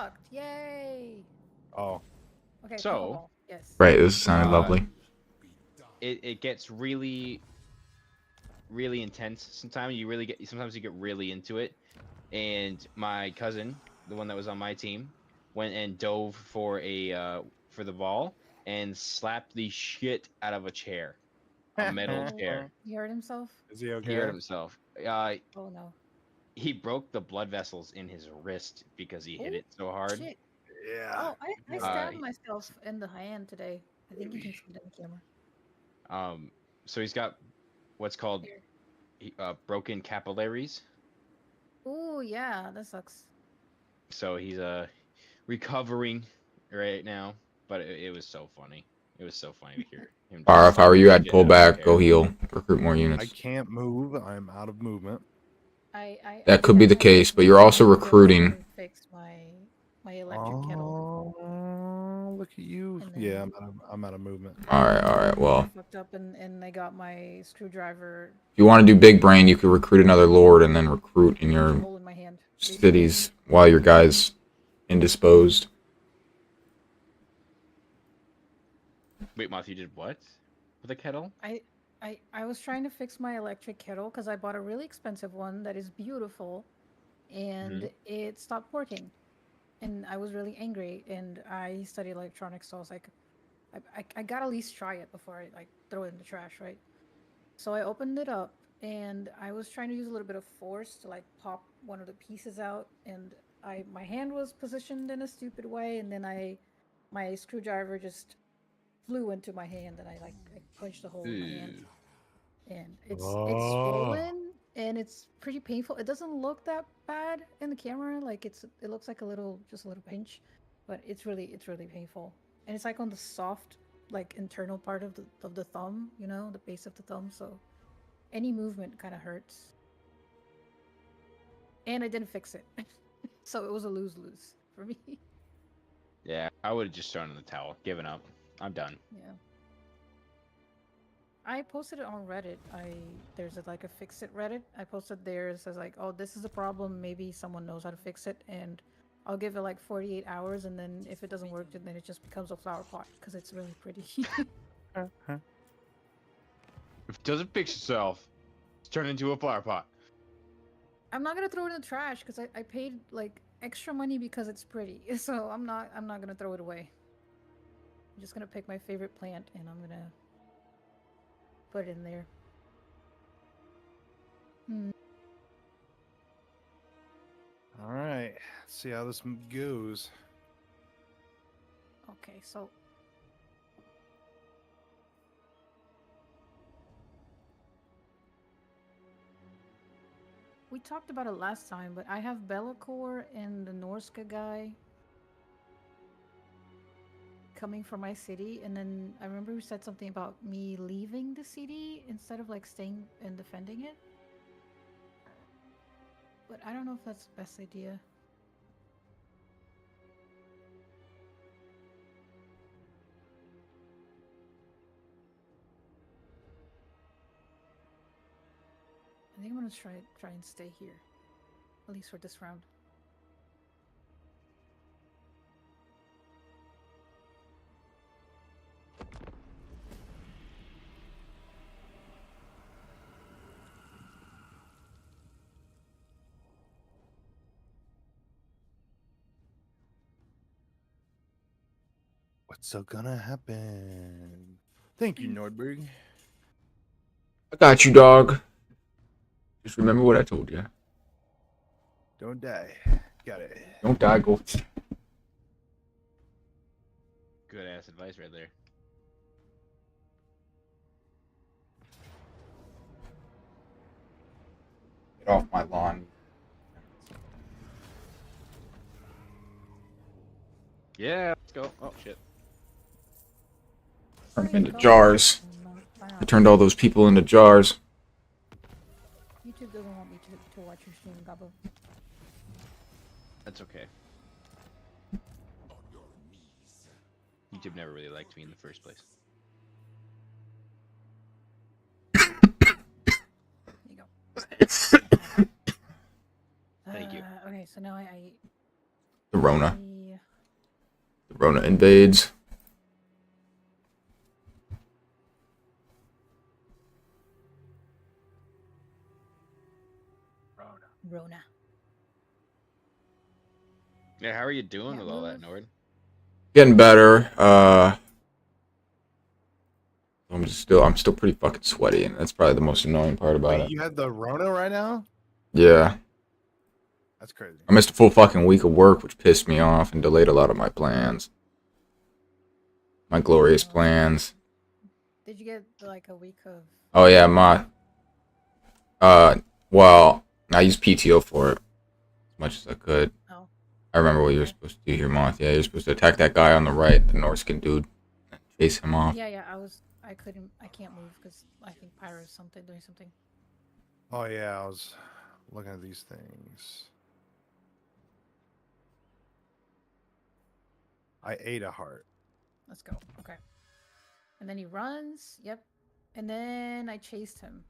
sucked. Yay. Oh. Okay, So- pickleball. Yes. Right, this sounded lovely. It gets really intense. Sometimes you get really into it. And my cousin, the one that was on my team, went and dove for the ball and slapped the shit out of a chair, a metal chair. He hurt himself? Is he okay? He hurt himself. Oh no. He broke the blood vessels in his wrist because he hit Oh, it so hard. Shit. Yeah. Oh, I Uh, stabbed myself in the hand today. I think you can see it on the camera. So he's got what's called broken capillaries. Oh yeah, that sucks. So he's recovering right now. But it was so funny. It was so funny to hear him. Or if I were you, I'd shit pull out of back, the go chair. heal, recruit more I units. can't move. I'm out of movement. That could be the case, but you're also recruiting. Fix my electric kettle. Oh, look at you. And then- Yeah, I'm out of movement. All right. Well, I fucked up and I got my screwdriver if you want to do big brain, you could recruit another lord and then recruit in your hole in my hand. cities while your guys indisposed. Wait, Matthew did what with the kettle? I was trying to fix my electric kettle because I bought a really expensive one that is beautiful, and it stopped working, and I was really angry. And I study electronics, so I was like, I gotta at least try it before I like throw it in the trash, right? So I opened it up, and I was trying to use a little bit of force to like pop one of the pieces out, and my hand was positioned in a stupid way, and then my screwdriver just flew into my hand, and I punched a hole in my hand, and it's swollen and it's pretty painful. It doesn't look that bad in the camera, like it looks like just a little pinch, but it's really painful, and it's like on the soft like internal part of the thumb, you know, the base of the thumb. So any movement kind of hurts, and I didn't fix it, so it was a lose for me. Yeah, I would have just thrown in the towel, given up. I'm done. Yeah. I posted it on Reddit. There's like a fix it Reddit. I posted there. It says like, oh, this is a problem. Maybe someone knows how to fix it, and I'll give it like 48 hours, and then if it doesn't work, then it just becomes a flower pot because it's really pretty. If it doesn't fix itself, it's turned into a flower pot. I'm not gonna throw it in the trash because I paid like extra money because it's pretty. So I'm not gonna throw it away. I'm just gonna pick my favorite plant and I'm gonna put it in there. All right. See how this goes. Okay, so we talked about it last time, but I have Bellacore and the Norska guy coming from my city, and then I remember we said something about me leaving the city instead of like staying and defending it. But I don't know if that's the best idea. I think I'm gonna try and stay here, at least for this round. What's so gonna happen? Thank you, Nordberg. I got you, dog. Just remember what I told you. Don't die. Got it. Don't die, go. Good ass advice right there. Get off my lawn. Yeah, let's go. Oh shit. Turn them into jars. I turned all those people into jars. YouTube doesn't want me to watch your stream, Gabo. That's okay. YouTube never really liked me in the first place. There you go. Thank you. Okay, so now I The Rona. Rona invades. Rona. Yeah, how are you doing Can't with all that, move. Nord? Getting better. I'm still pretty fucking sweaty, and that's probably the most annoying part about Wait, it. you had the Rona right now? Yeah. That's crazy. I missed a full fucking week of work, which pissed me off and delayed a lot of my plans. My glorious plans. Did you get like a week of? Oh yeah, uh well, I used PTO for it as much as I could. Oh. I remember what you were Okay. supposed to do here, Moth. Yeah, you're supposed to attack that guy on the right, the Norskin dude, and chase him off. Yeah, I couldn't. I can't move because I think Pyro's doing something. Oh yeah, I was looking at these things. I ate a heart. Let's go. Okay. And then he runs. Yep. And then I chased him.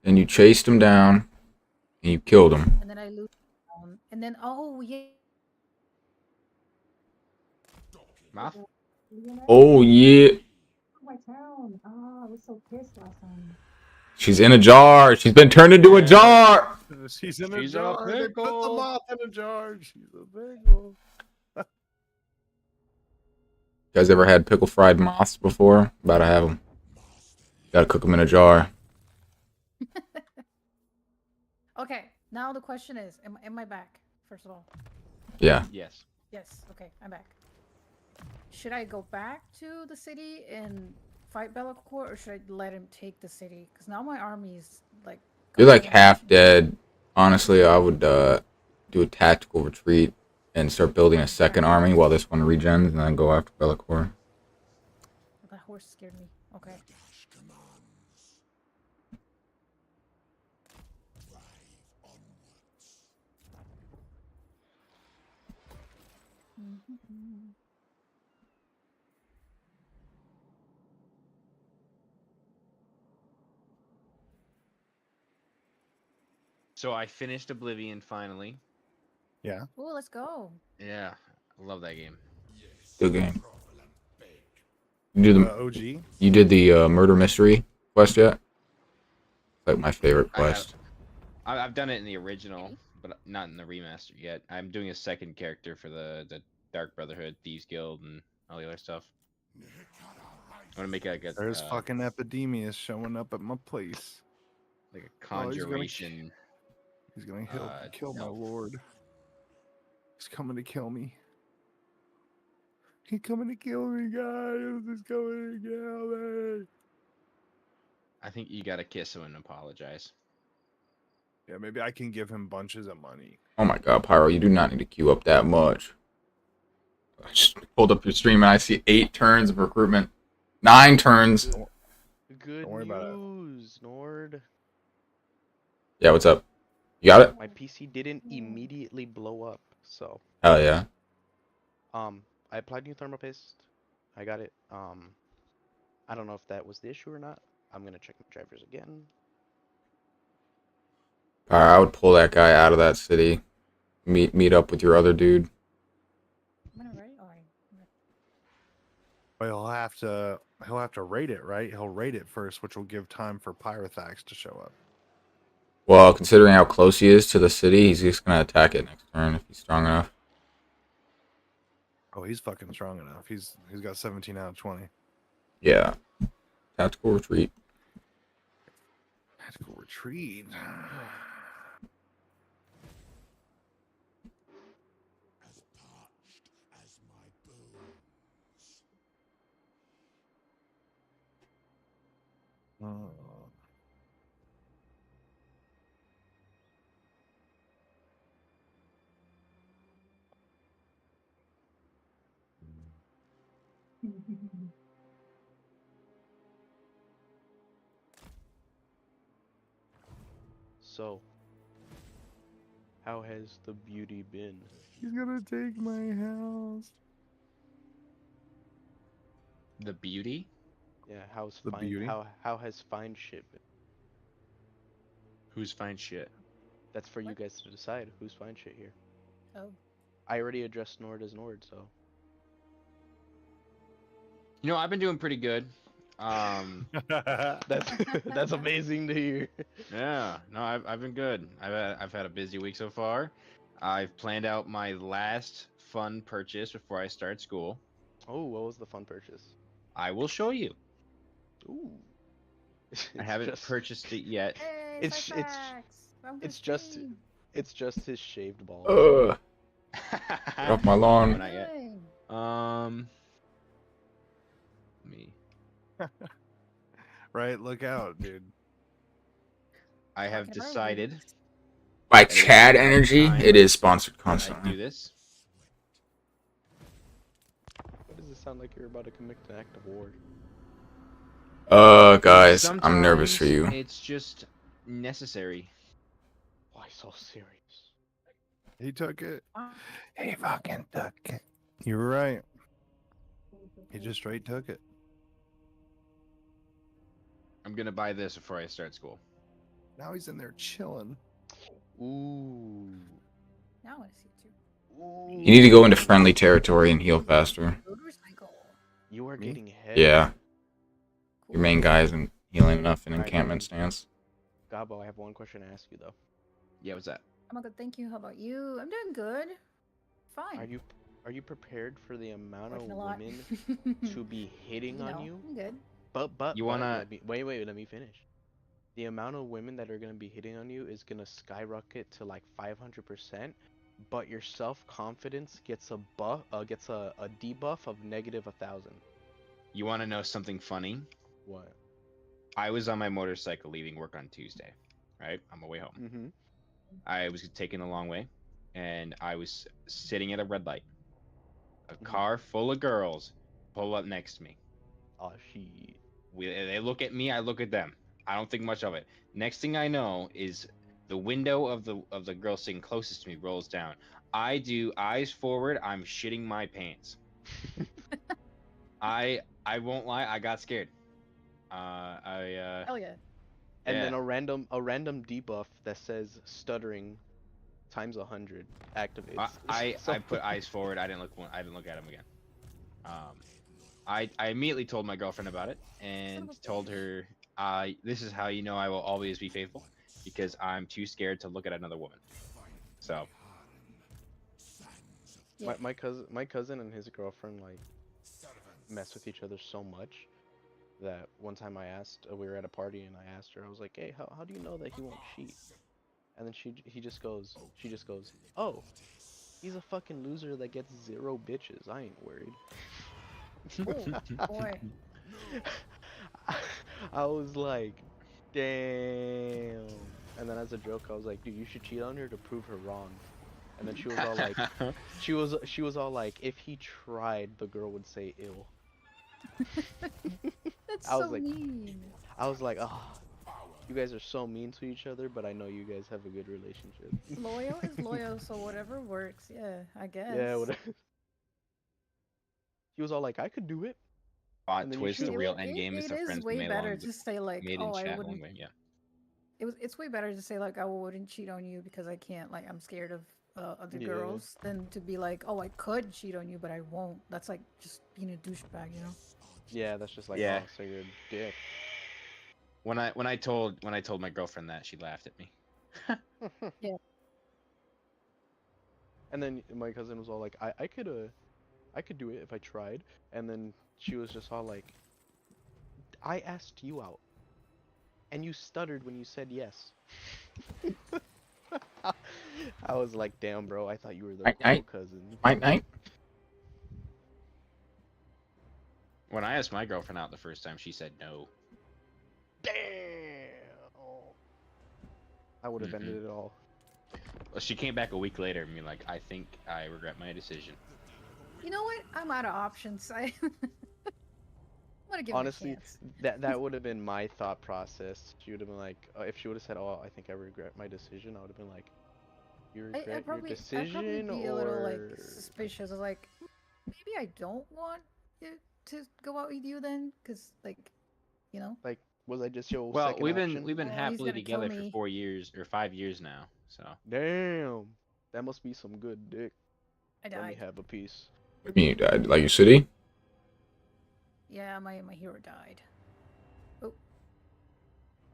And you chased him down, and you killed him. And then I lose. And then oh yeah. Mouth? Oh yeah, My town. Oh, I was so pissed last time. she's in a jar. She's been turned into a jar. She's in a She's a jar. They put the pickle. moth in a jar. She's a pickle. You guys ever had pickle fried moths before? About to have them. Gotta cook them in a jar. Okay. Now the question is, am I back? First of all. Yeah. Yes. Yes. Okay, I'm back. Should I go back to the city and fight Bellacourt, or should I let him take the city? Because now my army is like. You're like gone. half dead. Honestly, I would do a tactical retreat and start building a second army while this one regens, and then go after Bellacourt. That horse scared me. Okay. So I finished Oblivion finally. Yeah. Oh, let's go. Yeah, I love that game. Good game. You did OG. you did the murder mystery quest yet? Like my favorite I have. quest. I've done it in the original, but not in the remaster yet. I'm doing a second character for the Dark Brotherhood, Thieves Guild, and all the other stuff. I want to make it like a There's fucking Epidemius showing up at my place. like a Oh, he's gonna conjuration. He's gonna kill my elf. lord. He's coming to kill me. He's coming to kill me, guys. He's coming to kill me. I think you gotta kiss him and apologize. Yeah, maybe I can give him bunches of money. Oh my god, Pyro, you do not need to queue up that much. I just pulled up your stream and I see 8 turns of recruitment. 9 turns. Good Don't worry about it. news, Nord. Yeah, what's up? You got it? My PC didn't immediately blow up, so Hell yeah. I applied new thermal paste. I got it. I don't know if that was the issue or not. I'm gonna check my drivers again. Alright, I would pull that guy out of that city. Meet up with your other dude. Am I right? All right. But he'll have to rate it, right? He'll rate it first, which will give time for Pyrothax to show up. Well, considering how close he is to the city, he's just gonna attack it next turn if he's strong enough. Oh, he's fucking strong enough. He's got 17 out of 20. Yeah. Tactical retreat. Tactical retreat. Oh. So, how has the beauty been? He's gonna take my house. The beauty? Yeah, how's The fine? beauty? How has fine shit been? Who's fine shit? That's for you guys to decide. Who's fine shit here? Oh. I already addressed Nord as Nord, so You know, I've been doing pretty good. That's amazing to hear. Yeah, no, I've been good. I've had a busy week so far. I've planned out my last fun purchase before I start school. Oh, what was the fun purchase? I will show you. Ooh. I haven't purchased it yet. Hey, It's- sci it's- facts. I'm it's just- stream. It's just his shaved balls. Ugh. Get off my lawn. Not yet. Dang. Me. Right, look out, dude. I have Talking about decided weeds. By That is Chad the Energy, time it is sponsored when I do constantly. this. Why does it sound like you're about to commit an act of war? Guys, I'm nervous for Sometimes you. It's just necessary. Why so serious? He took it. Ah. He fucking took it. You were right. He just straight took it. I'm gonna buy this before I start school. Now he's in there chilling. Ooh. Now I want to see it too. Ooh. You need to go into friendly territory and heal faster. Motorcycle. You are Me? getting heavy. Yeah, Cool. your main guy isn't healing enough in Alright, encampment stance. Gabo, I have one question to ask you though. Yeah, what's that? I'm good. Thank you. How about you? I'm doing good. Fine. Are you prepared for the amount of Working a lot. women to be hitting on you? I'm good. But You wanna- wait, let me finish. The amount of women that are gonna be hitting on you is gonna skyrocket to like 500%, but your self-confidence gets a debuff of -1,000. You want to know something funny? What? I was on my motorcycle leaving work on Tuesday, right? On my way home. Mm-hmm. I was taking the long way, and I was sitting at a red light. A Mhm. car full of girls pull up next to me. Oh shit. They look at me, I look at them. I don't think much of it. Next thing I know is the window of the girl sitting closest to me rolls down. I do eyes forward. I'm shitting my pants. I won't lie. I got scared. Hell yeah. And Yeah. then a random debuff that says stuttering times 100 activates. I So- put eyes forward. I didn't look at him again. I immediately told my girlfriend about it and a told her, this is how you know I will always be faithful, because I'm too scared to look at another woman. So Yeah. my cousin and his girlfriend like mess with each other so much that one time I asked, we were at a party and I asked her, I was like, hey, how do you know that he won't cheat? And then she just goes, oh, he's a fucking loser that gets 0 bitches. I ain't worried. Oh boy. I was like, damn. And then as a joke, I was like, dude, you should cheat on her to prove her wrong. And then she was all like, she was all like, if he tried, the girl would say ill. That's I was so like- mean. I was like, oh, you guys are so mean to each other, but I know you guys have a good relationship. Loyal is loyal, so whatever works. Yeah, I guess. Yeah, whatever. He was all like, I could do it. Plot And then you twist: shoot the him. real end game is It the is friends way made better along to say like, made in oh, I chat wouldn't. long way. Yeah. It's way better to say like, I wouldn't cheat on you because I can't. Like, I'm scared of other Yeah. girls, than to be like, oh, I could cheat on you, but I won't. That's like just being a douchebag, you know? Yeah, that's just like, Yeah. oh, so you're a dick. When I told my girlfriend that, she laughed at me. Yeah. And then my cousin was all like, I could do it if I tried. And then she was just all like, I asked you out, and you stuttered when you said yes. I was like, damn, bro, I thought you were the Night, cool night. cousin. Night. When I asked my girlfriend out the first time, she said no. Damn. I would have Mhm. ended it all. Well, she came back a week later and be like, I think I regret my decision. You know what? I'm out of options. I'm gonna give Honestly, it a chance. that would have been my thought process. She would have been like, if she would have said, "Oh, I think I regret my decision," I would have been like, "You regret I'd your probably decision, be a or little like suspicious. I was like, maybe I don't want it to go out with you then, because like, you know, like was I just your Well, second we've option? been Oh, he's happily gonna kill together for me. 4 years or 5 years now. So Damn, that must be some good dick. I Let me died. have a piece. What do you mean you died? Like your city? Yeah, my hero died. Oh,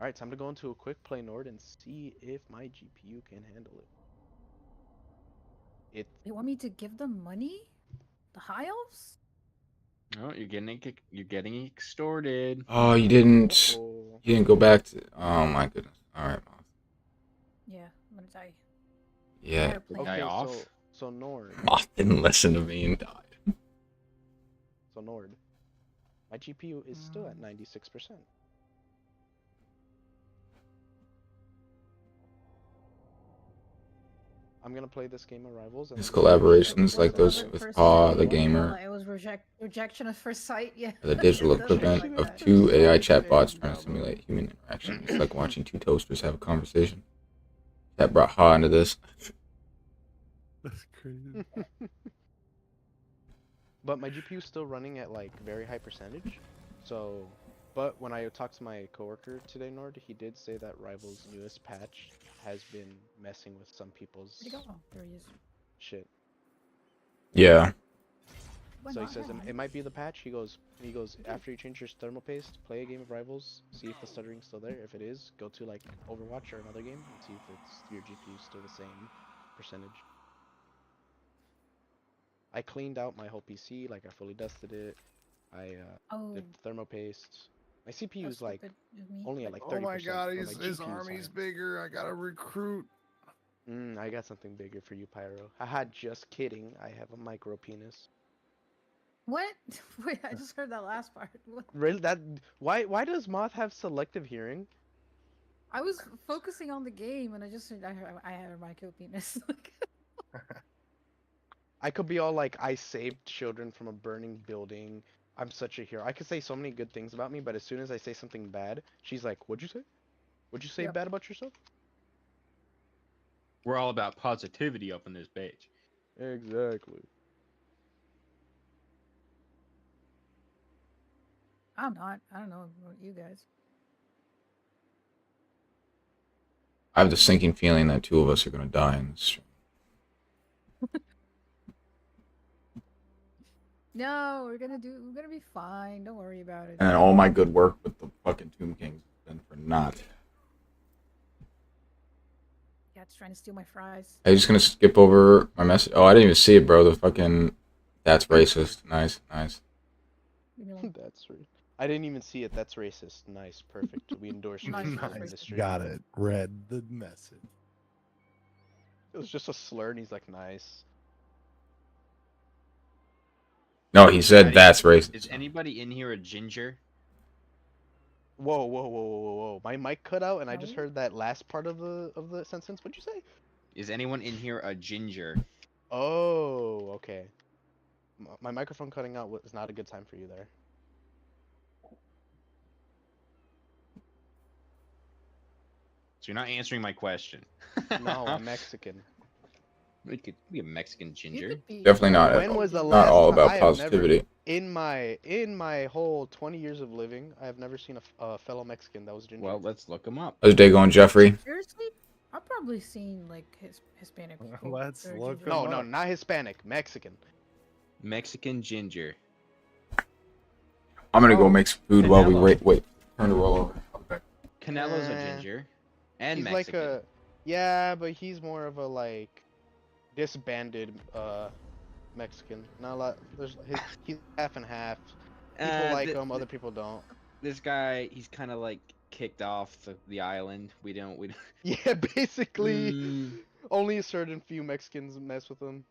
Alright, time to go into a quick play Nord and see if my GPU can handle it. they want me to give them money? The high elves? Oh, you're getting extorted. Oh, you didn't. Oh, You didn't go back to. Oh my goodness. All right. Yeah, I'm gonna die. I Yeah. gotta play. Die okay, off? so Nord. Moth didn't listen to me and died. So Nord. My GPU is still at 96%. I'm gonna play this game of Rivals and His then see if collaborations she like can those handle it. with First Paw, thing, the what do you call gamer, it? It was rejection at first sight. Yeah. are the digital It does look equivalent like of that. two AI Sorry, chatbots Shane, trying to Dabo. simulate human interaction. It's like watching two toasters have a conversation. That brought Ha into this. That's crazy. But my GPU is still running at like very high percentage. So, but when I talked to my coworker today, Nord, he did say that Rivals' newest patch has been messing with some people's Where'd he go? Oh, there he is. shit. Yeah. Why So he not? says Never it mind. might be the patch. He goes after you change your thermal paste, play a game of Rivals, see if the stuttering's still there. If it is, go to like Overwatch or another game and see if it's your GPU still the same percentage. I cleaned out my whole PC, like I fully dusted it. I Oh, did thermal paste. My CPU that's is like stupid of me. only at But like Oh 30%, my god, but my his GPU is army's high. bigger. I gotta recruit. I got something bigger for you, Pyro. Haha, just kidding. I have a micro penis. what? Wait, I just heard that last part. What? Really? Why does Moth have selective hearing? I was focusing on the game, and I just heard I had a micro penis. I could be all like, I saved children from a burning building. I'm such a hero. I could say so many good things about me, but as soon as I say something bad, she's like, "What'd you say? What'd you say Yep. bad about yourself?" We're all about positivity up on this page. Exactly. I'm not. I don't know about you guys. I have the sinking feeling that two of us are going to die in this stream. No, we're gonna be fine. Don't worry about it. And then all my good work with the fucking Tomb Kings has been for naught. Yeah, it's trying to steal my fries. Are you just going to skip over my message? Oh, I didn't even see it, bro. The fucking... That's racist. Nice, nice. Leave me alone. That's right. I didn't even see it. That's racist. Nice, perfect. We endorse Nice, racism that's in racist. this stream. Got it. Read the message. It was just a slur, and he's like, "Nice." No, he said Guys, that's racist. Is anybody in here a ginger? Whoa, whoa, whoa, whoa, whoa, whoa! My mic cut out, and I just No? heard that last part of the sentence. What'd you say? Is anyone in here a ginger? Oh, okay. My microphone cutting out was not a good time for you there. So you're not answering my question. No, I'm Mexican. We could be a Mexican You ginger. could be. Definitely not. When was the Not last all time? about I have never, positivity. in my whole 20 years of living, I have never seen a fellow Mexican that was ginger. Well, let's look them up. How's your day going, Jeffrey? Seriously? I've probably seen like Hispanic people. Let's that are look ginger. No, him no, up. not Hispanic, Mexican. Mexican ginger. I'm going to go Oh, make some food while we Canelo. wait. Turn the roll over. Okay. Canelo's a Eh, ginger. And He's Mexican. like a, yeah, but he's more of a like disbanded Mexican. Not a lot. He's half and half. People like him, other people don't. This guy, he's kind of like kicked off the island. We don't. Yeah, basically, Mm. only a certain few Mexicans mess with him.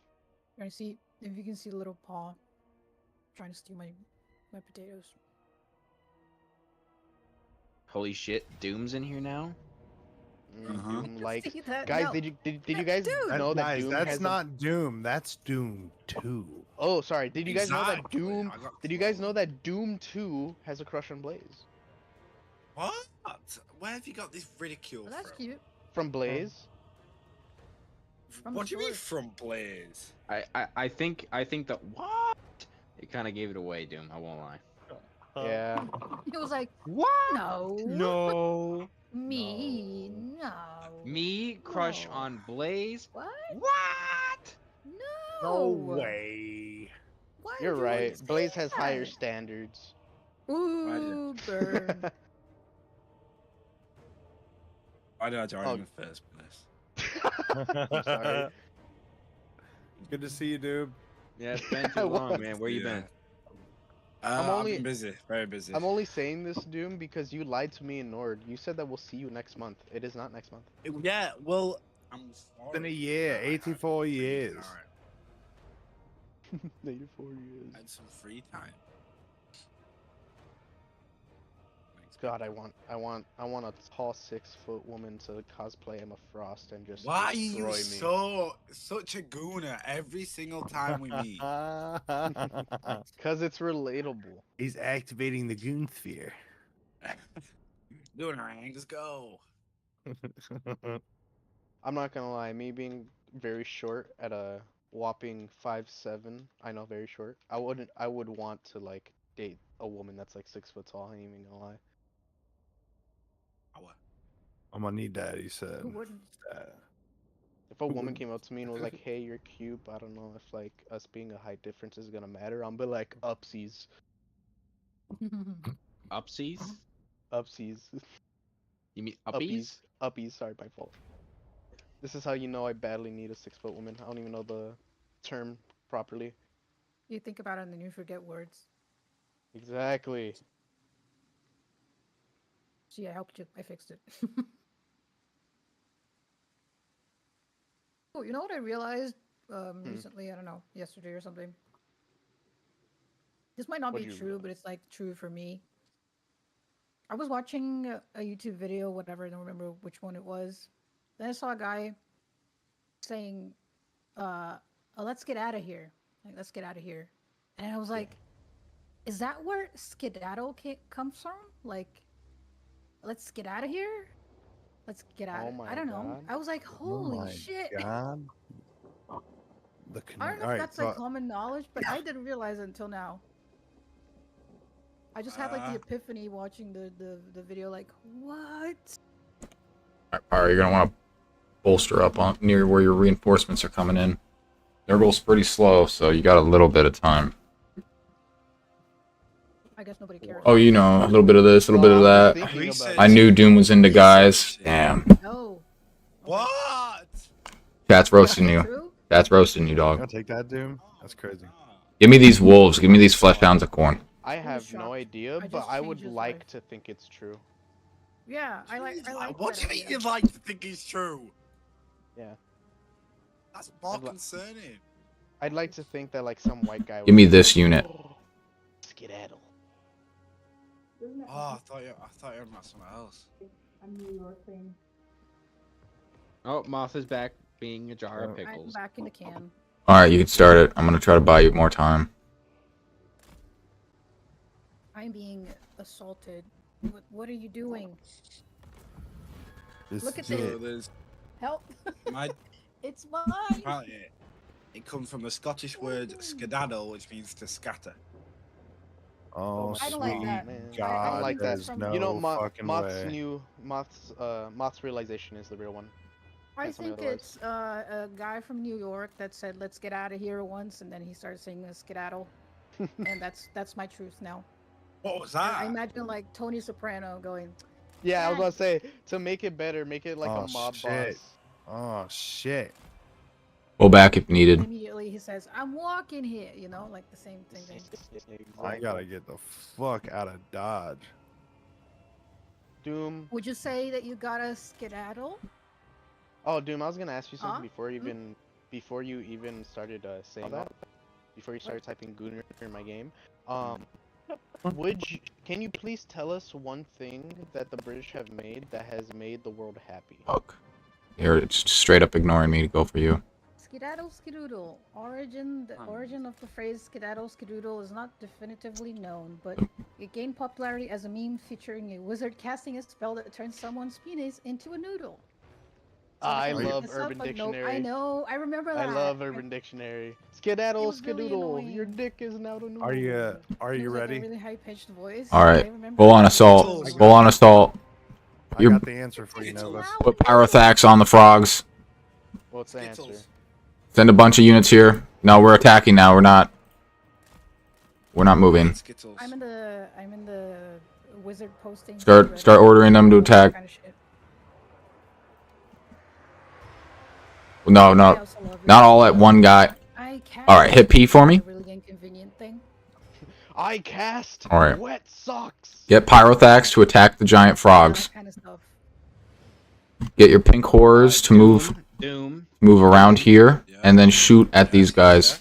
Trying to see if you can see the little paw trying to steal my potatoes. Holy shit, Doom's in here now. Doom, like, See that? guys, No. did you guys Dude! know that Guys, Doom that's has not Doom. That's Doom 2. Oh, sorry. Did you guys know that Exactly, Doom? I got Did you guys cloned. know that Doom 2 has a crush on Blaze What? Where have you got this ridicule Well, that's from? cute. from Blaze? From What the do you mean store. from Blaze? I think that what? It kind of gave it away, Doom. I won't lie. Yeah. He was like, What? no. No. Me, no. Me crush No. on Blaze? What? What? No. No way. Why You're would you want right. to Blaze say has higher that? standards. Ooh, burn. Why did I join Oh. in the first place? I'm sorry. Good to see you, dude. Yeah, it's been too long, man. Where you Yeah. been? I'm I've only- been busy, very busy. I'm only saying this, Doom, because you lied to me and Nord. You said that we'll see you next month. It is not next month. Yeah, well, I'm Been a sorry. year, I had 84 free years. time. Negative 4 years. I had some free time. God, I want a tall 6-foot woman to cosplay Emma Frost and just Why are destroy you me. such a gooner every single time we meet? Cause it's relatable. He's activating the goon sphere. Goonerang, let's go. I'm not gonna lie, me being very short at a whopping 5'7", I know, very short. I would want to like date a woman that's like 6 foot tall. I ain't even gonna lie. I'm gonna need that, he said. Who wouldn't? If a woman came up to me and was like, "Hey, you're cute," but I don't know if like us being a height difference is gonna matter. I'm be like, "Upsies, Upsies? upsies, You mean uppies? uppies." Sorry, my fault. This is how you know I badly need a 6-foot woman. I don't even know the term properly. You think about it and then you forget words. Exactly. See, I helped you. I fixed it. Oh, you know what I realized recently? I don't know, yesterday or something. This might not What'd be you true, but it's like true for me. I was watching a YouTube video, whatever, I don't remember which one it was. Then I saw a guy saying, oh, let's get out of here. Like, let's get out of here. And I was like, is that where skedaddle comes from? Like, let's get out of here? Let's get out Oh of my I don't know. God. I was like, holy my shit. God. I don't know if that's like common knowledge, but I didn't realize it until now. I just had like the epiphany watching the video, like, what? Alright, you're gonna want to bolster up on near where your reinforcements are coming in. Nurgle's pretty slow, so you got a little bit of time. I guess nobody cares. Oh, you know, a little bit of this, a little bit of that. Thinking about I it. knew Doom was into guys. Damn. No. What? Cat's roasting Is that you. true? Cat's roasting you, You dog. gonna take that, Doom? That's crazy. Give me these wolves. Give me these flesh hounds of corn. I was have no shocked. idea, I but just I changed would his like life. to think it's true. Yeah, I like What do you that mean idea. you'd like to think it's true? Yeah. That's more I'd li- concerning. I'd like to think that like some white guy. Give me would be this like, unit. "Oh, skedaddle." Oh, I thought you were about something else. Oh, Moth is back being a jar of Oh. I'm pickles. back in the can. Alright, you can start it. I'm gonna try to buy you more time. I'm being assaulted. What are you doing? This Look at is this. So it. there's Help! my It's mine. apparently it comes from the Scottish word skedaddle, which means to scatter. Oh, I don't like sweet that. Man. God, I like that. there's no You know, fucking Moth's way. Moth's realization is the real one. I Can't tell me think otherwise. it's a guy from New York that said, "Let's get out of here" once, and then he started saying a skedaddle, and that's my truth now. What was I that? imagine like Tony Soprano going, Yeah, I was Yeah. about to say, to make it better, make it like Oh, a mob shit. boss. Oh shit. Go back if and needed. immediately he says, "I'm walking here," you know, like the same thing. I gotta get the fuck out of Dodge. Doom. Would you say that you got a skedaddle? Oh, Doom, I was gonna ask you something Huh? before you even started saying that. Before you started typing Gooner in my game. Can you please tell us one thing that the British have made that has made the world happy? Fuck. Here, it's straight up ignoring me to go for you. Skedaddle skedoodle. The origin of the phrase skedaddle skedoodle is not definitively known, but it gained popularity as a meme featuring a wizard casting a spell that turns someone's penis into a noodle. So I can look love this up, Urban but nope, Dictionary. I know, I remember that. I love Urban Dictionary. Skedaddle, was really skedoodle. Your annoying. dick is now the noodle. Are you It was, like, ready? a really high-pitched voice. All right. I remember Full on that. assault. Pickles. Full on assault. I You're- got the answer for you, Nova. Put pyrothax on the frogs. What's the answer? Skittles. Send a bunch of units here. No, we're attacking now. We're not. We're not moving. Skittles. I'm in the wizard posting. Start ordering them to attack. Kind of shit. No, I no, also love not it. all at one guy. I cast All right, hit P for me. a really inconvenient thing. I cast All right. wet socks. Get Pyrothax to attack the giant frogs. That kind of stuff. Get your pink horrors to Doom. move around here, and then shoot at these guys.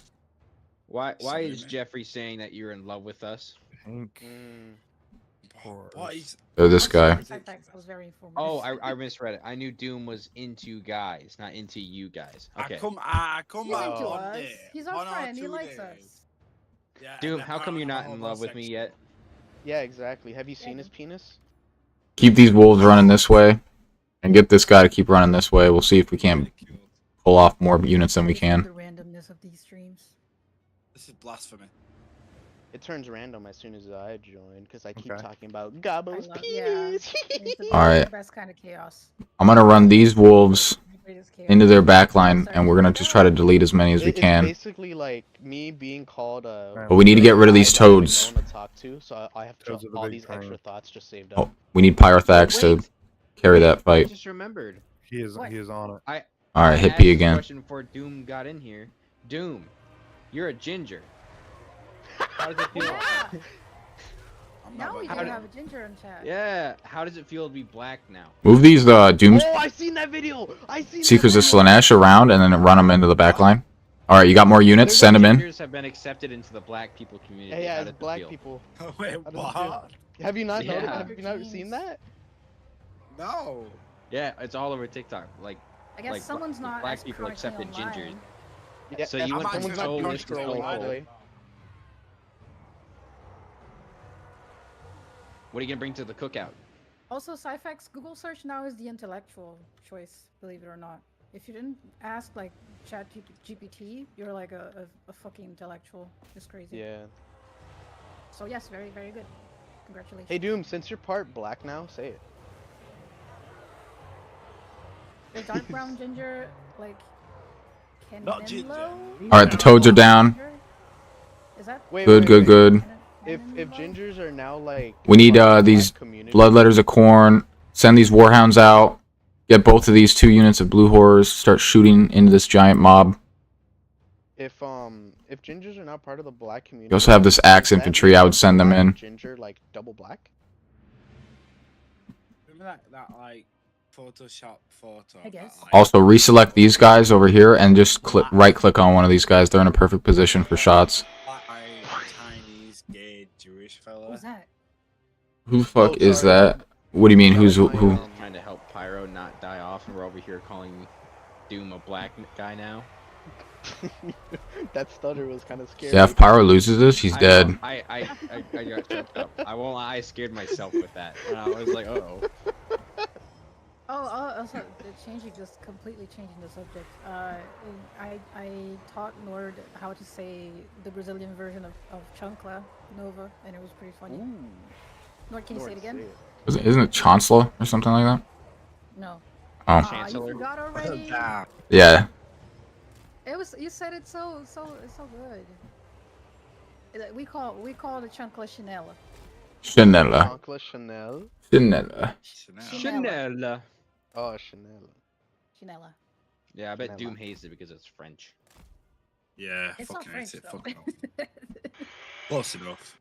Why is Jeffrey saying that you're in love with us? Pink. What is? So this guy. That was very informative. Oh, I misread it. I knew Doom was into guys, not into you guys. Okay. I come He's back into one us. day. He's our 1 or friend. He 2 likes days. us. Yeah, Doom, and how come you're not in love with me homosexual. yet? Yeah, exactly. Have you seen his penis? Keep these wolves running this way, and get this guy to keep running this way. We'll see if we can't Ridiculed. pull off more units than we The can. randomness of these streams. This is blasphemy. It turns random as soon as I join because I keep Okay. talking about Gabbo's I love- yeah. penis. It's the All right. best kind of chaos. I'm gonna run these wolves The greatest chaos. into their backline, and we're gonna just try to delete as many as we It's can. basically like me being called a. But we need to get rid of these toads. No one to talk to, so I have Toads are the all big these thing. extra thoughts just saved Oh, up. we need Pyrothax to Wait, carry that I fight. just remembered. He is What? on it. All right, I hit asked P this again. Question before Doom got in here. Doom, you're a ginger. How does it feel? Yeah. I'm Now not we about do How have a ginger in chat. Yeah. How does it feel to be black now? Move these Dooms Oh, I seen that video. I seen. Seekers that of video. Slanesh around, and then run them into the backline. All right, you got more units. Send them in. Gingers have been accepted into the black people community. Yeah, How as does it black feel? people. Wait, does it what? Have you not noticed? Yeah. Have you not seen that? No. Yeah, it's all over TikTok. Like, I guess Like, someone's not black as people chronically accepted gingers. online. Yeah, So you went from someone's not soulless to scrolling soulful. all the way. what are you gonna bring to the cookout? Also, Syphex Google search now is the intellectual choice, believe it or not. If you didn't ask like Chat GPT, you're like a fucking intellectual. It's crazy. Yeah. So yes, very very good. Congratulations. Hey Doom, since you're part black now, say it. The dark brown ginger, like Not ginger. Kenenlo? All right, the toads are down. Is that Wait, Good, wait, good, wait. good. If Kenenlo? gingers are now like We need part of the these black community- Bloodletters of Corn. Send these Warhounds out. Get both of these 2 units of Blue Horrors. Start shooting into this giant mob. If gingers are now part of the black community, You also have this axe does that infantry. mean I would send them black in. Ginger like double black. Remember that like Photoshop photo? I guess. That, like, Also, reselect these guys over here and just right-click on one of these guys. They're in a perfect position for shots. black-eyed, Chinese, gay, Jewish fella. Who's that? Who the fuck Oh, is sorry. that? What do you mean? Who's who? I'm trying to help Pyro not die off, and we're over here calling Doom a black guy now. That stutter was kind of scary. Yeah, if Pyro loses this, he's dead. I got choked up. I won't lie, I scared myself with that. And I was like, uh-oh. Also, completely changing the subject. I taught Nord how to say the Brazilian version of Chancla Nova, and it was pretty funny. Nord, can you say it again? Isn't it Chancellor or something like that? No. Oh, You Chancellor. forgot already? Damn. yeah. It was. You said it so good. We call the Chancla Chanel. Chanela. Chancla Chanel. Chanela. Chanel. Oh, Chanel. Chanela. Yeah, I bet Chanel. Doom hates it because it's French. Yeah, It's not fucking French hate it. though. Fucking close enough.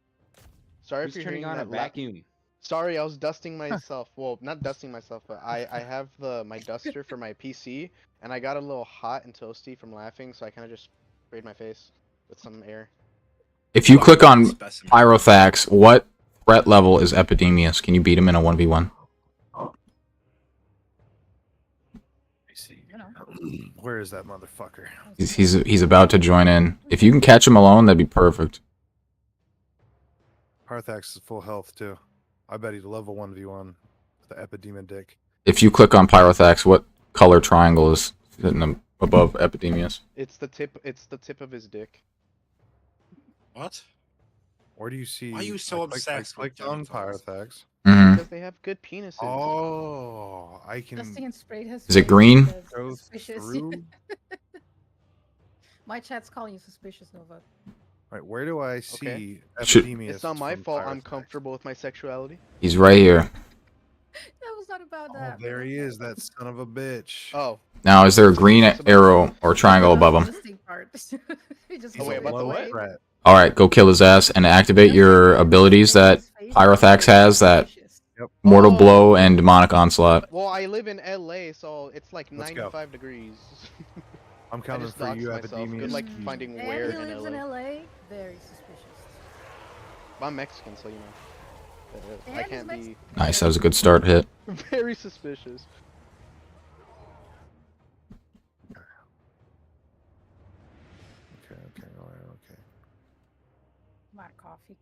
Sorry Who's if you're turning hearing on a that vacuum? Sorry, I was dusting myself. Well, not dusting myself, but I have my duster for my PC, and I got a little hot and toasty from laughing, so I kind of just sprayed my face with some air. If you click on Specimen. Pyrothax, what threat level is Epidemius? Can you beat him in a 1v1? You know. Where is that motherfucker? He's about to join in. If you can catch him alone, that'd be perfect. Parthax is full health too. I bet he's level 1v1 with the Epidemic dick. If you click on Pyrothax, what color triangle is sitting above Epidemius? It's the tip. It's the tip of his dick. What? Where do you see? Why are you so I clicked obsessed with on genitals? Pyrothax. Mm-hmm. Because they have good penises. Oh, I can Dusty and sprayed his Is it face green? because go suspicious. through. My chat's calling you suspicious, Nova. Right, where do I see Should- Epidemius? It's not my from fault. I'm Pyrothex? comfortable with my sexuality. He's right here. That was not about Oh, that. there he is, that son of a bitch. Oh, Now, is there a green It's about- arrow or triangle That was above the him? missing part. He just He's wait, a about the low what? threat. All right, go kill his ass and activate your abilities that Pyrothex has. That Mortal Oh. Blow and Demonic Onslaught. well, I live in LA, so it's like Let's go. 95 degrees. I'm I coming just for you, doxed myself. Epidemius. Good luck you- finding And where he lives in in LA. LA. Very suspicious. I'm Mexican, so you know. And I he's can't be Mexican. Nice, that was a good start hit. very suspicious. Okay, alright, okay. My coffee.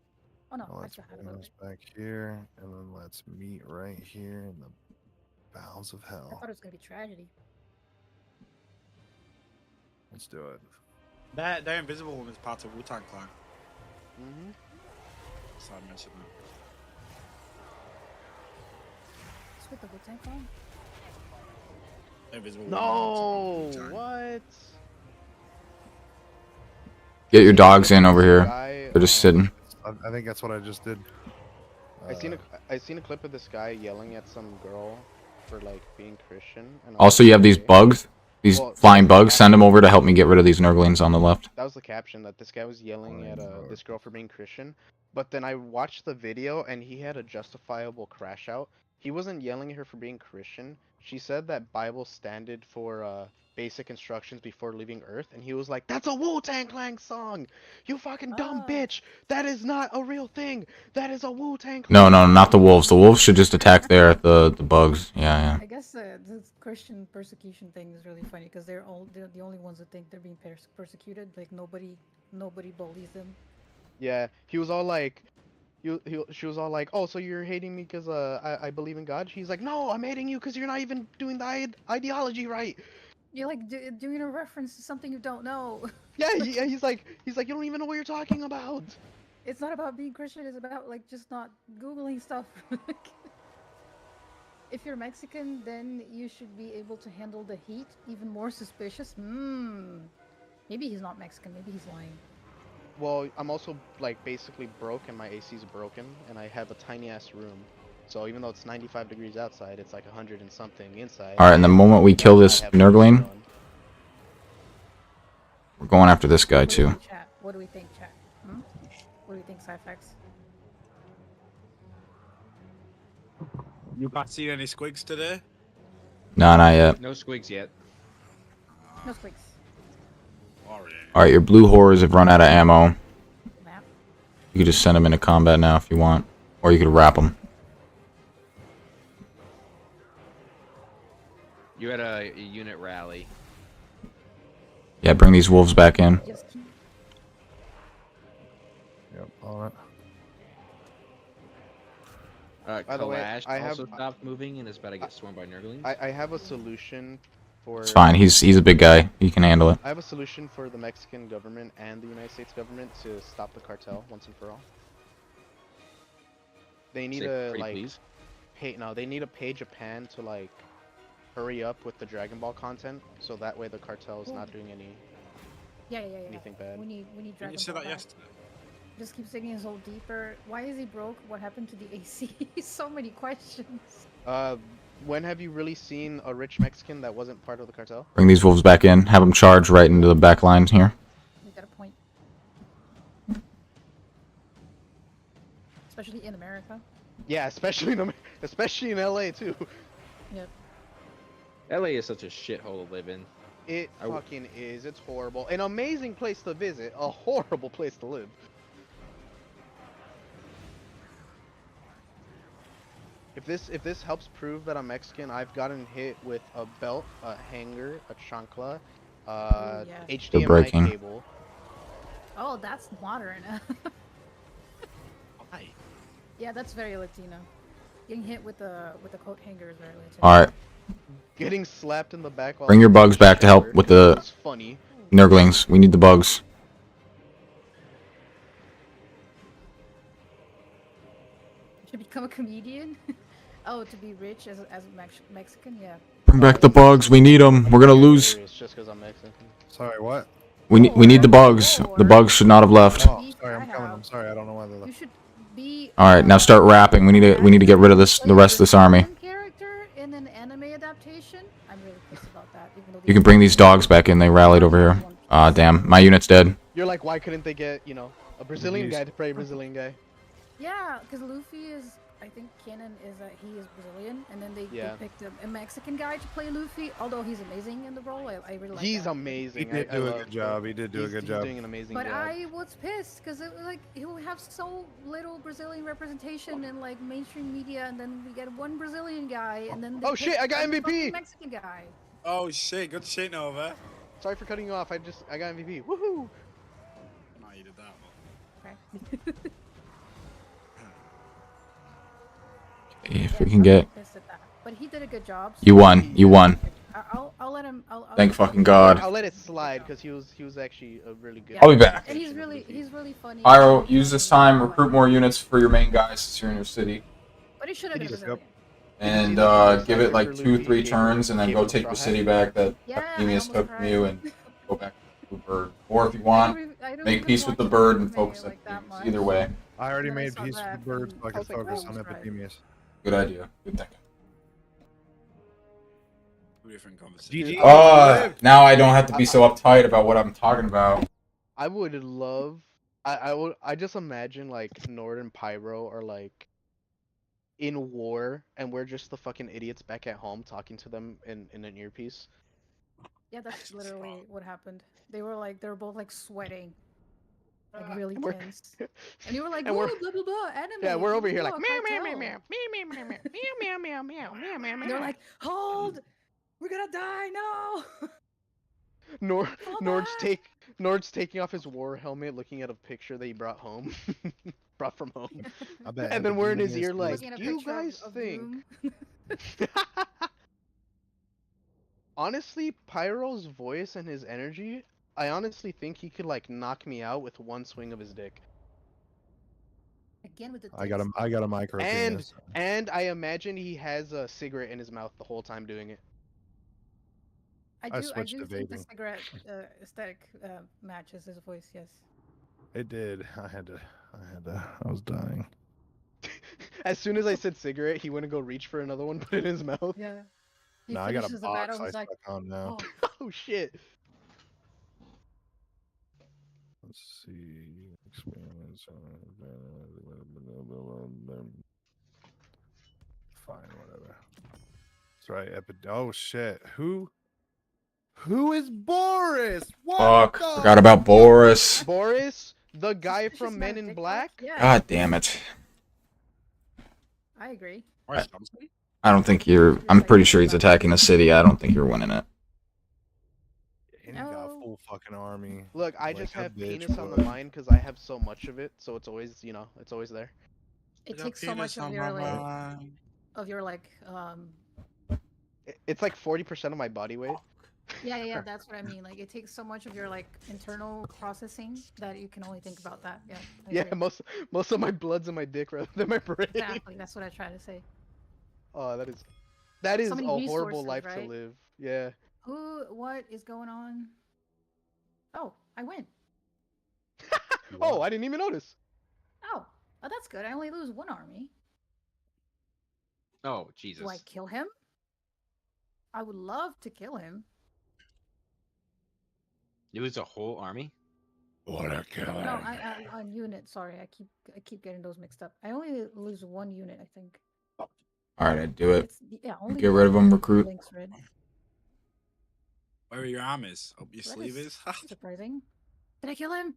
Oh no, Well, I let's still had a bring little this bit. back here, and then let's meet right here in the bowels of I hell. thought it was gonna be tragedy. Let's do it. They're invisible woman's part of Wu-Tang Clan. Hmm So I mentioned that. It's with the Wu-Tang Clan? Invisible No, Woman. Wu-Tang. what? Get your dogs in over here. Guy, They're just sitting. I think that's what I just did. I seen a clip of this guy yelling at some girl for like being Christian. And I was Also, like, you have these okay. bugs. These Well, flying bugs. Send them over to help me get rid of these Nurglings on the left. That was the caption, that this guy was yelling Oh, at Lord. this girl for being Christian. But then I watched the video and he had a justifiable crash out. He wasn't yelling at her for being Christian. She said that Bible standard for basic instructions before leaving Earth, and he was like, "That's a Wu-Tang Clan song! You fucking dumb Oh. bitch! That is not a real thing! That is a Wu-Tang Clan No, not the song!" wolves. The wolves should just attack there at the bugs. Yeah. I guess the Christian persecution thing is really funny because they're the only ones that think they're being persecuted. Like nobody bullies them. Yeah, he was all like, she was all like, "Oh, so you're hating me because I believe in God?" He's like, "No, I'm hating you because you're not even doing the ideology right." You're like doing a reference to something you don't know. Yeah, he's like, you don't even know what you're talking about. It's not about being Christian. It's about like just not googling stuff. If you're Mexican, then you should be able to handle the heat. Even more suspicious. Maybe he's not Mexican. Maybe he's lying. Well, I'm also like basically broke, and my AC's broken, and I have a tiny ass room. So even though it's 95 degrees outside, it's like 100 and something inside. All right, and the moment we kill this I have AC Nurgling, on. we're going after this guy What do we too. think, chat? What do we think, chat? What do you think, Cyfax? You guys seen any squigs today? No, not yet. No squigs yet. No squeaks. Already. All right, your blue horrors have run out of ammo. Map. You could just send them into combat now if you want, or you could wrap them. You had a unit rally. Yeah, bring these wolves back in. Just keep. Yep, all right. By the way, Kalash I have- also stopped moving and is about to get swarmed by Nurglings. I have a solution for. It's fine. He's a big guy. He can handle it. I have a solution for the Mexican government and the United States government to stop the cartel once and for all. They need Say to pretty like please. they need to pay Japan to like hurry up with the Dragon Ball content, so that way the cartel is not doing Yeah. anything bad. We need Didn't Dragon you say Ball that back. yesterday? Just keep digging his hole deeper. Why is he broke? What happened to the AC? So many questions. When have you really seen a rich Mexican that wasn't part of the cartel? Bring these wolves back in. Have them charge right into the back line here. You got a point. Especially in America. Yeah, especially especially in LA too. Yep. LA is such a shithole to live in. It I w- fucking is. It's horrible. An amazing place to visit, a horrible place to live. If this helps prove that I'm Mexican, I've gotten hit with a belt, a hanger, a chancla, yeah. HDMI breaking. cable. Oh, that's modern. Why? Yeah, that's very Latino. Getting hit with a coat hanger is very Latino. All right, Getting slapped in the back while Bring your I'm bugs back to help shower with the- is funny. Nurglings. We need the bugs. Should become a comedian? Oh, to be rich as a Mexican? Yeah. Bring back the bugs. We need them. We're gonna lose. Hilarious just because I'm Mexican. Sorry, what? we need the bugs. The bugs should not have left. Oh, sorry, I'm coming. I'm sorry. I don't know why they You left. should be. All right, now start rapping. We need to get rid of the rest of this army. Character in an anime adaptation. I'm really pissed about that. Even though You can bring these dogs back in. They rallied over here. Ah, damn. My unit's dead. You're like, why couldn't they get, you know, a Brazilian guy to play a Brazilian guy? Yeah, because Luffy is. I think canon is that he is Brazilian, and then they picked a Mexican guy to play Luffy. Although he's amazing in the role, I really like. He's that. amazing. He did do a good job. He did do a good job. He's doing an amazing But job. I was pissed because it was like he will have so little Brazilian representation in like mainstream media, and then we get one Brazilian guy, and then they Oh shit! I got pick a MVP. Mexican guy. Oh shit! Good shit, Nova. Sorry for cutting you off. I got MVP. Woohoo! No, you did that one. Okay. If we can get. Pissed at that. But he did a good job. So You won. You won. I'll let him. I'll Thank fucking God. I'll let it slide because he was actually a really good. I'll be back. And he's really funny. Pyro, use this time. Recruit more units for your main guys since you're in your city. But he should have been Yep. Brazilian. And give it like 2-3 turns, and then go take the city back that Yeah, Academius I took almost from you, cried. and go back to the bird. Or if you want, I don't make even peace with the watch bird and anime focus on like that Academius. much. Either way, I already And then I made saw peace with the that birds so I and could I was like, focus oh, on that's right. Epidemius. good idea. Good thinking. Two different conversations. GG. Now I don't have to be so uptight about what I'm talking about. I would love. I just imagine like Nord and Pyro are like in war, and we're just the fucking idiots back at home talking to them in an earpiece. Yeah, that's literally what happened. They were both like sweating, like really And we're- tense. And you were like, and "Ooh, we're- blah blah blah, anime." Yeah, we're over blah, here blah, like blah, meow meow cartel." meow meow meow meow meow meow meow meow meow meow meow. And they're like, "Hold, we're gonna die, no!" Nord's taking off his war helmet, looking at a picture that he brought home, brought from home. I bet. And then we're in his Epidemius ear is- like, Looking at a "You picture of- guys of think?" Doom. Honestly, Pyro's voice and his energy, I honestly think he could like knock me out with one swing of his dick. Again with the. I got him. I got a micro. And penis. and I imagine he has a cigarette in his mouth the whole time doing it. I switched do to think the vaping. cigarette aesthetic matches his voice. Yes. It did. I was dying. As soon as I said cigarette, he went to go reach for another one, put it in his mouth. Yeah. He No, I got a finishes the box. battle. I He's like, stuck on now. "Oh, Oh shit. Let's see. Experiments. Fine, whatever. That's right. Oh shit. Who is Boris? What Fuck. the Forgot about Boris. Boris, the guy suspicious from Men amount of in dick Black? pics?" Yeah, God damn it. I agree. Where's Thompson? I don't think you're. I'm pretty sure he's attacking the city. I don't think you're winning it. And he got a No. full fucking army. Look, I Like just a have bitch, penis on the boy. mind because I have so much of it, so it's always, you know, it's always there. It takes so much of your like It's like 40% of my body weight. yeah, that's what I mean. Like it takes so much of your like internal processing that you can only think about that. Yeah. I Yeah, agree. most of my blood's in my dick rather than my brain. Exactly. That's what I try to say. Oh, that is So a many horrible resources, life to right? live. Yeah. What is going on? Oh, I win. Oh, I didn't even notice. Oh, that's good. I only lose one army. Oh Jesus! Do I kill him? I would love to kill him. You lose a whole army? What a killer. No, I on unit. Sorry, I keep getting those mixed up. I only lose one unit, I think. Alright, I do it. It's only Get rid of one him, recruit. Links red. Where are your armies? Up your That sleeve is is? surprising. Did I kill him?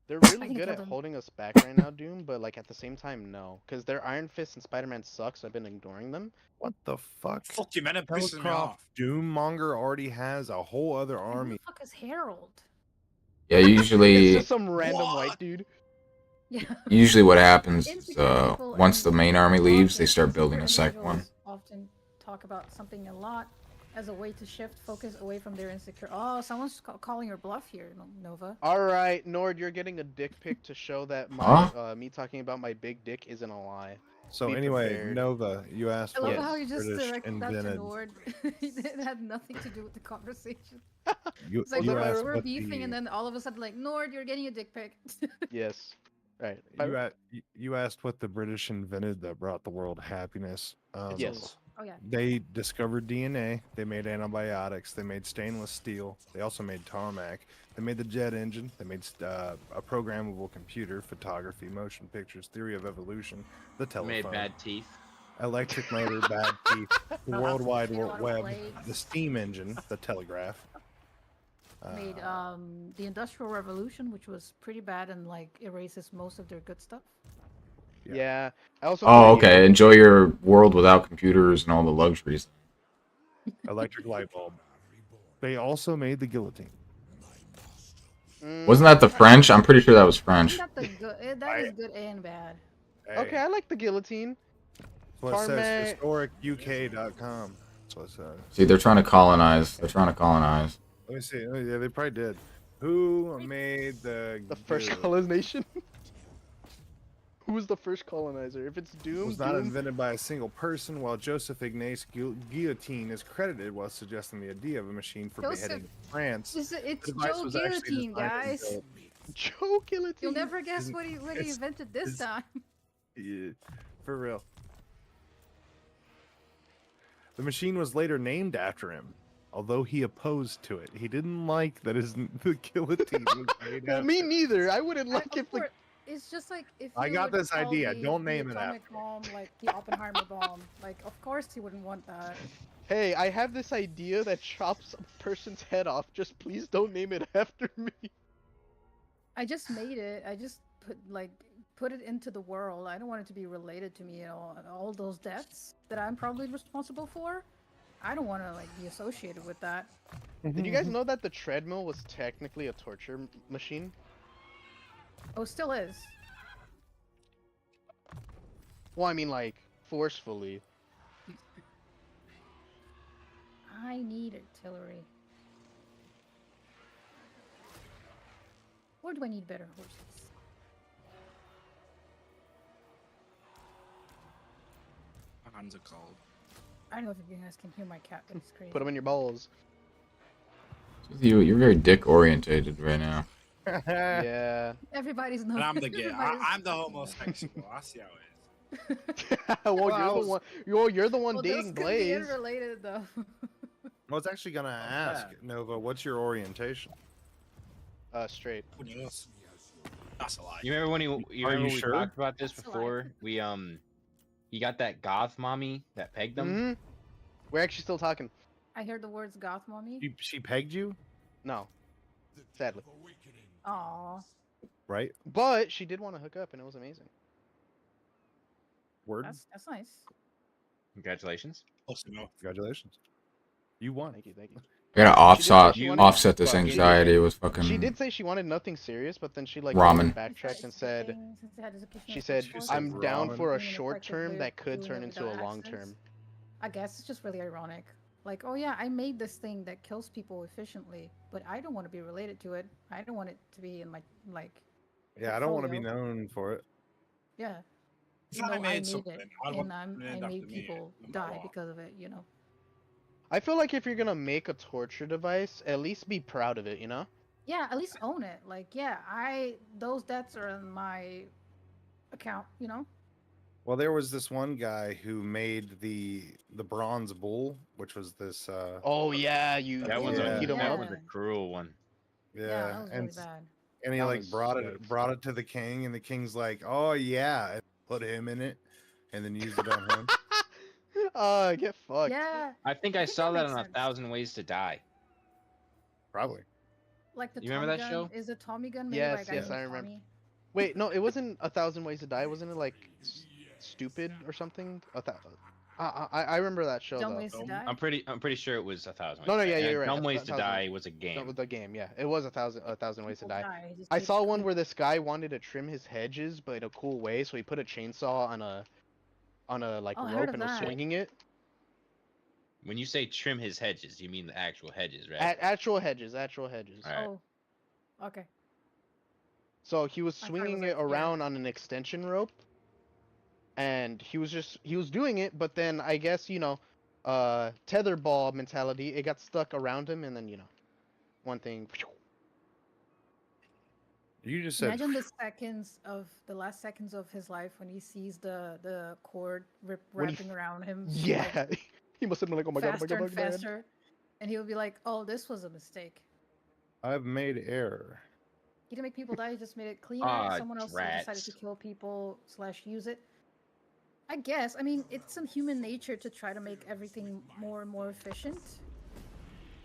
They're I really think good I at killed him. holding us back right now, Doom, but like at the same time, no. Because their Iron Fist and Spider-Man suck, so I've been ignoring them. What the fuck? Fuck you, man. It pisses me Telegraph off. Doommonger already has a whole other And who army. the fuck is Harold? Yeah, It's usually just some random white What? dude. Yeah. what happens is Insecure people once the and main army leaves, often they start insecure building a second one. individuals Often talk about something a lot as a way to shift focus away from their insecure. Oh, someone's calling your bluff here, Nova. Alright, Nord, you're getting a dick pic to show that my Huh? me talking about my big dick isn't a lie. So Be anyway, prepared. Nova, you asked I love what how you just British directed that to invented. Nord. It had nothing to do with the conversation. You, It's like Was that you my asked we're what beefing, and the then all of a sudden, like, Nord, you're getting a dick pic. Yes. Right. you asked what the British invented that brought the world happiness. Yes. Oh yeah. They discovered DNA. They made antibiotics. They made stainless steel. They also made tarmac. They made the jet engine. They made a programmable computer, photography, motion pictures, theory of evolution, the Made telephone, bad teeth. electric motor, bad teeth, the Know how World to Wide create a lot of Web, plagues. the steam engine, the telegraph. Made the Industrial Revolution, which was pretty bad and like erases most of their good stuff. Yeah. I also. Oh, created- okay. Enjoy your world without computers and all the luxuries. Electric light bulb. They also made the guillotine. Wasn't that the French? I'm pretty sure that was I French. think that the good that is good and bad. Hey, Okay, I like the guillotine. that's what it says. Tarmac. HistoricUK.com. That's what it says. See, they're trying to colonize. They're trying to colonize. Let me see. Oh, yeah, they probably did. Who made The first guillotine? colonization. Who was the first colonizer? If it's Doom, Was not Doom. invented by a single person, while Joseph Ignace Guillotine is credited while suggesting the idea of a machine for Joseph- beheading France. It's The device Joe was actually Guillotine, designed and guys. built- Joe Guillotine. You'll never guess Isn't- what he it's- invented this it's- time. Yeah, for real. The machine was later named after him, although he opposed to it. He didn't like that the guillotine was made Well, after me him. neither. I wouldn't like Of if the course, it's just like if I you got would this call idea. Don't the name it atomic after. bomb like the Oppenheimer bomb. Like, of course he wouldn't want that. Hey, I have this idea that chops a person's head off. Just please don't name it after me. I just made it. I just put it into the world. I don't want it to be related to me at all. And all those deaths that I'm probably responsible for, I don't want to like be associated with that. Did you guys know that the treadmill was technically a torture machine? Oh, it still is. Well, I mean, like, forcefully. I need artillery. Or do I need better horses? My hands are cold. I don't know if you guys can hear my cat, but it's crazy. Put them in your balls. You're very dick orientated right now. Yeah. Everybody's not. And I'm the gay. everybody's- I'm the homosexual. I see how it is. Well, Well, I you're the was- one. You're the one Well, dating those could be Blaze. unrelated though. I was actually gonna ask Nova, what's your orientation? Straight. Who knows? That's a lie. You remember when Are we you sure? talked about this That's a lie. before? We he got that goth mommy that pegged him. Hmm. We're actually still talking. I heard the words goth mommy. She pegged you, No. Sadly. Aw. right? But she did want to hook up, and it was amazing. Word. That's nice. Congratulations. Close enough. Congratulations. You won. Thank you, thank you. I gotta She did say offset she wanted- offset this fucking- anxiety with fucking. She did say she wanted nothing serious, but then she like Ramen. backtracked and said, Since it had this occasional she said, support, said "I'm down ramen. for a being an short effective term way that of could doing turn it into a without long accents." term." I guess it's just really ironic. Like, oh yeah, I made this thing that kills people efficiently, but I don't want to be related to it. I don't want it to be in my like. Yeah, I don't want to be portfolio. known for it. Yeah. If Even I though made something, it, I'd want and them named I after made me, people no matter die what. because of it. You know. I feel like if you're gonna make a torture device, at least be proud of it, you know? Yeah, at least own it. Like, yeah, those debts are in my account. You know. Well, there was this one guy who made the bronze bull, which was this. Oh yeah, you. That one's Yeah. a, beat 'em that up. was a cruel one. Yeah, Yeah, that was and really bad. and he That like was brought yikes. it to the king, and the king's like, "Oh yeah," and put him in it, and then used it on him. Get fucked. Yeah, I think I I think saw that that makes on sense. 1,000 Ways to Die. Probably. like the You remember Tommy that gun. show? Is it Tommy gun made Yes, by a guy yes, named I remember. Tommy? Wait, no, it wasn't 1,000 Ways to Die. Wasn't it like stupid or something? I remember that show Dumb though. ways to die. I'm pretty sure it was 1,000. No, no, Ways to yeah, Die. you're right. Dumb Ways to 1,000 Die was a game. No, the game, yeah, it was 1,000 Ways to People Die. It just I keeps saw one going. where this guy wanted to trim his hedges, but in a cool way, so he put a chainsaw on a like Oh, I heard rope of and was that. swinging it. When you say trim his hedges, you mean the actual hedges, right? Actual hedges, actual hedges. Alright. Oh, okay. So he was I thought it was swinging like, it yeah. around on an extension rope, and he was doing it, but then I guess tetherball mentality. It got stuck around him, and then one thing. You just said Imagine the last seconds of his life when he sees the cord When he wrapping around him, like Yeah, he must have been like, oh my god, oh my faster god, oh and my god. faster, and he would be like, "Oh, this was a mistake. I've made error. He didn't make people die. He just made it cleaner. Ah, Someone else decided to drats. kill people / use it. I guess. I mean, it's in human nature to try to make everything more and more efficient.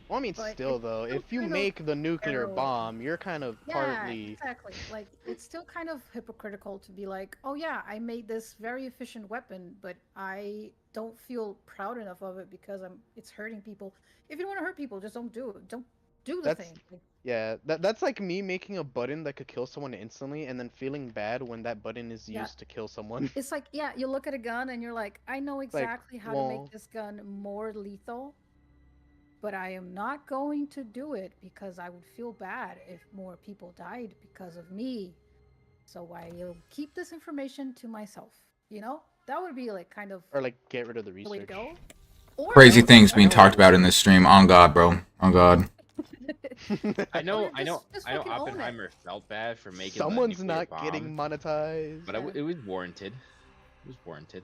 Well, I mean, But still it's though, still if you kind of make the nuclear arrow. bomb, you're kind of Yeah, partly exactly. Like, it's still kind of hypocritical to be like, oh yeah, I made this very efficient weapon, but I don't feel proud enough of it because it's hurting people. If you don't want to hurt people, just don't do it. Don't do the that's thing. Like, yeah, that's like me making a button that could kill someone instantly and then feeling bad when that button is yeah, used to kill someone. it's like, yeah, you look at a gun and you're like, I know Like, exactly how to make well, this gun more lethal, but I am not going to do it because I would feel bad if more people died because of me. So I'll keep this information to myself. You know, that would be like kind of or like get rid of the the way to research. go. Or Crazy just like, things being talked about in this stream. On God, bro. On God. I know, or just I know. fucking own it. Oppenheimer felt bad for making the Someone's nuclear not bomb, getting monetized. but Yeah. it was warranted. It was warranted.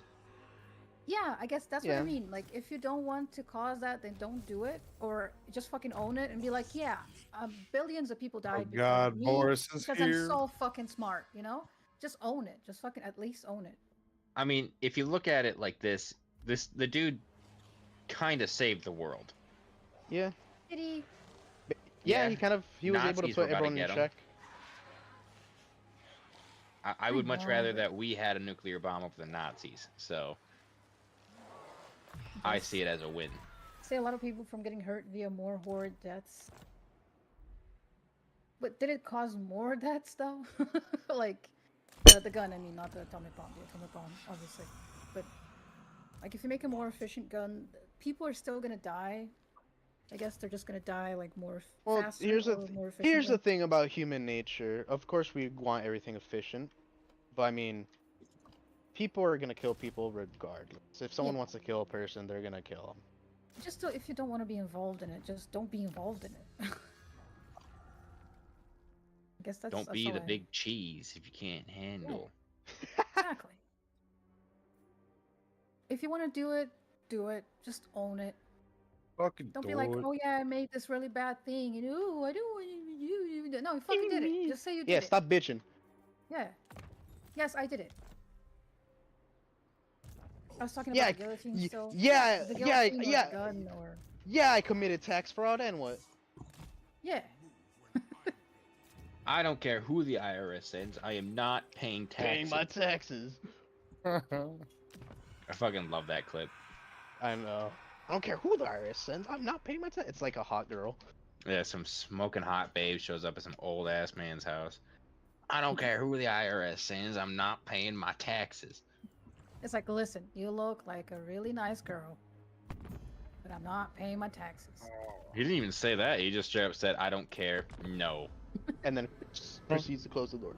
Yeah, I guess that's what I Yeah. mean. Like, if you don't want to cause that, then don't do it, or just fucking own it and be like, yeah, billions of people Oh died because God, of me Boris is because here. I'm so fucking smart. You know, just own it. Just fucking at least own it. I mean, if you look at it like this, the dude kind of saved the world. Yeah. Did he? Yeah, Yeah, he was able to Nazis were put about to everyone in get 'em. check. I would much know, rather but- that we had a nuclear bomb over the Nazis. So I see it as a win. Say a lot of people from getting hurt via more horde deaths. But did it cause more deaths though? Like the gun, I mean, not the atomic bomb. The atomic bomb, obviously. But like, if you make a more efficient gun, people are still gonna die. I guess they're just gonna die like more Well, faster here's or more efficiently. here's the thing about human nature. Of course, we want everything efficient, but I mean, people are gonna kill people regardless. If someone Yeah. wants to kill a person, they're gonna kill them. Just if you don't want to be involved in it, just don't be involved in it. I guess that's Don't be all the I- big cheese if you can't handle. Exactly. If you want to do it, do it. Just own it. Fucking Don't do be like, it. oh yeah, I made this really bad thing, and oh, I don't want you. No, you fucking did it. Just say you did Yeah, it. stop bitching. Yeah. Yes, I did it. I was talking Yeah, about the guillotine still. yeah, The yeah, guillotine or yeah, the gun or yeah. I committed tax fraud and what? yeah. I don't care who the IRS sends. I am not paying Paying taxes. my taxes. I fucking love that clip. I know. I don't care who the IRS sends. I'm not paying my tax. It's like a hot girl. Yeah, some smoking hot babe shows up at some old ass man's house. I don't care who the IRS sends. I'm not paying my taxes. It's like, listen, you look like a really nice girl, but I'm not paying my taxes. He didn't even say that. He just straight up said, "I don't care." No. And then proceeds to close the door.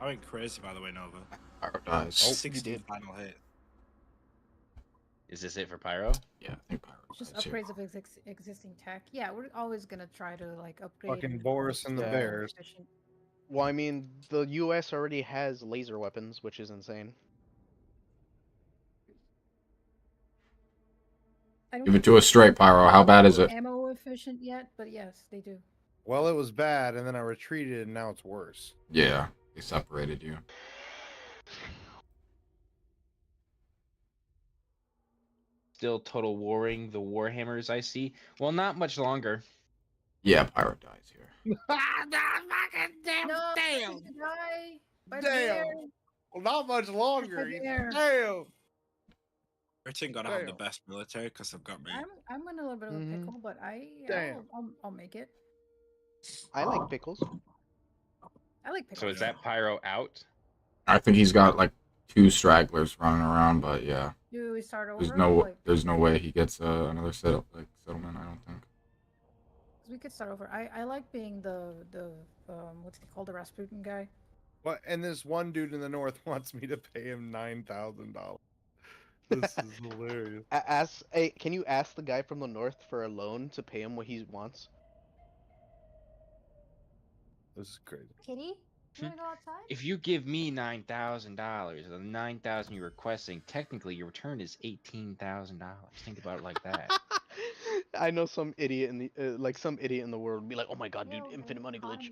I went crazy, by the way, Nova. Pyro dies. 16 did. final hit. Is this it for Pyro? Yeah, I think Pyro Just dies here. upgrades of existing tech. Yeah, we're always gonna try to like upgrade. Fucking and Boris and the Yeah. Bears. efficient. Well, I mean, the U.S. already has laser weapons, which is insane. I don't Give it think to us straight, Pyro. How bad is it? ammo efficient yet, but yes, they do. Well, it was bad, and then I retreated, and now it's worse. Yeah, they separated you. Still total warring the Warhammers I see. Well, not much longer. Yeah, Pyro dies here. No, damn. Die by the Damn. bear. Well, not much longer. There. Damn. Britain gotta have the Damn. best military because they've got me. I'm in a little bit of a Mhm. pickle, but Damn. I'll make it. I like pickles. I like pickles. So is that Pyro out? I think he's got like 2 stragglers running around, but yeah, Do we start over? there's no way he gets another settlement. I don't think. 'Cause we could start over. I like being the what's he called, the Rasputin guy. What? And this one dude in the north wants me to pay him $9,000. This is hilarious. Can you ask the guy from the north for a loan to pay him what he wants? This is crazy. Kitty, you wanna go outside? If you give me $9,000, the 9,000 you're requesting, technically your return is $18,000. Think about it like that. I know some idiot in the like some idiot in the world would be like, "Oh my god, dude, Yo, infinite money glitch."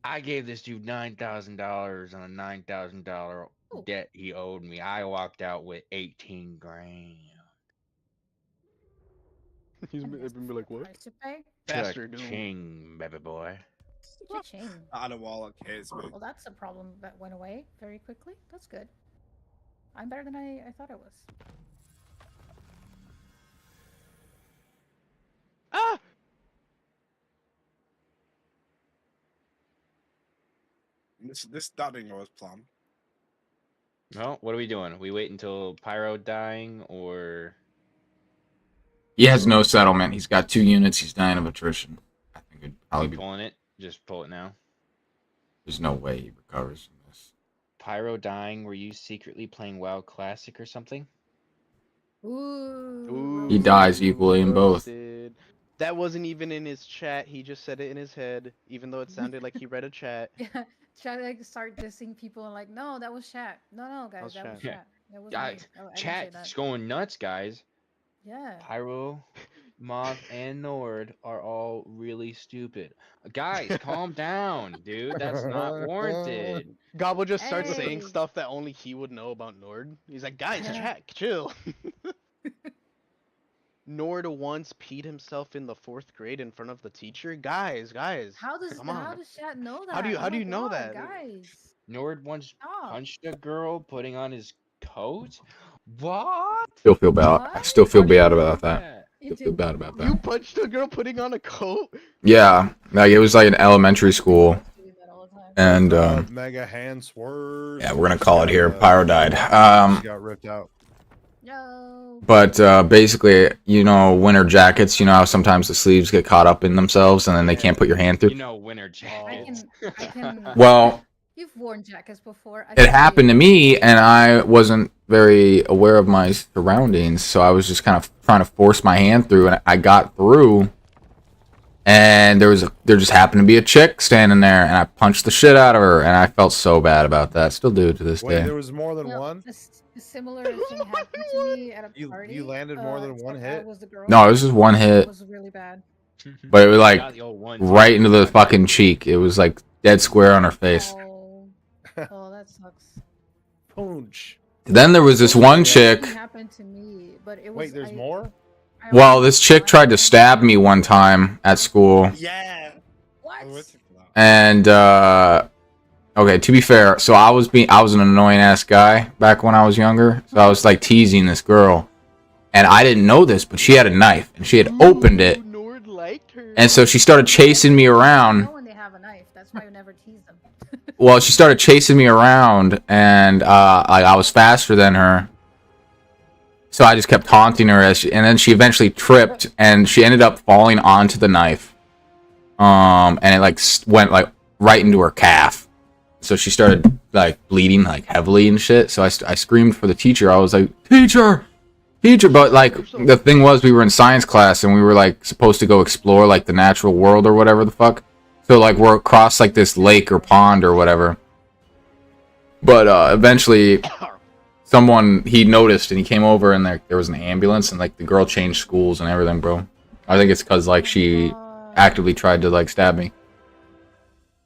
I gave this dude $9,000 on a $9,000 Oh. debt he owed me. I walked out with 18 grand. He's gonna be like, "What?" Price to pay? Bastard, dude. Ching, baby boy. Cha-ching. Out of wallet case, me. Well, that's a problem that went away very quickly. That's good. I'm better than I thought I was. Ah! This that didn't go as planned. Well, what are we doing? We wait until Pyro dying, or He has no settlement. He's got 2 units. He's dying of attrition. I think it'd are probably we be. pulling it? Just pull it now. There's no way he recovers from this. Pyro dying, were you secretly playing WoW Classic or something? Ooh. He dies equally in both. Roasted. That wasn't even in his chat. He just said it in his head, even though it sounded like he read a chat. Yeah, try to like start dissing people and like, no, that was chat. No, guys, was that was chat. chat. That was Guys, me. Oh, I didn't say Chat's that. going nuts, guys. Yeah. Pyro, Moth, and Nord are all really stupid. Guys, calm down, dude. That's not warranted. Gobble just starts saying Hey. stuff that only he would know about Nord. He's like, "Guys, Yeah. chat, chill." Nord once peed himself in the 4th grade in front of the teacher. Guys, How does come on. chat know that? How do you- Oh how do my you know God, that? guys? Nord once Stop. punched a girl putting on his coat? What? Still feel bad. I What? still feel How do you bad know about that. that? You Still feel did- bad about You that. punched a girl putting on a coat? Yeah, like it was like in elementary school, do that all the time. and Mega hand swerve. yeah, we're gonna call it here. Pyro died. She got ripped out. No. But basically, you know, winter jackets. You know how sometimes the sleeves get caught up in themselves, and then they Yeah. can't put your hand through. You know, winter jackets. I can. Well, You've worn jackets before. I it can see happened to it. me, and I wasn't very aware of my surroundings, so I was just kind of trying to force my hand through, and I got through. And there just happened to be a chick standing there, and I punched the shit out of her, and I felt so bad about that. Still do to this Wait, day. there was more than Well, one? a similar thing happened to me at a You party. landed more than one except I hit? was the girl. No, it was just one It hit, was really bad. but it was like Got the old one, right too. into the fucking cheek. It was like dead square on her face. Oh, that sucks. Punch. Then there was this one chick. It happened to me, but it was. Wait, there's more? I Well, was- this chick tried to stab me one time at school, Yeah. What? I'm with you for that. and okay, to be fair, so I was an annoying ass guy back when I was younger. So I was like teasing this girl, and I didn't know this, but she had a knife and she had opened it, Ooh, Nord liked her. and so she started chasing me You around. know when they have a knife. That's why you never tease them. Well, she started chasing me around, and like I was faster than her, so I just kept taunting her and then she eventually tripped, and she ended up falling onto the knife, and it like went like right into her calf, so she started like bleeding like heavily and shit. So I screamed for the teacher. I was like, teacher, but like the thing was, we were in science class and we were like supposed to go explore like the natural world or whatever the fuck. So like we're across like this lake or pond or whatever. But eventually someone, he noticed and he came over, and there was an ambulance, and like the girl changed schools and everything, bro. I think it's cuz like she actively tried to like stab me.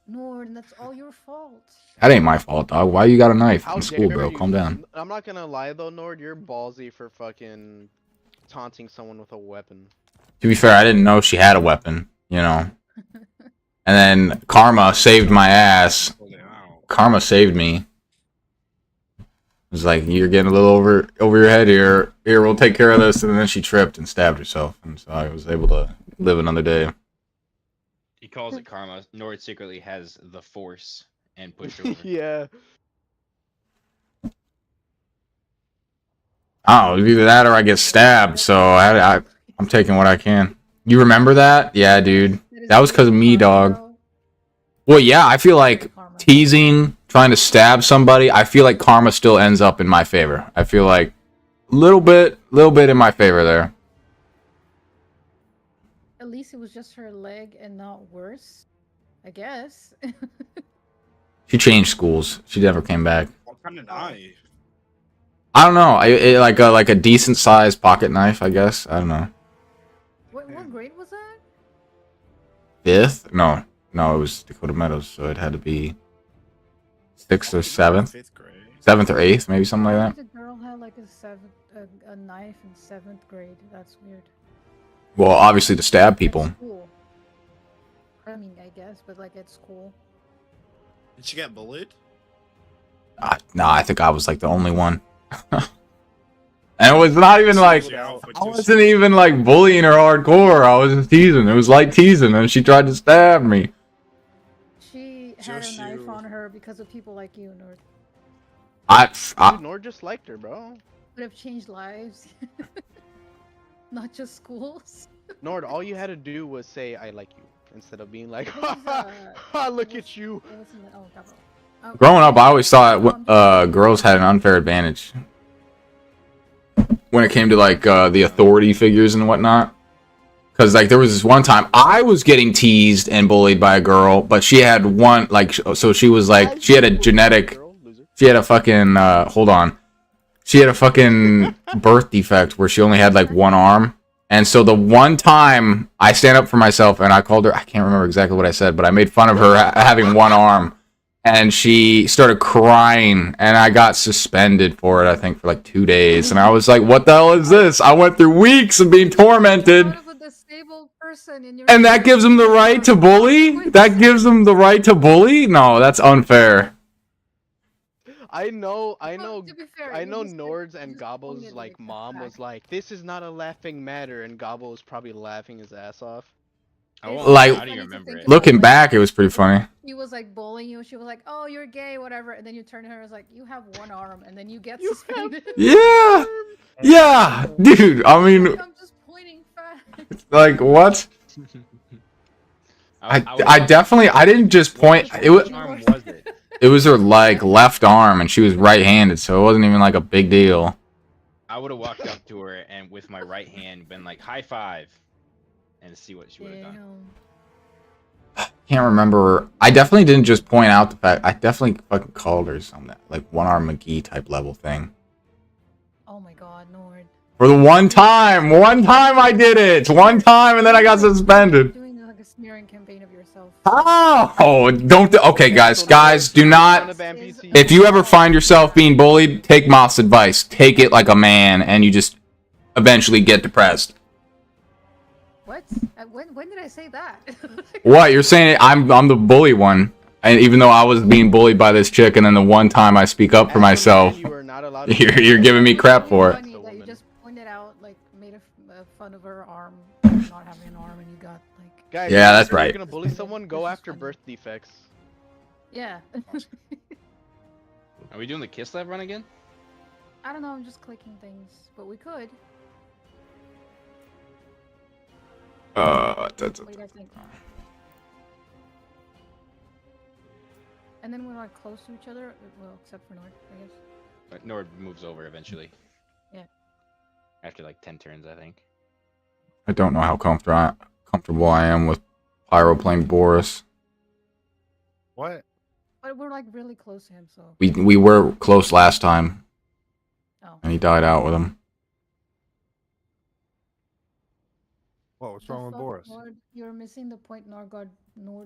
Nord, that's all your fault. That ain't my fault, dog. Why you got a knife How in school, dare bro? you. Calm down. I'm not gonna lie though, Nord, you're ballsy for fucking taunting someone with a weapon. To be fair, I didn't know she had a weapon, you know. And then Karma saved my ass. Pull it out. Karma saved me. It was like, you're getting a little over your head here. Here, we'll take care of this. And then she tripped and stabbed herself, and so I was able to live another day. He calls it karma. Nord secretly has the force and pushed over. Yeah. I don't know, either that or I get stabbed. So I'm taking what I can. You remember that? Yeah, dude. That was 'cause of me, dog. Well, yeah, I feel like teasing, trying to stab somebody, I feel like karma still ends up in my favor. I feel like little bit in my favor there. At least it was just her leg and not worse. I guess. She changed schools. She never came back. What kind of knife? I don't know. Like a decent sized pocket knife, I guess. I don't know. What grade was that? 5th? No, it was Dakota Meadows, so it had to be 6th or 7th, 5th grade. 7th or 8th, maybe something like that. The girl had like a knife in 7th grade. That's weird. Well, obviously to stab At people. school. I mean, I guess, but like at school. Did she get bullied? Nah, I think I was like the only one. And it was not even like, I wasn't even like bullying her hardcore. I was just teasing. It was light teasing, and she tried to stab me. She had Just a knife you. on her because of people like you, Nord. Dude, Nord just liked her, bro. Would have changed lives. Not just schools. Nord, all you had to do was say "I like you" instead of being like, What was, "Ha, look what's- at you." what's in the- oh, Gabo. Oh, Growing up, I always thought girls had an unfair advantage when it came to like the authority figures and whatnot. Because like there was this one time I was getting teased and bullied by a girl, but she had one like so she was like she had a genetic, Girl, loser. she had a fucking hold on, she had a fucking birth defect where she only had like one arm. And so the one time I stand up for myself and I called her, I can't remember exactly what I said, but I made fun of her having one arm. And she started crying, and I got suspended for it, I think, for like 2 days. And I was like, what the hell is this? I went through weeks of being tormented. Part of a disabled person in your And that gives them the right to bully? That gives them the right to bully? No, that's unfair. I know, Well, to be fair, I you know just- Nord's you and just pointed Gobbo's it like a mom was fact. like, "This is not a laughing matter," and Gobbo was probably laughing his ass off. I won't Like- lie, how do you Funny to remember think it? Looking back, it was pretty funny. She was like bullying you. She was like, "Oh, you're gay, whatever," and then you turn to her and was like, "You have one arm," and then you get You have suspended. Yeah! Yeah! Dude, I mean, I'm just pointing facts. like, what? I definitely, I didn't just point, it was, Which arm was it? it was her like left arm, and she was right-handed, so it wasn't even like a big deal. I would have walked up to her and with my right hand been like high five, and see what she would have done. Damn. Can't remember. I definitely didn't just point out the fact. I definitely fucking called her something like one arm McGee type level thing. Oh my God, Nord. For the one time I did it. One time, and then I got suspended. Doing like a smearing campaign of yourself. Oh, don't. Okay, guys, do not. If you ever find yourself being bullied, take Moth's advice. Take it like a man, and you just eventually get depressed. What? When did I say that? What you're saying? I'm the bully one, and even though I was being bullied by this chick, and then the one time I speak up for myself, you're giving me crap for it. Funny that you just pointed out, like, made fun of her arm, not having an arm, and you got like. Guys, Yeah, that's if you're right. gonna bully someone, go This is after funny. birth defects. Yeah. Are we doing the Kiss Lab run again? I don't know. I'm just clicking things, but we could. What do you guys think? And then we're like close to each other, well, except for Nord, I guess. But Nord moves over eventually. Yeah. After like 10 turns, I think. I don't know how comfortable I am with Pyro playing Boris. What? But we're like really close to him, so. We were close last time, Oh. and he died out with him. What? What's The wrong with fuck, Boris? Nord? You're missing the point. Nord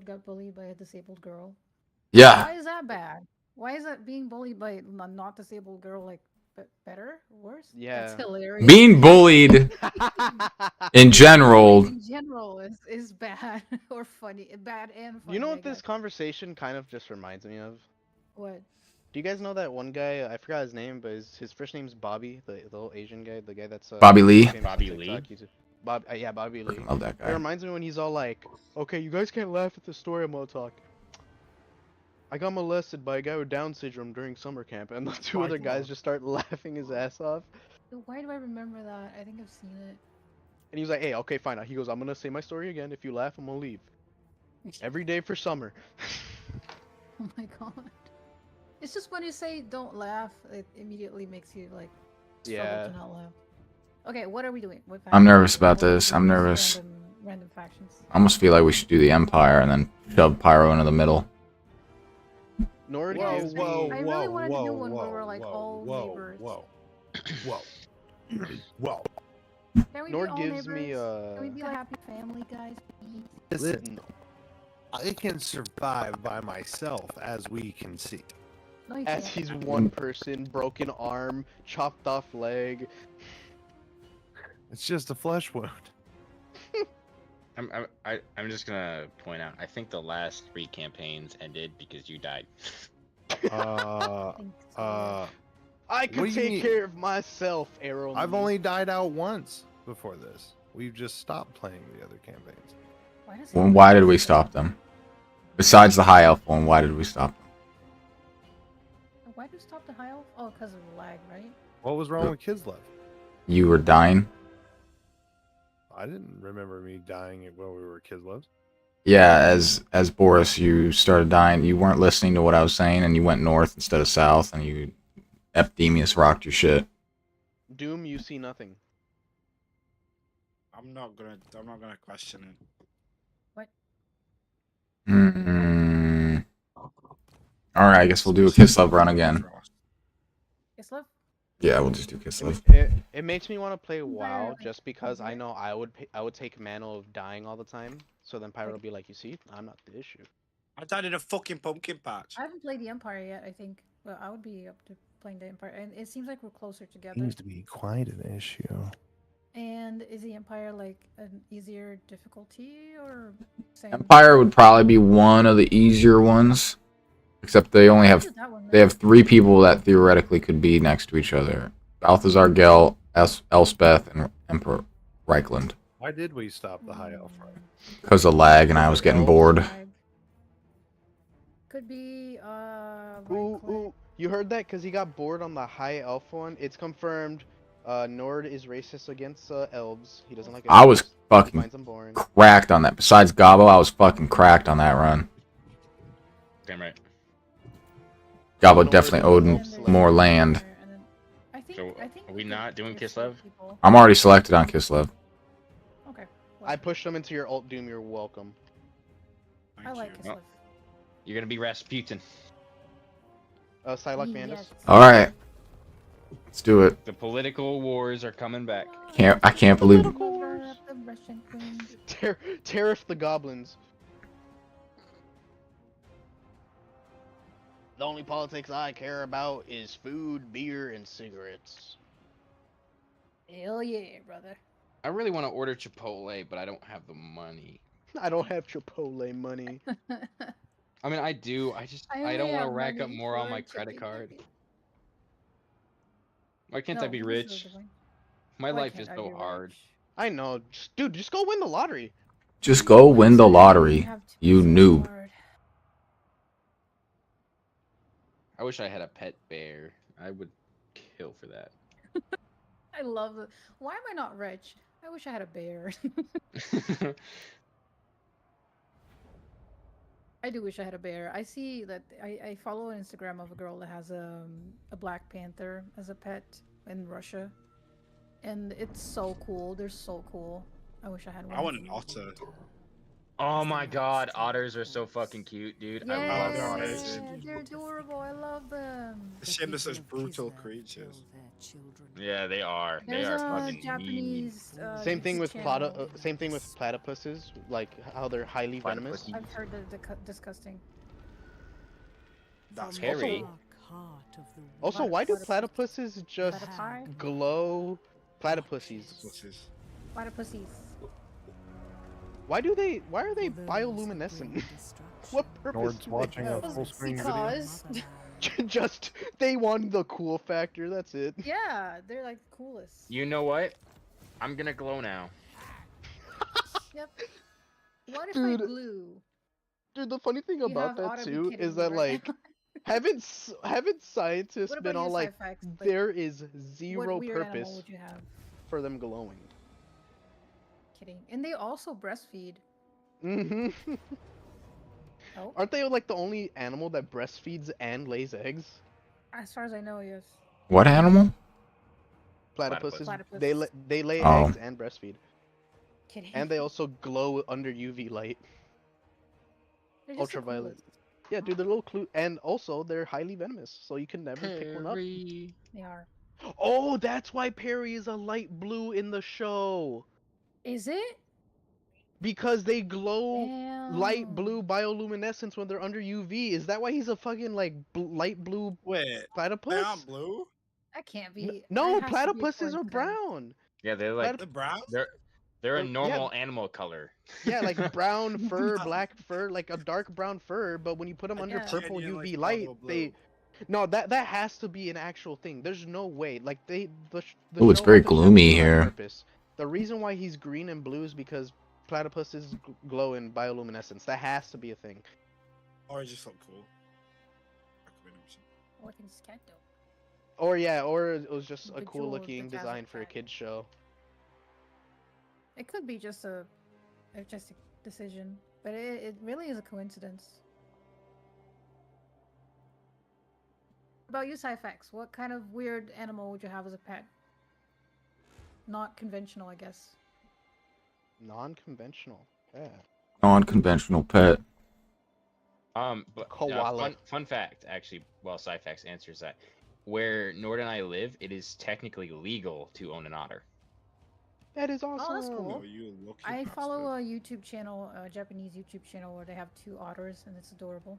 got bullied by a disabled girl. Yeah, Why is that bad? Why is that being bullied by a not disabled girl like better, worse? Yeah. That's hilarious. being bullied in general. in general is bad or funny, bad and funny. You know I what this guess. conversation kind of just reminds me of? What? Do you guys know that one guy? I forgot his name, but his first name's Bobby, the little Asian guy, the guy that's Bobby Lee? famous on Bobby TikTok, Lee? yeah, Bobby Lee. Freaking love that It guy. reminds me when he's all like, "Okay, you guys can't laugh at the story I'm gonna talk. I got molested by a guy with Down syndrome during summer camp," and the two other guys just start laughing his ass off. Why do I remember that? I think I've seen it. And he was like, "Hey, okay, fine." He goes, "I'm gonna say my story again. If you laugh, I'm gonna leave. Every day for summer." Oh my god. It's just when you say don't laugh, it immediately makes you like struggle Yeah. to not laugh. Okay, what are we doing? What I'm fact- nervous about what are we this. doing? I'm This nervous. random random factions. I almost feel like we should do the Empire and then shove Pyro into the middle. Nord Whoa, gives whoa, me. I whoa, really wanted to whoa, do one where whoa, we're, like, whoa, all whoa, neighbors. whoa, whoa, whoa. Can we Nord be all gives neighbors? me Can we be a happy family, guys? Please? Listen, I can survive by myself, as we can see. No, you As can't. he's one person, broken arm, chopped off leg. It's just a flesh wound. I'm just gonna point out. I think the last 3 campaigns ended because you died. Uh, I think so, yeah. I What can do you take mean? care of myself, Arrow. I've only died out once before this. We've just stopped playing the other campaigns. Why does it Well, look why like did we this? stop them? Besides the High Elf one, why did we stop them? Why do you stop the high elf? Oh, because of the lag, right? What was wrong with Kids Left? You were dying? I didn't remember me dying while we were Kids Left. Yeah, as Boris, you started dying. You weren't listening to what I was saying, and you went north instead of south, and you Epidemius rocked your shit. Doom, you see nothing. I'm not gonna question it. What? All right, I guess we'll do a Kiss Love run again. Yes, love? Yeah, we'll just do Kiss Love. It makes me want to play WoW Pyro, just because I okay. know I would take mana of dying all the time. So then Pyro will be like, you see, I'm not the issue. I died in a fucking pumpkin patch. I haven't played the Empire yet, I think. Well, I would be up to playing the Empire. And it seems like we're closer together. Seems to be quite an issue. And is the Empire like an easier difficulty or same? Empire would probably be one of the easier ones, except they only have That one, they have 3 people that theoretically could be next to each other: Balthazar Gel, Elspeth, and Emperor Reichland. Why did we stop the High Elf run? Because of lag, and I was getting bored. Could be Ooh, you heard that? Because he got bored on the High Elf one. It's confirmed. Nord is racist against elves. He doesn't like elves. I was He fucking finds them boring. cracked on that. Besides Gabo, I was fucking cracked on that run. Damn right. Gabo Nord definitely is owed elf more slave. land. So, are we not doing Kiss Love? I'm already selected on Kislev. Okay. I pushed him into your alt Doom. You're welcome. I like you. his Oh. life. You're gonna be Rasputin. Psylocke Bandus. All right, let's do it. The political wars are coming back. I can't believe. Tariff the goblins. The only politics I care about is food, beer, and cigarettes. Hell yeah, brother. I really want to order Chipotle, but I don't have the money. I don't have Chipotle money. I mean, I do. I only don't want to have rack up money more on for my chicken credit card. nugget. Why can't No, I be this is rich? the one. My Why life can't is I so be hard. rich? I know. Dude, just go win the lottery. Just go win the Why does lottery, everything have to be you so noob. hard? I wish I had a pet bear. I would kill for that. I love it. Why am I not rich? I wish I had a bear. I do wish I had a bear. I see that I follow an Instagram of a girl that has a black panther as a pet in Russia, and it's so cool. They're so cool. I wish I had one. I want an otter. Oh my god, otters are so fucking cute, dude. I love Yeah, otters. they're adorable. I love them. The shame they're such brutal creatures. Yeah, they are. They There's are a fucking mean. Japanese. Same thing YouTube with channel. same thing with platypuses, like how they're highly venomous. Platypussy. I've heard that they're disgusting. That's Harry. Also, why do Platypus. platypuses just Platypi? glow? Platypussies. Pussies. Platypussies. Why are they bioluminescent? What purpose Nord's do they watching a have? full screen video. Because Just they wanted the cool factor. That's it. yeah, they're like the coolest. You know what? I'm gonna glow now. Yep. What if Dude, I glue? Dude, the funny thing You about have that ought to be too kidding is me that right like now. haven't scientists What been about all you, like Sci-Fax? Like, there is what zero weird animal purpose would you have? for them glowing? Kidding. And they also breastfeed. Mm-hmm. Oh, Aren't they like the only animal that breastfeeds and lays eggs? as far as I know, yes. What animal? Platypuses. Platypus. They lay Oh. eggs and breastfeed. Kidding. And they also glow under UV light. They're just the ultraviolet. coolest. Yeah, dude, they're little clue, and also they're highly venomous, so you can never pick one up. Perry. They are. Oh, that's why Perry is a light blue in the show. Is it? Because they glow light Damn. blue bioluminescence when they're under UV. Is that why he's a fucking like light blue Wait, they platypus? aren't blue. That can't be. No, that has to be a platypuses are coincidence. brown. Yeah, they're like They're brown. they're a Yeah. normal animal color. Yeah, like brown fur, black fur, like a dark brown fur. But when you put them under Yeah. purple Genuinely UV thought light, they were blue. they no that has to be an actual thing. There's no way. Like the Ooh, it's show very had to do gloomy it on here. purpose. The reason why he's green and blue is because platypuses glow in bioluminescence. That has to be a thing. Or it just looked cool. Oh, I think it's cat though. Or yeah, or it was just a The cool jewel, the looking jazz design for a cat. kids show. It could be just a artistic decision, but it really is a coincidence. What about you, Cyfax? What kind of weird animal would you have as a pet? Not conventional, I guess. Non-conventional. Yeah. Non-conventional pet. But Koala. fun fact, actually, well, Cyfax answers that. Where Nord and I live, it is technically legal to own an otter. That is awesome. Oh, that's cool. Oh, you lucky I bastard. follow a YouTube channel, a Japanese YouTube channel, where they have 2 otters, and it's adorable.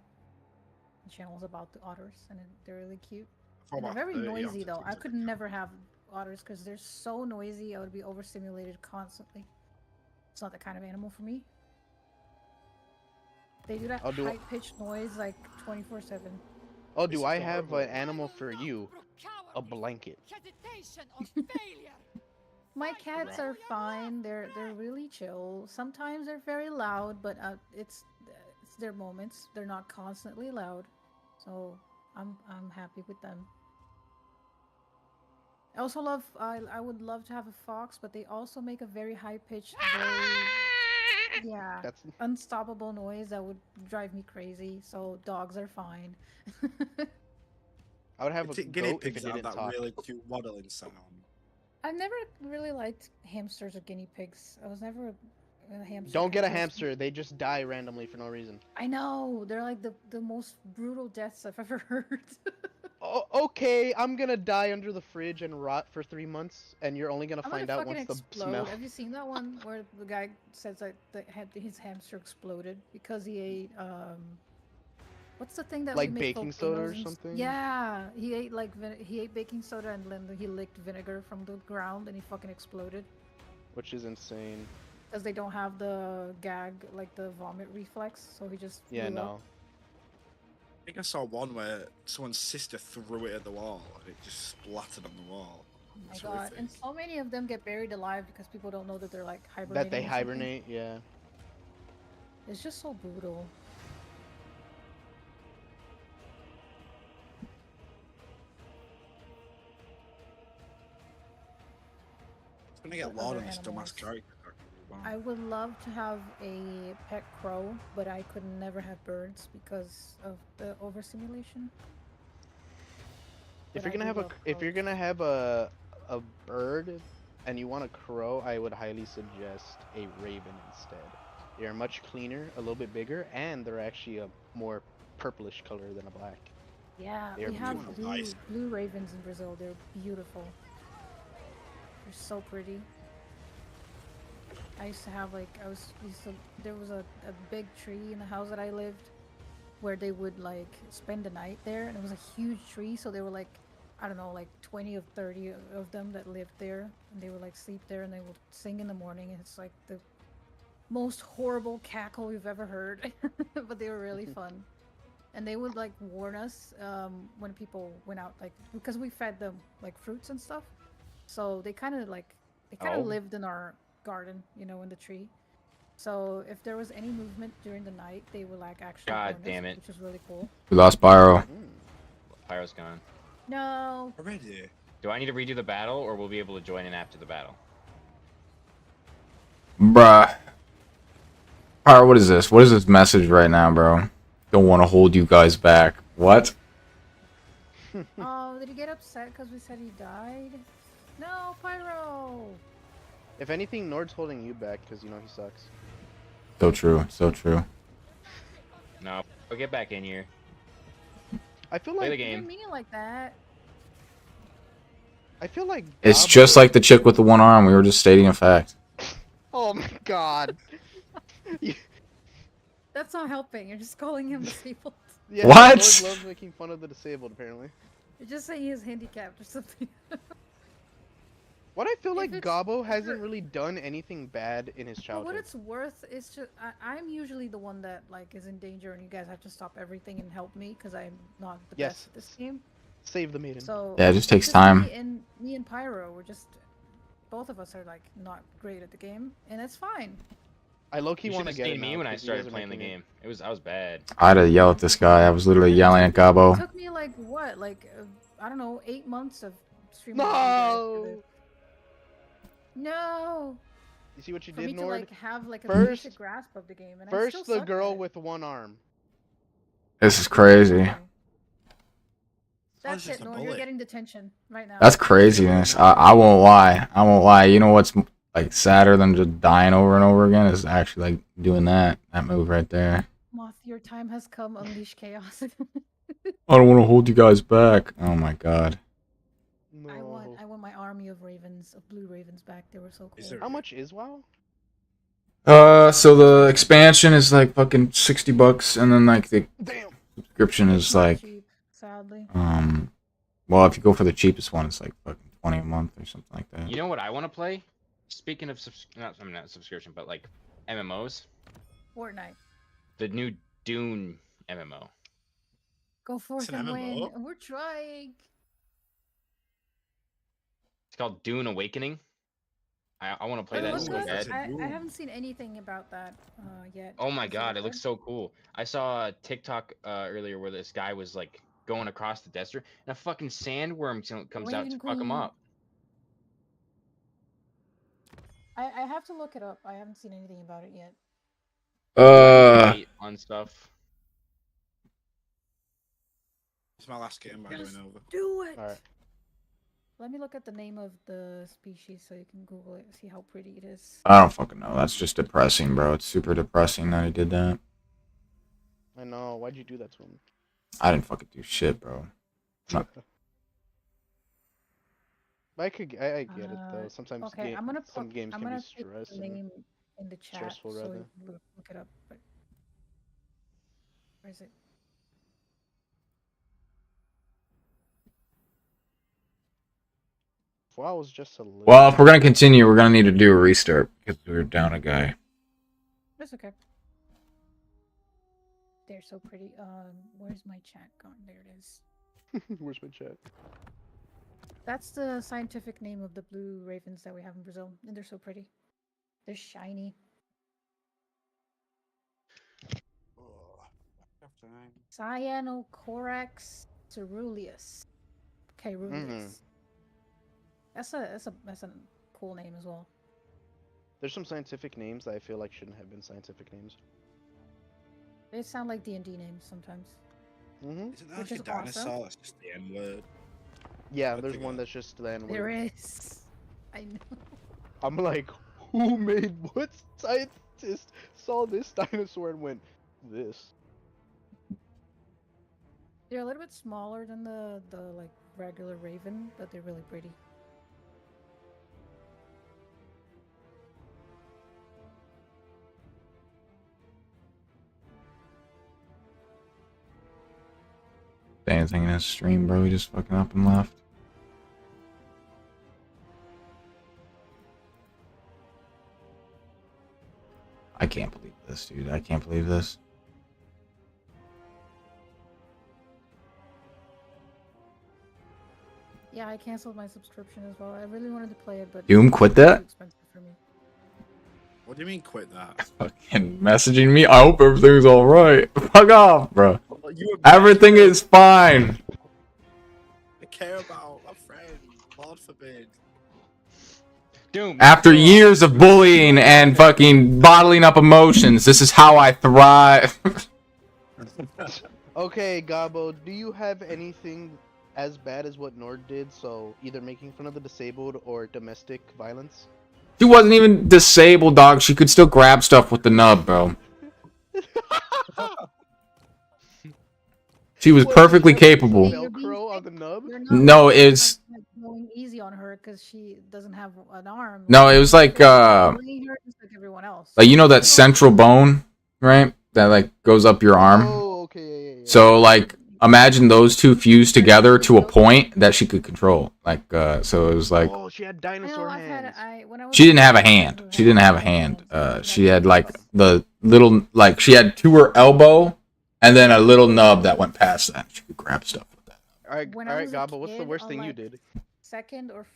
The channel's about the otters, and they're really cute. For And they're about very 30 noisy, after though. I things could like that. never have otters because they're so noisy. I would be overstimulated constantly. It's not the kind of animal for me. They do that I'll do- high-pitched noise like 24/7. Oh, do It's I have adorable. an animal for you? A blanket. My cats are fine. They're really chill. Sometimes they're very loud, but it's their moments. They're not constantly loud, so I'm happy with them. I also love. I would love to have a fox, but they also make a very high pitched, very That's unstoppable noise that would drive me crazy. So dogs are fine. I would have a Guinea goat if pigs it have didn't that talk. really cute waddling sound. I've never really liked hamsters or guinea pigs. I was never a hamster. Don't get a person. hamster. They just die randomly for no reason. I know they're like the most brutal deaths I've ever heard. Oh, okay, I'm gonna die under the fridge and rot for 3 months, and you're only gonna I'm find gonna out fucking once the explode. smell. Have you seen that one where the guy says that his hamster exploded because he ate what's the thing that Like we make baking soda or volcanoes and something? Yeah, he ate like he ate baking soda and then he licked vinegar from the ground and he fucking exploded Which is insane. because they don't have the gag like the vomit reflex, so he just Yeah, blew up. no. I think I saw one where someone's sister threw it at the wall and it just splattered on the wall. Oh my It's god! horrific. And so many of them get buried alive because people don't know that they're like hibernating. That they or something. hibernate, yeah. It's just so brutal. It's gonna get What loud other on this dumbass animals? character. I would love to have a pet crow, but I could never have birds because of the overstimulation. If But you're I gonna do have love if you're crows. gonna have a bird and you want a crow, I would highly suggest a raven instead. They're much cleaner, a little bit bigger, and they're actually a more purplish color than a black. Yeah, They're we have beautiful. blue, Nice. blue ravens in Brazil. They're beautiful. They're so pretty. I used to have like there was a big tree in the house that I lived where they would like spend the night there, and it was a huge tree, so they were like I don't know, like 20 or 30 of them that lived there, and they would like sleep there and they would sing in the morning, and it's like the most horrible cackle you've ever heard. But they were really fun. And they would like warn us when people went out, like because we fed them like fruits and stuff, so they kind of Oh. lived in our garden, you know, in the tree. So if there was any movement during the night, they would like actually God warn damn us, it. which is really cool. We lost Pyro. Pyro's gone. No, Already? Do I need to redo the battle, or we'll be able to join in after the battle? Bruh. Pyro, what is this? What is this message right now, bro? Don't want to hold you guys back. What? oh, did he get upset because we said he died? No, Pyro. If anything, Nord's holding you back because you know he sucks. So true. So true. No, we'll get back in here. I feel Play the like You game. didn't mean it like that. It's just like the chick with the one arm. We were just stating a fact. Oh my god. That's not helping. You're just calling him disabled. Yeah, What? Nord loves making fun of the disabled, apparently. You're just saying he's handicapped or something. What I feel If like it's- Gabo if hasn't you're- really done anything bad in his For childhood. what it's worth, it's just I'm usually the one that like is in danger, and you guys have to stop everything and help me because I'm not the Yes. best at this game. Save the maiden. So Yeah, it just takes it's time. Me and Pyro, we're just both of us are like not great at the game, and it's fine. I low-key You want should to have get it seen me now, when I 'cause you guys started are playing the making it- game. I was bad. I had to yell at this guy. I was literally yelling at It Gabo. took me like what, like I don't know, 8 months of streaming. with you guys for No! this. No. You see what you For did, me to Nord? like have like a First- basic grasp of the game, and I still First, the suck at girl it. with one arm. This is crazy. That's just it, a Nor. You're bullet. getting detention right now. That's craziness. I won't lie. I won't lie. You know what's like sadder than just dying over and over again is actually like doing that move right there. Moth, your time has come. Unleash chaos. I don't want to hold you guys back. Oh my god. No. I want my army of ravens, of blue ravens back. They were so Is cool. there- How much is WoW? So the expansion is like fucking $60, and then like the Damn. subscription is It's not like cheap, sadly. well, if you go for the cheapest one, it's like fucking 20 a month or something like that. You know what I want to play? Speaking of not subscription, but like MMOs, Fortnite. the new Dune MMO. Go forth an and win. MMO? We're trying. It's called Dune Awakening. I want to play Does it that look so good? bad. That's a I Doom. haven't seen anything about that yet. Oh my Does god, look it looks good? so cool. I saw a TikTok earlier where this guy was like going across the desert and a fucking sandworm comes out to Raven fuck him Queen. up. I have to look it up. I haven't seen anything about it yet. Light on stuff. It's my last game by Just going over. do it. Alright. Let me look at the name of the species so you can Google it and see how pretty it is. I don't fucking know. That's just depressing, bro. It's super depressing that he did that. I know. Why'd you do that to him? I didn't fucking do shit, bro. I get it though. Uh, Sometimes Okay, some games I'm can gonna be take the stressing. name in the chat stressful, so rather. you can look it up. But where is it? WoW was just a little. Well, if we're gonna continue, we're gonna need to do a restart because we're down a guy. That's okay. They're so pretty. Where's my chat gone? There it is. Where's my chat? That's the scientific name of the blue ravens that we have in Brazil, and they're so pretty. They're shiny. Cyanocorax ceruleus. Caeruleus. That's a cool name as well. There's some scientific names that I feel like shouldn't have been scientific names. They sound like D&D names sometimes. Mm-hmm. Isn't that Which like a is awesome. dinosaur? That's just the N word. Yeah, I there's think one I- that's just the N-word. There is. I know. I'm like, who made what scientist saw this dinosaur and went, this? They're a little bit smaller than the like regular raven, but they're really pretty. Say anything in his stream, bro. He just fucking up and left. I can't believe this, dude. I can't believe this. Yeah, I canceled my subscription as well. I really wanted to play it, but Doom quit that? too expensive for me. What do you mean quit that? Fucking messaging me. I hope everything's alright. Fuck off, bro. You Everything is fine. I care about my friend. God forbid. Doom. After years of bullying and fucking bottling up emotions, this is how I thrive. Okay, Gabo, do you have anything as bad as what Nord did? So either making fun of the disabled or domestic violence? She wasn't even disabled, dog. She could still grab stuff with the nub, bro. She was What, perfectly did you have capable. You're being Velcro on sick. the nub? You're not No, you're it's like going easy on her because she doesn't have an arm. no, it was like Bullying her just like everyone else. you know that central bone, right? That like goes up your arm. Oh, okay, yeah. So like imagine those two fused together to a point that she could control. Like so it was like Oh, she had I know dinosaur I've had hands. when I was she didn't have a little, I hand. had She didn't have a hands, hand. and She I had like the little like she had to her elbow and then a little nub that went past that. She could grab stuff with that. when All I right, was a Gabo. What's the kid, worst on, thing you like, did? second or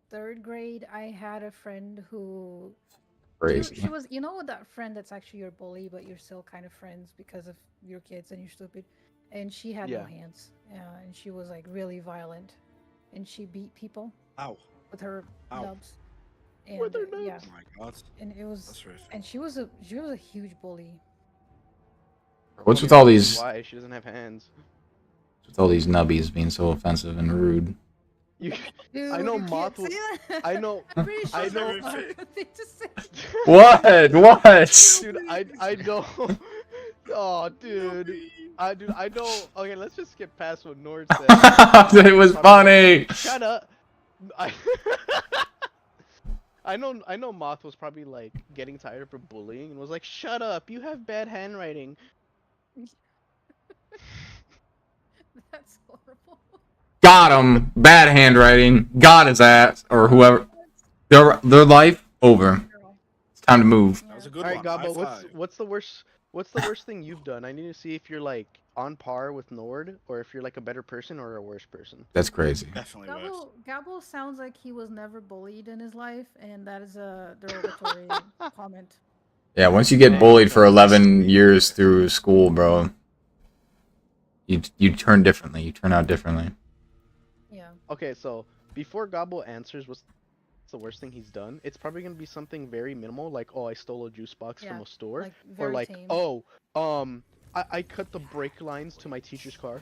third grade, I had a friend who Crazy. she was that friend that's actually your bully, but you're still kind of friends because of your kids and you're stupid. And she had no Yeah. hands, and she was like really violent, and she beat people Ow. with her Ow. nubs. And With her yeah, nubs? Oh my god. and it was, That's really and she was a huge bully. What's Okay, with all so these Why she doesn't have hands? nubbies being so offensive and rude? You, Dude, I know you can't Moth was. say that. I know. I'm pretty sure I that's know. not a good thing to say. What? What? Dude, I know. Oh, dude. I know. Okay, let's just skip past what Nord said. It was Probably like, funny. Shut up. I, I know Moth was probably like getting tired of her bullying and was like, "Shut up! You have bad handwriting." That's horrible. Got him. Bad handwriting. Got his ass or whoever. Their life over. Girl. It's time to move. That was a Yeah. good All right, one. High Gabo. five. What's the worst thing you've done? I need to see if you're like on par with Nord, or if you're like a better person or a worse person. That's crazy. Definitely worse. Gabo sounds like he was never bullied in his life, and that is a derogatory comment. Yeah, once you get bullied for 11 years through school, bro, you turn differently. You turn out differently. Yeah. Okay, so before Gabo answers what's the worst thing he's done, it's probably gonna be something very minimal, like, oh, I stole a juice box from Yeah, a store, like or very like, tame. oh, I cut the brake lines to my teacher's car.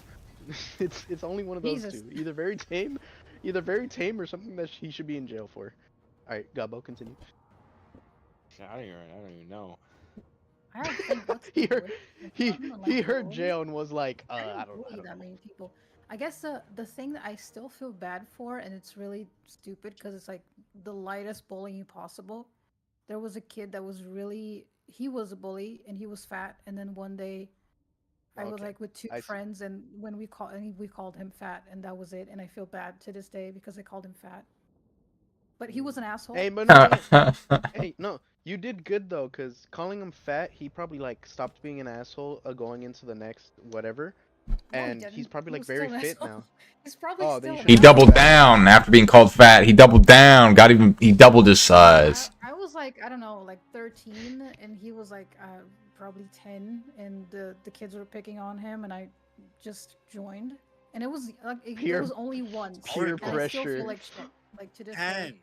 It's only one of those Jesus. two, either very tame or something that he should be in jail for. All right, Gabo, continue. I don't even know. I don't think that's He the heard, worst. Like, he I'm not, he like, heard bullied. jail and was like, I I didn't don't bully that know. many people. I guess the thing that I still feel bad for, and it's really stupid because it's like the lightest bullying possible. There was a kid that was he was a bully and he was fat, and then one day I was Okay, like with two I see. friends, and when we called him fat, and that was it. And I feel bad to this day because I called him fat. But he was an asshole. Hey, but so- hey, no, you did good though, cause calling him fat, he probably like stopped being an asshole, going into the next whatever, No, he and didn't. he's probably He like was very still an fit asshole. now. He's probably Oh, then still you an He should've asshole. doubled down after being called fat. He doubled down. He doubled his size. I was like, I don't know, like 13, and he was like probably 10, and the kids were picking on him, and I just joined. And it was like it Peer- was only once. peer and I still pressure. feel like shit, like to this day. 10.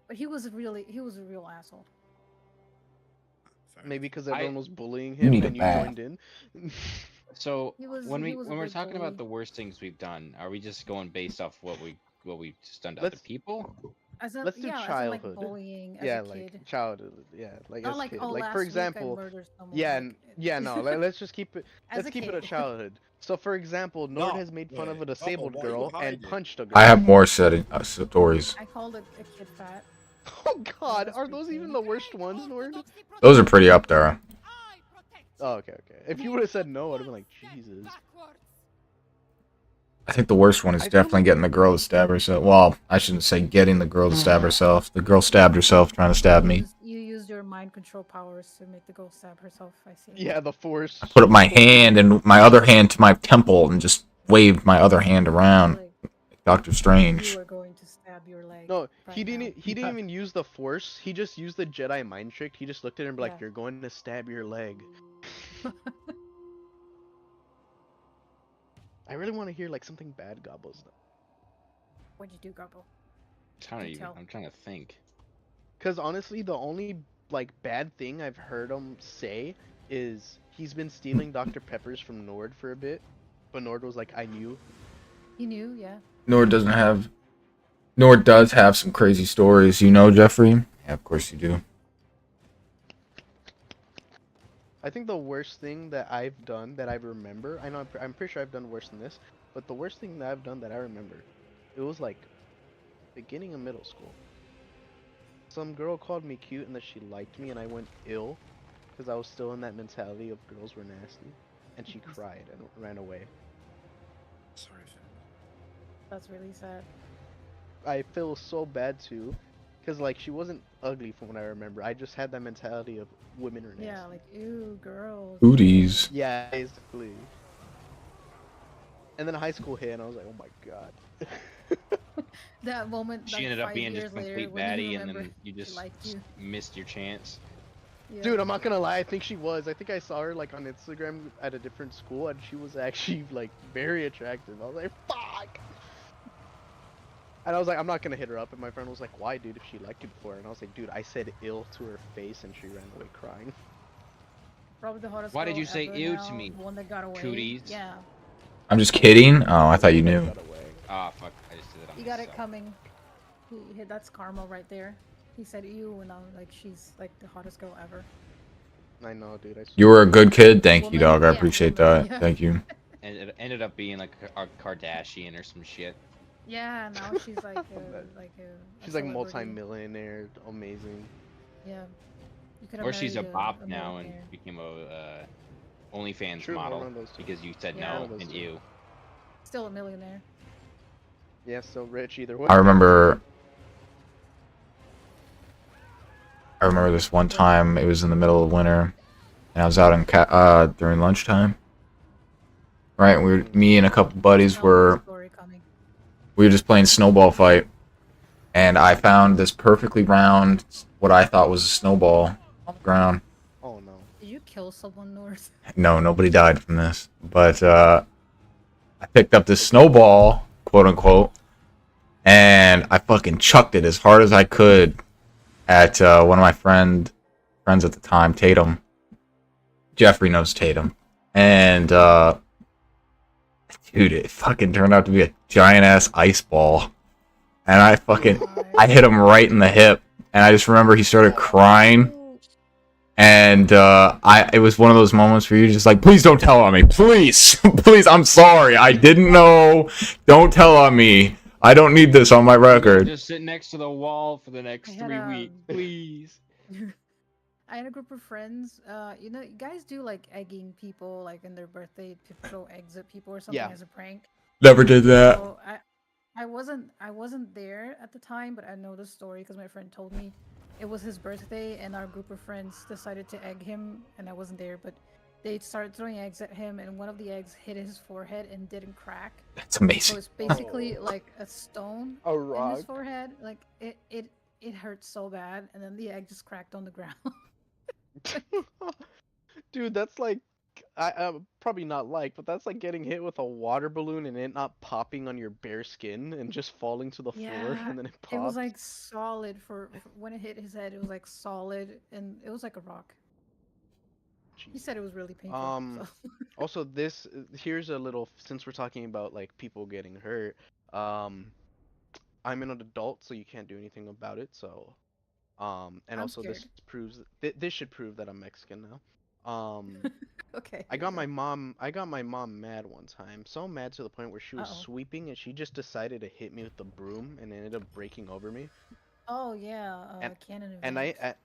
But he was a real asshole. Fair Maybe because I- everyone was bullying You him need a and you bath. joined in. So He was- when he was a we're big talking bully. about the worst things we've done, are we just going based off what we just done to Let's- other people? As a, Let's do yeah, as in, childhood. like bullying as Yeah, a like kid. childhood. Yeah, like Not as a like, kid. oh, Like last for week I example, murdered someone. yeah, like, yeah, no. Let's just keep it. As Let's a keep it a kid. childhood. So for example, Nord No, has made fun of a wait, disabled what are you girl and hiding? punched a girl. I have more stories. I called a kid fat. Oh God, that's are pretty those even tame. the worst ones, Nord? Those are pretty up there. Oh, okay. If you would have said no, I'd have been like, Jesus. I think the worst one is I feel definitely like- getting the girl to stab herself. Well, I shouldn't say getting the girl to stab herself. The girl stabbed herself trying to stab me. You used your mind control powers to make the girl stab herself. I see. Yeah, the force. I put up my hand and my other hand to my temple and just waved my other hand around. Like, Doctor Strange. you are going to stab your leg. No, right he now. didn't. He didn't even use the force. He just used the Jedi mind trick. He just looked at him and be like, Yeah. "You're going to stab your leg." I really want to hear like something bad Gobbo's done. What'd you do, Gobble? I'm tell. trying to think. Cause honestly, the only like bad thing I've heard him say is he's been stealing Dr. Peppers from Nord for a bit, but Nord was like, "I knew." You knew, yeah. Nord doesn't have Nord does have some crazy stories, you know, Jeffrey? Yeah, of course you do. I think the worst thing that I've done that I remember, I know I'm pretty sure I've done worse than this, but the worst thing that I've done that I remember, it was like beginning of middle school. Some girl called me cute and that she liked me, and I went ill because I was still in that mentality of girls were nasty, and she cried and ran away. Sorry, Finn. That's really sad. I feel so bad too, because like she wasn't ugly from what I remember. I just had that mentality of women are nasty. Yeah, like ew, girls. Booties. Yeah, basically. And then high school hit, and I was like, oh my god. That moment, She like ended up 5 being just years a later, complete when you baddie, and remember then you she just liked you. missed your chance. Yeah. Dude, I'm not gonna lie, I think she was. I think I saw her like on Instagram at a different school, and she was actually like very attractive. I was like, fuck! And I was like, I'm not gonna hit her up, and my friend was like, why, dude, if she liked you before? And I was like, dude, I said ill to her face, and she ran away crying. Probably the hottest Why did girl you say ever ew now, to me? the one that got away. Cooties. Yeah, I'm just kidding. Oh, I thought you knew. Got away. Ah, fuck! I just did it on he got it myself. coming. That's karma right there. He said ew, and I'm like, she's like the hottest girl ever. I know, dude. I You were a good kid. Thank you, Woman, dog. I yeah, appreciate woman, that. yeah. Thank you. And it ended up being like a Kardashian or some shit. Yeah, now she's like a She's like celebrity. multi-millionaire, amazing. Yeah, you could have Or she's a married bop a now and millionaire. became a OnlyFans True, model one of those two. because you said Yeah. no One of those and two. ew. Still a millionaire. Yeah, still rich either way. I remember this one time. It was in the middle of winter, and I was out in during lunchtime. Right, me and a couple buddies Oh, were story coming. we were just playing snowball fight, and I found this perfectly round, what I thought was a snowball on the ground. Oh no. Did you kill someone, North? No, nobody died from this, but I picked up this snowball, quote unquote, and I fucking chucked it as hard as I could at one of my friends at the time, Tatum. Jeffrey knows Tatum, and dude, it fucking turned out to be a giant ass ice ball, and I hit him right in the hip, and I just remember he started crying. And it was one of those moments where you're just like, please don't tell on me, please, please, I'm sorry, I didn't know, don't tell on me, I don't need this on my record. Just sit next to the wall for the next I had, 3 weeks, please. I had a group of friends. You know, you guys do like egging people, like in their birthday, to throw eggs at people or something Yeah. as a prank. Never did that. So I wasn't there at the time, but I know the story because my friend told me. It was his birthday, and our group of friends decided to egg him, and I wasn't there, but they started throwing eggs at him, and one of the eggs hit his forehead and didn't crack. That's So amazing. it's basically like a stone A in rock. his forehead. Like it hurt so bad, and then the egg just cracked on the ground. Dude, that's like, I probably not like, but that's like getting hit with a water balloon and it not popping on your bare skin and just falling to the floor Yeah, and then it pops. It was like solid for when it hit his head. It was like solid, and it was like a rock. He said it was really painful. So. Also, here's a little, since we're talking about like people getting hurt, I'm an adult, so you can't do anything about it. So, and I'm also this scared. proves this should prove that I'm Mexican now. Okay. I got my mom mad one time. So mad to the point where she was Uh-oh. sweeping and she just decided to hit me with the broom and ended up breaking over me. Oh yeah, Canon And events.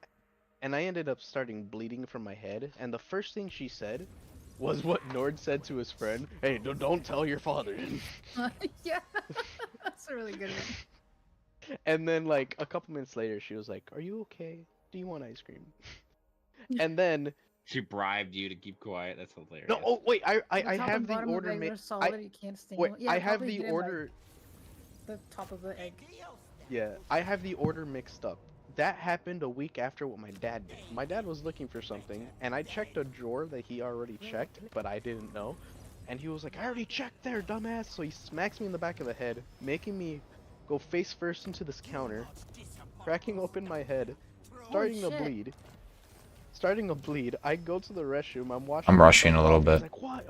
I ended up starting bleeding from my head. And the first thing she said was what Nord said to his friend. Hey, don't tell your father. Yeah, that's a really good one. And then like a couple minutes later, she was like, "Are you okay? Do you want ice cream?" And then She bribed you to keep quiet. That's hilarious. no, oh wait, I The top have and the bottom of order eggs made. are solid. You can't sting Wait, them. Yeah, I have probably the didn't like order. the top of the egg. Yeah, I have the order mixed up. That happened a week after what my dad did. My dad was looking for something, and I checked a drawer that he already checked, but I didn't know. And he was like, "I already checked there, dumbass!" So he smacks me in the back of the head, making me go face first into this counter, cracking open my head, starting to shit. bleed. Starting to bleed. I go to the restroom. I'm washing. I'm rushing a little myself. bit. He's like, "Why?"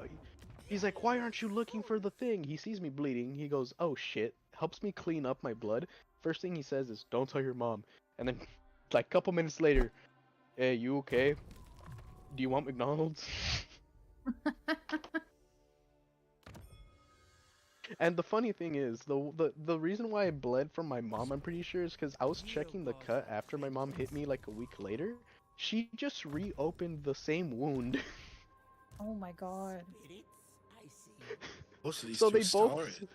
He's like, "Why aren't you looking for the thing?" He sees me bleeding. He goes, "Oh shit!" Helps me clean up my blood. first thing he says is, "Don't tell your mom." And then, like a couple minutes later, "Hey, you okay? Do you want McDonald's?" And the funny thing is, the reason why I bled from my mom, I'm pretty sure, is because I was checking the cut after my mom hit me like a week later. She just reopened the same wound. Oh my god. Most of these So two they stories. both,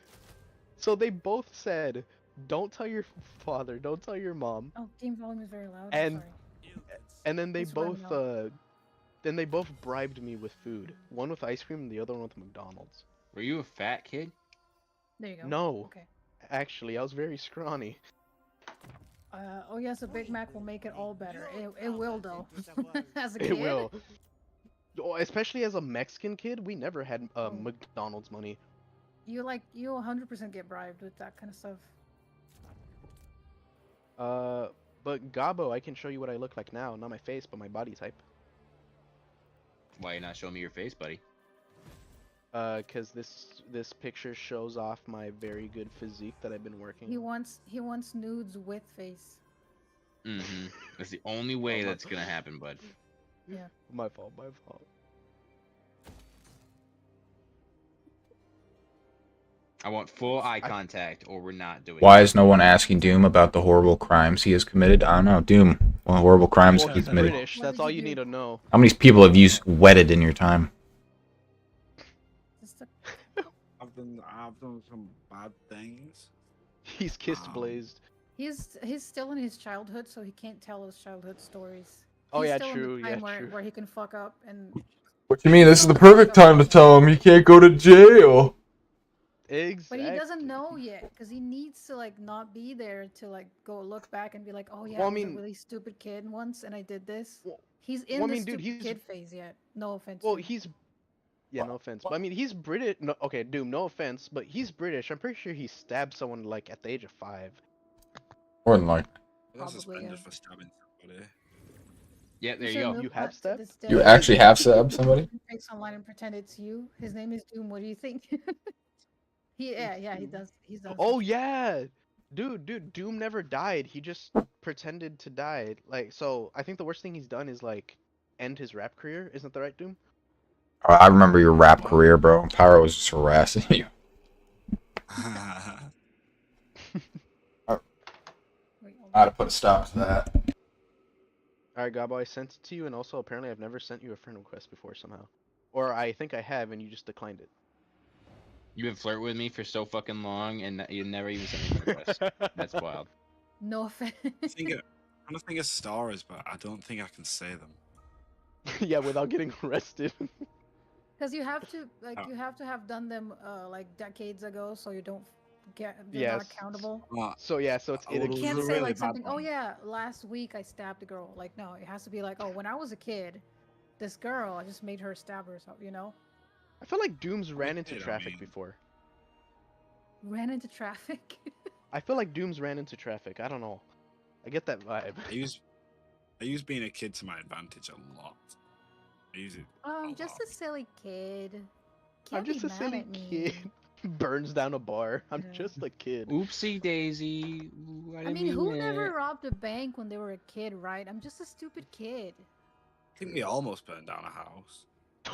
so they both said, "Don't tell your father, don't tell your mom." Oh, game volume is very loud. And- Sorry. And then they It's running both, out. then they both bribed me with food. One with ice cream, and the other one with McDonald's. Were you a fat kid? There you go. No, Okay. actually, I was very scrawny. Oh yes, a Big Mac will make it all better. It will though. As a It kid. will. Oh, especially as a Mexican kid, we never had Oh. McDonald's money. You 100% get bribed with that kind of stuff. But Gabo, I can show you what I look like now. Not my face, but my body type. Why you not showing me your face, buddy? Cause this picture shows off my very good physique that I've been working. He wants nudes with face. Mm-hmm. That's the only way that's gonna happen, bud. Yeah. My fault, my fault. I want full eye contact, or we're not doing Why it. is no one asking Doom about the horrible crimes he has committed? I don't know. Doom, what horrible crimes Well, he he's committed? British. What That's did all you you do? need to know. How many people have you wetted in your time? Just a, I've done some bad things. He's kissed Blazed. he's still in his childhood, so he can't tell his childhood stories. Oh He's yeah, still in true. the time Yeah, true. where he can fuck up and. What do you mean? This is the perfect time to tell him he can't go to jail. Exactly. But he doesn't know yet, because he needs to not be there to go look back and be like, oh yeah, Well, I I was a mean- really stupid kid once and I did this. Well- He's in well, I the mean, dude, stupid he's- kid phase yet. No offense. Well, dude. he's. Yeah, no offense. But I mean, he's British. No, okay, Doom, no offense, but he's British. I'm pretty sure he stabbed someone at the age of 5. More than like. I got Probably, suspended yeah. for stabbing somebody. Yeah, there you should go. move You have that to stepped? this You day. actually have stabbed somebody? Face online and pretend it's you. His name is Doom. What do you think? Yeah, he does. He's done. Oh yeah, dude, Doom never died. He just pretended to die. So I think the worst thing he's done is end his rap career. Isn't that right, Doom? I remember your rap career, bro. Pyro was just harassing you. Wait, hold I had to put a stop to that. All right, Gabo, I sent it to you, and also apparently I've never sent you a friend request before somehow, or I think I have, and you just declined it. You've been flirting with me for so fucking long, and you never even sent me a request. That's wild. No offense. I'm trying to think of stars, but I don't think I can say them. Yeah, without getting arrested. Because you have to Oh. you have to have done them decades ago, so you don't they're not Yes. accountable. So yeah, so it's Oh, well, You it was can't a say really bad something. Oh one. yeah, last week I stabbed a girl. No, it has to be oh, when I was a kid, this girl, I just made her stab herself. I feel like Doom's ran into I traffic mean- before. Ran into traffic. I feel like Doom's ran into traffic. I don't know. I get that vibe. I use being a kid to my advantage a lot. I use it. Just a silly kid. I'm Can't be just a mad silly at me. kid. Burns down a bar. I'm Yeah. just a kid. Oopsie daisy. Ooh, I didn't mean, who mean never it. robbed a bank when they were a kid, right? I'm just a stupid kid. I think we almost burned down a house.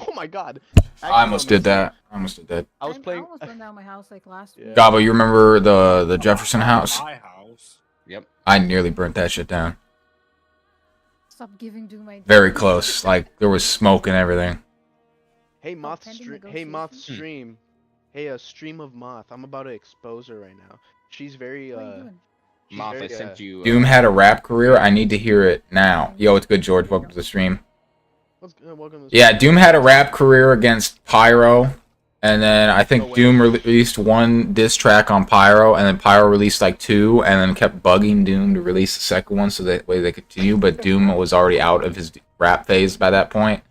Oh my god. I almost did that. I almost did that. I was I playing. almost burned down my house last Yeah. week. Gabo, you remember the Jefferson house? My house. Yep. I nearly burnt that shit down. Stop giving Doom my. Very close. Like there was smoke and everything. Hey moth pending stream. Hey moth negotiations? stream. Hey a stream of moth. I'm about to expose her right now. She's very What are you doing? she's Moth, I very, sent you. Doom had a rap career. I need to hear it now. Yo, it's good, George. Welcome to the stream. welcome to Yeah, Doom had a rap career against Pyro, and then I No think way. Doom released one diss track on Pyro, and then Pyro released like two, and then kept bugging Doom to release the second one so that way they could continue. But Doom was already out of his rap phase by that point,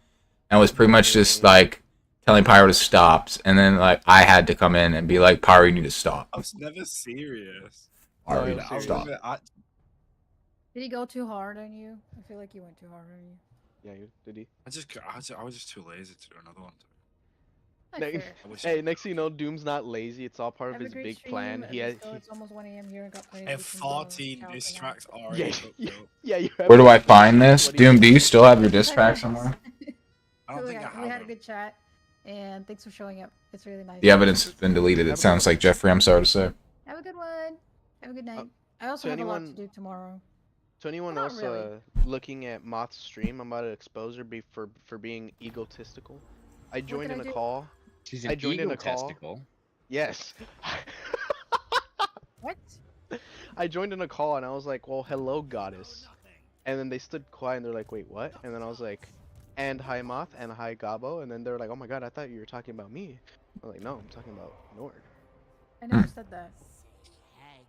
and was pretty much just like telling Pyro to stop, and then like I had to come in and be like, Pyro, you need to stop. I was never serious. Pyro, No, you it need was to I was stop. never, Did he go too hard on you? I feel like he went too hard on you. Yeah, did he? I was just too lazy to do another one. Not Ne- fair. I wish Hey, next thing you know, Doom's not lazy. It's all part of Have a his great big stream. plan. He Let's has. go. It's almost 1 a.m. here. Got plenty I to have do, so 14 ciao diss for now. tracks Yeah, already cooked up. yeah. You have Where do I 14 find tracks. this? What do you Doom, do think? you still have your diss Hi, track guys. somewhere? I don't think I have We had a it. good chat, and thanks for showing up. It's really nice. The evidence has been deleted. It Have a good sounds one. like Jeffrey. I'm sorry to say. Have a good one. Have a good night. I also to have a lot to anyone- do tomorrow. To anyone Well, not else really. looking at Moth's stream, I'm about to expose her for being egotistical. I joined did in I a do? call. She's I an joined in a call. testicle. Yes. What? I joined in a call and I was like, well, hello, goddess. And then they stood quiet and they're like, wait, what? And then I was like, and hi, Moth, and hi, Gabo. And then they're like, oh my god, I thought you were talking about me. I'm like, no, I'm talking about Nord. I never said that.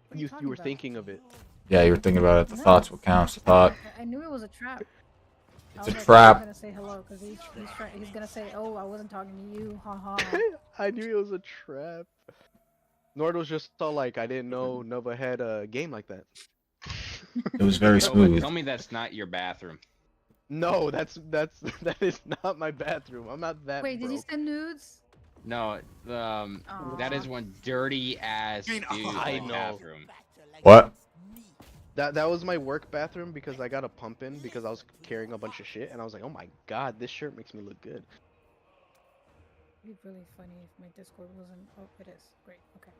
What are You talking were about? thinking of it. Yeah, you were thinking about it. The No. thought's what counts. The thought. I knew it was a trap. I It's was a like, trap. I'm gonna say hello because he's gonna say, "Oh, I wasn't talking to you." Ha ha. I knew it was a trap. Nord was just all like, I didn't know Nova had a game like that. It was very Nova, smooth. tell me that's not your bathroom. No, that is not my bathroom. I'm not that Wait, did you broke. send nudes? No, that is Aw. one dirty ass Green- dude I know. bathroom. What? That was my work bathroom because I got a pump in because I was carrying a bunch of shit and I was like, oh my god, this shirt makes me look good. It'd be really funny if my Discord wasn't. Oh, it is. Great. Okay.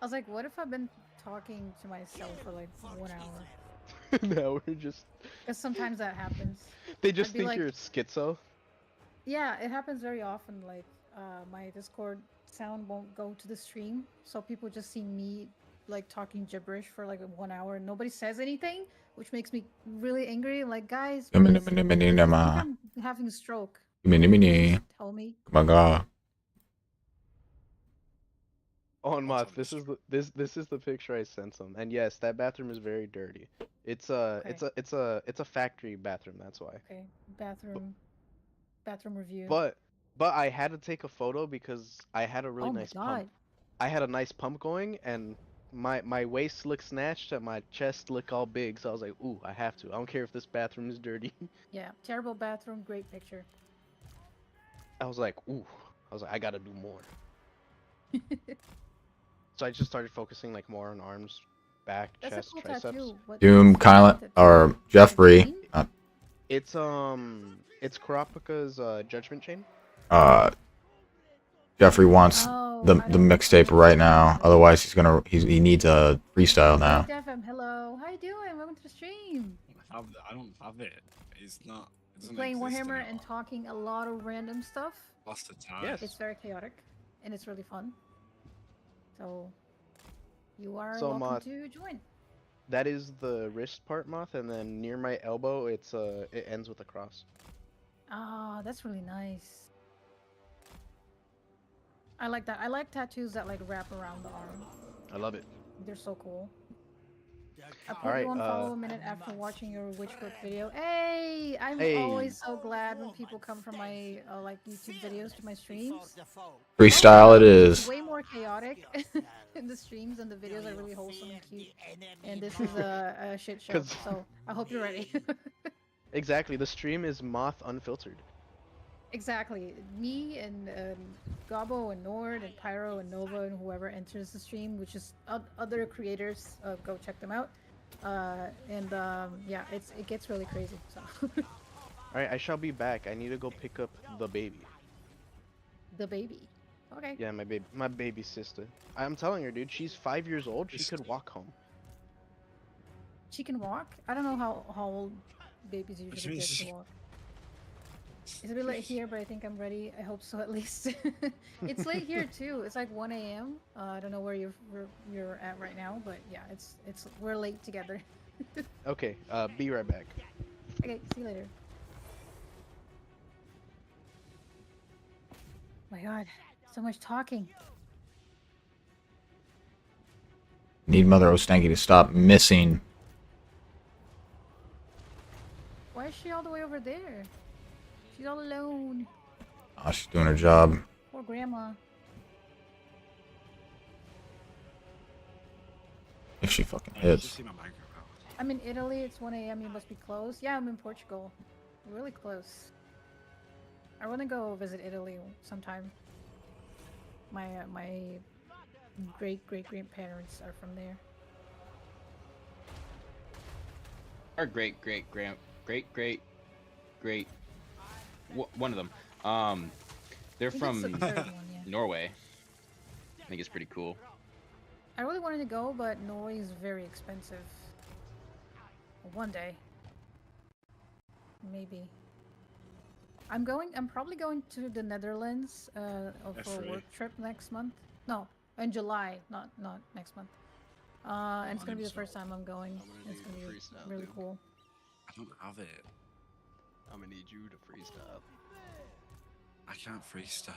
I was like, what if I've been talking to myself for like 1 hour? Now we're just. Because sometimes that happens. They just I'd be think like- you're schizo. Yeah, it happens very often. Like, my Discord sound won't go to the stream, so people just see me like talking gibberish for like 1 hour and nobody says anything, which makes me really angry. Like, guys, please, I think I'm having a stroke. Please tell me. My God. On Moth, this is the picture I sent them, and yes, that bathroom is very dirty. It's a it's a factory bathroom. That's why. Okay, bathroom review. But I had to take a photo because I had a really oh my nice god. pump. I had a nice pump going, and my waist looked snatched and my chest looked all big. So I was like, ooh, I have to. I don't care if this bathroom is dirty. Yeah, terrible bathroom, great picture. I was like, ooh. I was like, I gotta do more. So I just started focusing like more on arms, back, That's chest, a cool triceps. tattoo. What Doom, what's the Kyla, tattoo? or Jeffrey. It's Kurapika's Judgment Chain. Jeffrey wants Oh, the I don't know. mixtape right now. Otherwise, he needs a freestyle now. Hey, Devim, hello. How you doing? Welcome to the stream. I don't have it. It's not. It doesn't Playing exist Warhammer and anymore. talking a lot of random stuff. Lost the time. Yes. It's very chaotic, and it's really fun. So, you are So, welcome Moth, to join. That is the wrist part, Moth, and then near my elbow, it ends with a cross. Ah, that's really nice. I like that. I like tattoos that like wrap around the arm. I love it. They're so cool. I put Alright, you on follow a minute after watching your Witchbook video. Hey, I'm Hey. always so glad when people come from my like YouTube videos to my streams. Freestyle it It's is. way more chaotic in the streams, and the videos are really wholesome and cute. And this is a shit show, 'Cause- so I hope you're ready. Exactly. The stream is Moth unfiltered. Exactly. Me and Gabo and Nord and Pyro and Nova and whoever enters the stream, which is other creators, go check them out. Yeah, it gets really crazy. So Alright, I shall be back. I need to go pick up the baby. the baby. Okay. Yeah, my baby sister. I'm telling her, dude, she's 5 years old. She could walk home. She can walk. I don't know how old babies do usually you get mean to she- walk. It's a bit late here, but I think I'm ready. I hope so, at least. It's late here too. It's like 1 a.m. I don't know where you're at right now, but yeah, it's we're late together. Okay, be right back. Okay, see you later. My God, so much talking. Need Mother Ostanky to stop missing. Why is she all the way over there? She's all alone. Oh, she's doing her job. Poor grandma. If she fucking Hey, you hits. see my microphone. I'm in Italy. It's 1 a.m. You must be close. Yeah, I'm in Portugal. Really close. I want to go visit Italy sometime. My great grandparents are from there. Our great one of them. They're I think it's the from third one, yeah. Norway. I think it's pretty cool. I really wanted to go, but Norway is very expensive. One day. Maybe. I'm probably going to the Netherlands for a free. work trip next month. No, in July, not next month. And it's gonna be the first time I'm going. I'm gonna It's need gonna you to be freestyle, really dude. cool. I don't have it. I'm gonna need you to freestyle. I can't freestyle.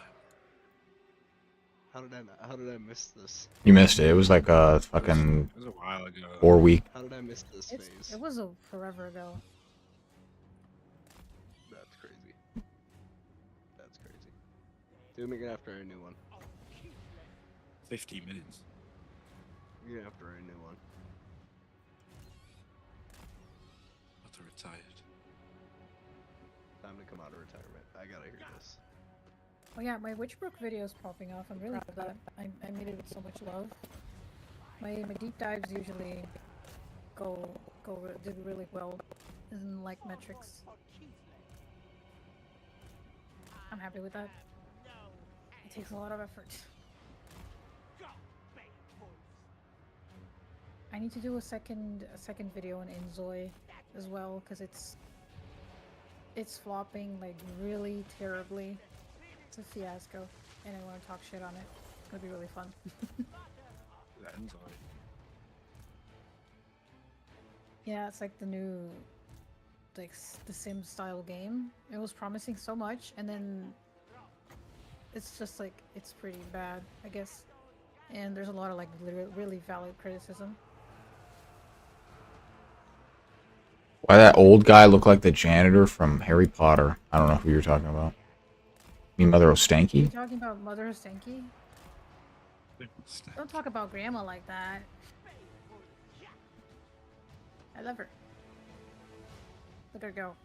How did I miss this? You missed it. It was like a fucking It was a while ago. 4 week. How did I miss this phase? It was a forever ago. That's crazy. That's crazy. Dude, we're gonna have to write a new one. 15 minutes. We're gonna have to write a new one. Not retired. Time to come out of retirement. I gotta hear this. Oh yeah, my Witchbrook video is popping off. I'm really proud of that. I made it with so much love. My deep dives usually did really well in like metrics. I'm happy with that. It takes a lot of effort. I need to do a second video on Inzoi as well because it's flopping like really terribly. It's a fiasco, and I want to talk shit on it. It's gonna be really fun. That ends on Yeah, it's like the new, like the Sims style game. It was promising so much, and then it's just like it's pretty bad, I guess. And there's a lot of like really valid criticism. Why that old guy look like the janitor from Harry Potter? I don't know who you're talking about. You mean Mother You Ostanky? talking about Mother Stanky? it. Don't talk about Grandma like that. I love her. Look at her go.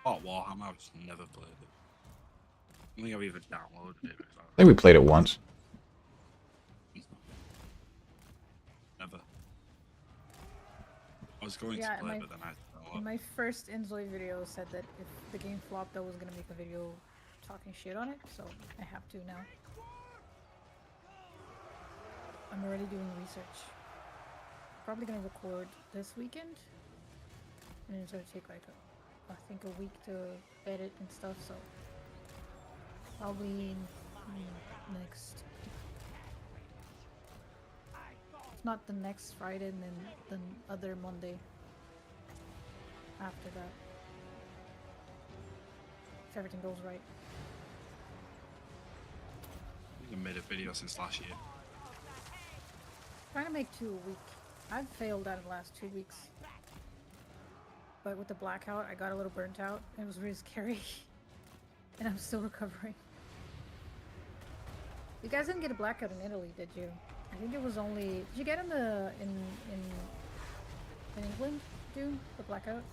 Oh, Warhammer, I've just never played it. I don't think I've even downloaded it before. I think we played it once. Never. I was going Yeah, to play, my- but then I In downloaded. my first Inzoi video said that if the game flopped, I was gonna make a video talking shit on it, so I have to now. I'm already doing research. Probably gonna record this weekend, and it's gonna take like I think a week to edit and stuff. So probably next, if not the next Friday, and then the other Monday after that, if everything goes right. I think I made a video since last year. Trying to make 2 a week. I've failed out of the last 2 weeks. But with the blackout, I got a little burnt out. It was really scary. And I'm still recovering. You guys didn't get a blackout in Italy, did you? I think it was only... Did you get in England, June? The blackout?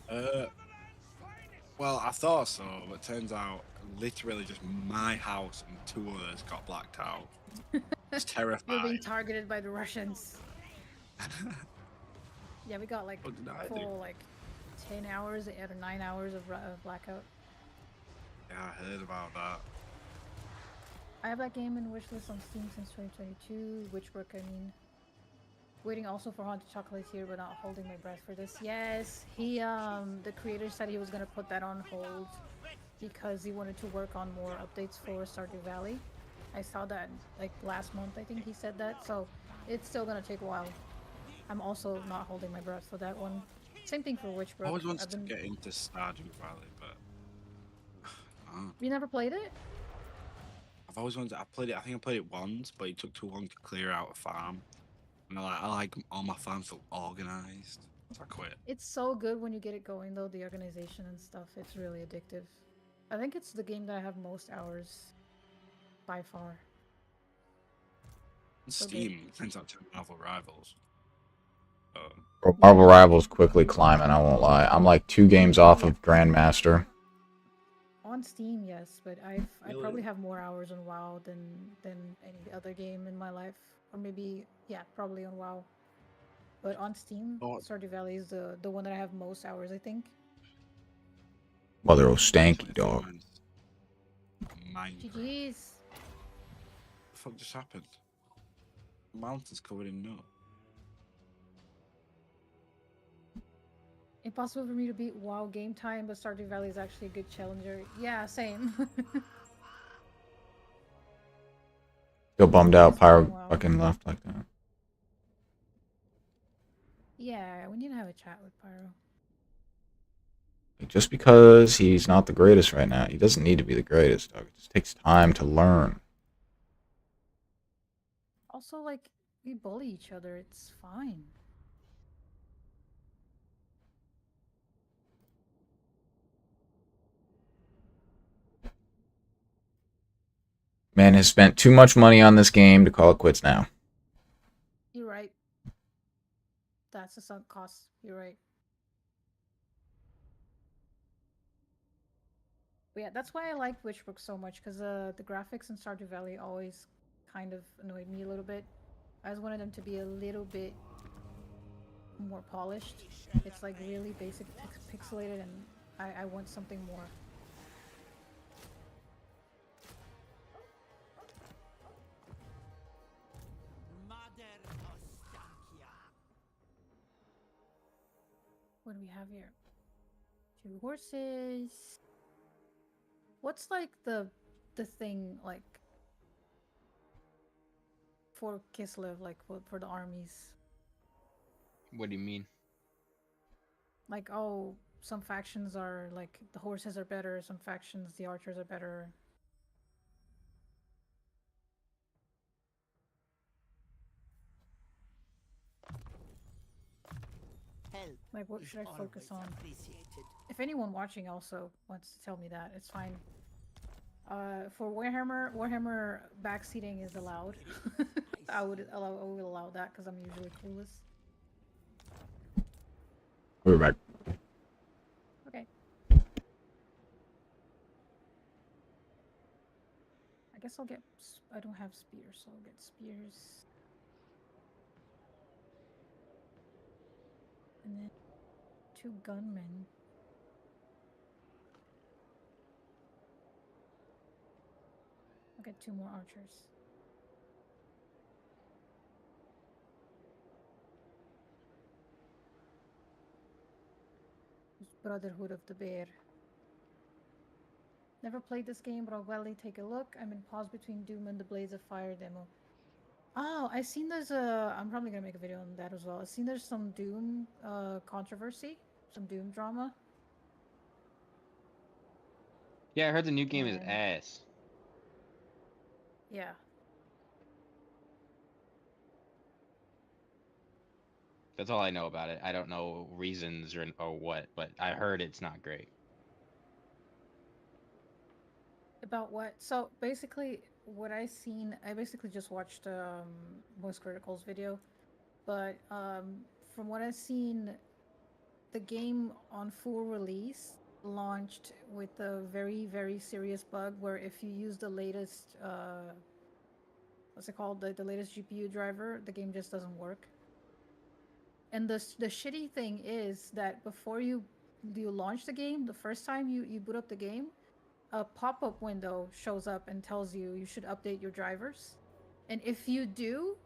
Well, I thought so, but turns out literally just my house and 2 others got blacked out. It's You're being terrifying. targeted by the Russians. Yeah, we got like What did I do? full like 10 hours or 9 hours of blackout. Yeah, I heard about that. I have that game in wishlist on Steam since 2022. Witchbrook, I mean. Waiting also for Haunted Chocolatier, but not holding my breath for this. Yes, the creator said he was gonna put that on hold because he wanted to work on more updates for Stardew Valley. I saw that like last month, I think he said that, so it's still gonna take a while. I'm also not holding my breath for that one. Same thing for Witchbrook. I always wanted I've to been... get into Stardew Valley, but You never played it? I've always wanted. I played it. I think I played it once, but it took too long to clear out a farm. And I like all my farms so organized, so I quit. It's so good when you get it going, though, the organization and stuff. It's really addictive. I think it's the game that I have most hours by far. On So Steam, it turns out to Marvel Rivals. Bro, Marvel Rivals quickly climbing, I won't lie. I'm like 2 games off of Grandmaster. On Steam, yes, but I Really? probably have more hours on WoW than any other game in my life, or maybe yeah, probably on WoW. But on Steam, Oh. Stardew Valley is the one that I have most hours, I think. Mother oh stanky, dog. Minecraft. GG's. The fuck just happened? The mountain's covered in snow. Impossible for me to beat WoW game time, but Stardew Valley is actually a good challenger. Yeah, same. Still bummed Always out Pyro playing WoW. fucking left like that. Yeah, we need to have a chat with Pyro. Just because he's not the greatest right now, he doesn't need to be the greatest, dog. It just takes time to learn. Also, like, we bully each other. It's fine. Man has spent too much money on this game to call it quits now. You're right. That's the sunk cost. You're right. But yeah, that's why I like Witchbrook so much, because the graphics in Stardew Valley always kind of annoyed me a little bit. I just wanted them to be a little bit more polished. It's like really basic pixelated, and I want something more. What do we have here? 2 horses. What's like the thing like for Kislev, like for the armies? What do you mean? Like, oh, some factions are like the horses are better, some factions the archers are better. Like, what should I focus on? If anyone watching also wants to tell me that, it's fine. For Warhammer backseating is allowed. I would allow that because I'm usually clueless. We're back. Okay. I guess I'll get. I don't have spears, so I'll get spears. And then 2 gunmen. I'll get 2 more archers. Brotherhood of the Bear. Never played this game, but I'll gladly take a look. I'm in pause between Doom and the Blades of Fire demo. Oh, I've seen there's a. I'm probably gonna make a video on that as well. I've seen there's some Doom controversy, some Doom drama. Yeah, I heard the new game is And- ass. Yeah. That's all I know about it. I don't know reasons or what, but I heard it's not great. About what? So basically, what I seen, I basically just watched Most Critical's video, but from what I've seen, the game on full release launched with a very serious bug where if you use the latest what's it called, the latest GPU driver, the game just doesn't work. And the shitty thing is that before you launch the game, the first time you boot up the game, a pop-up window shows up and tells you should update your drivers. And if you do,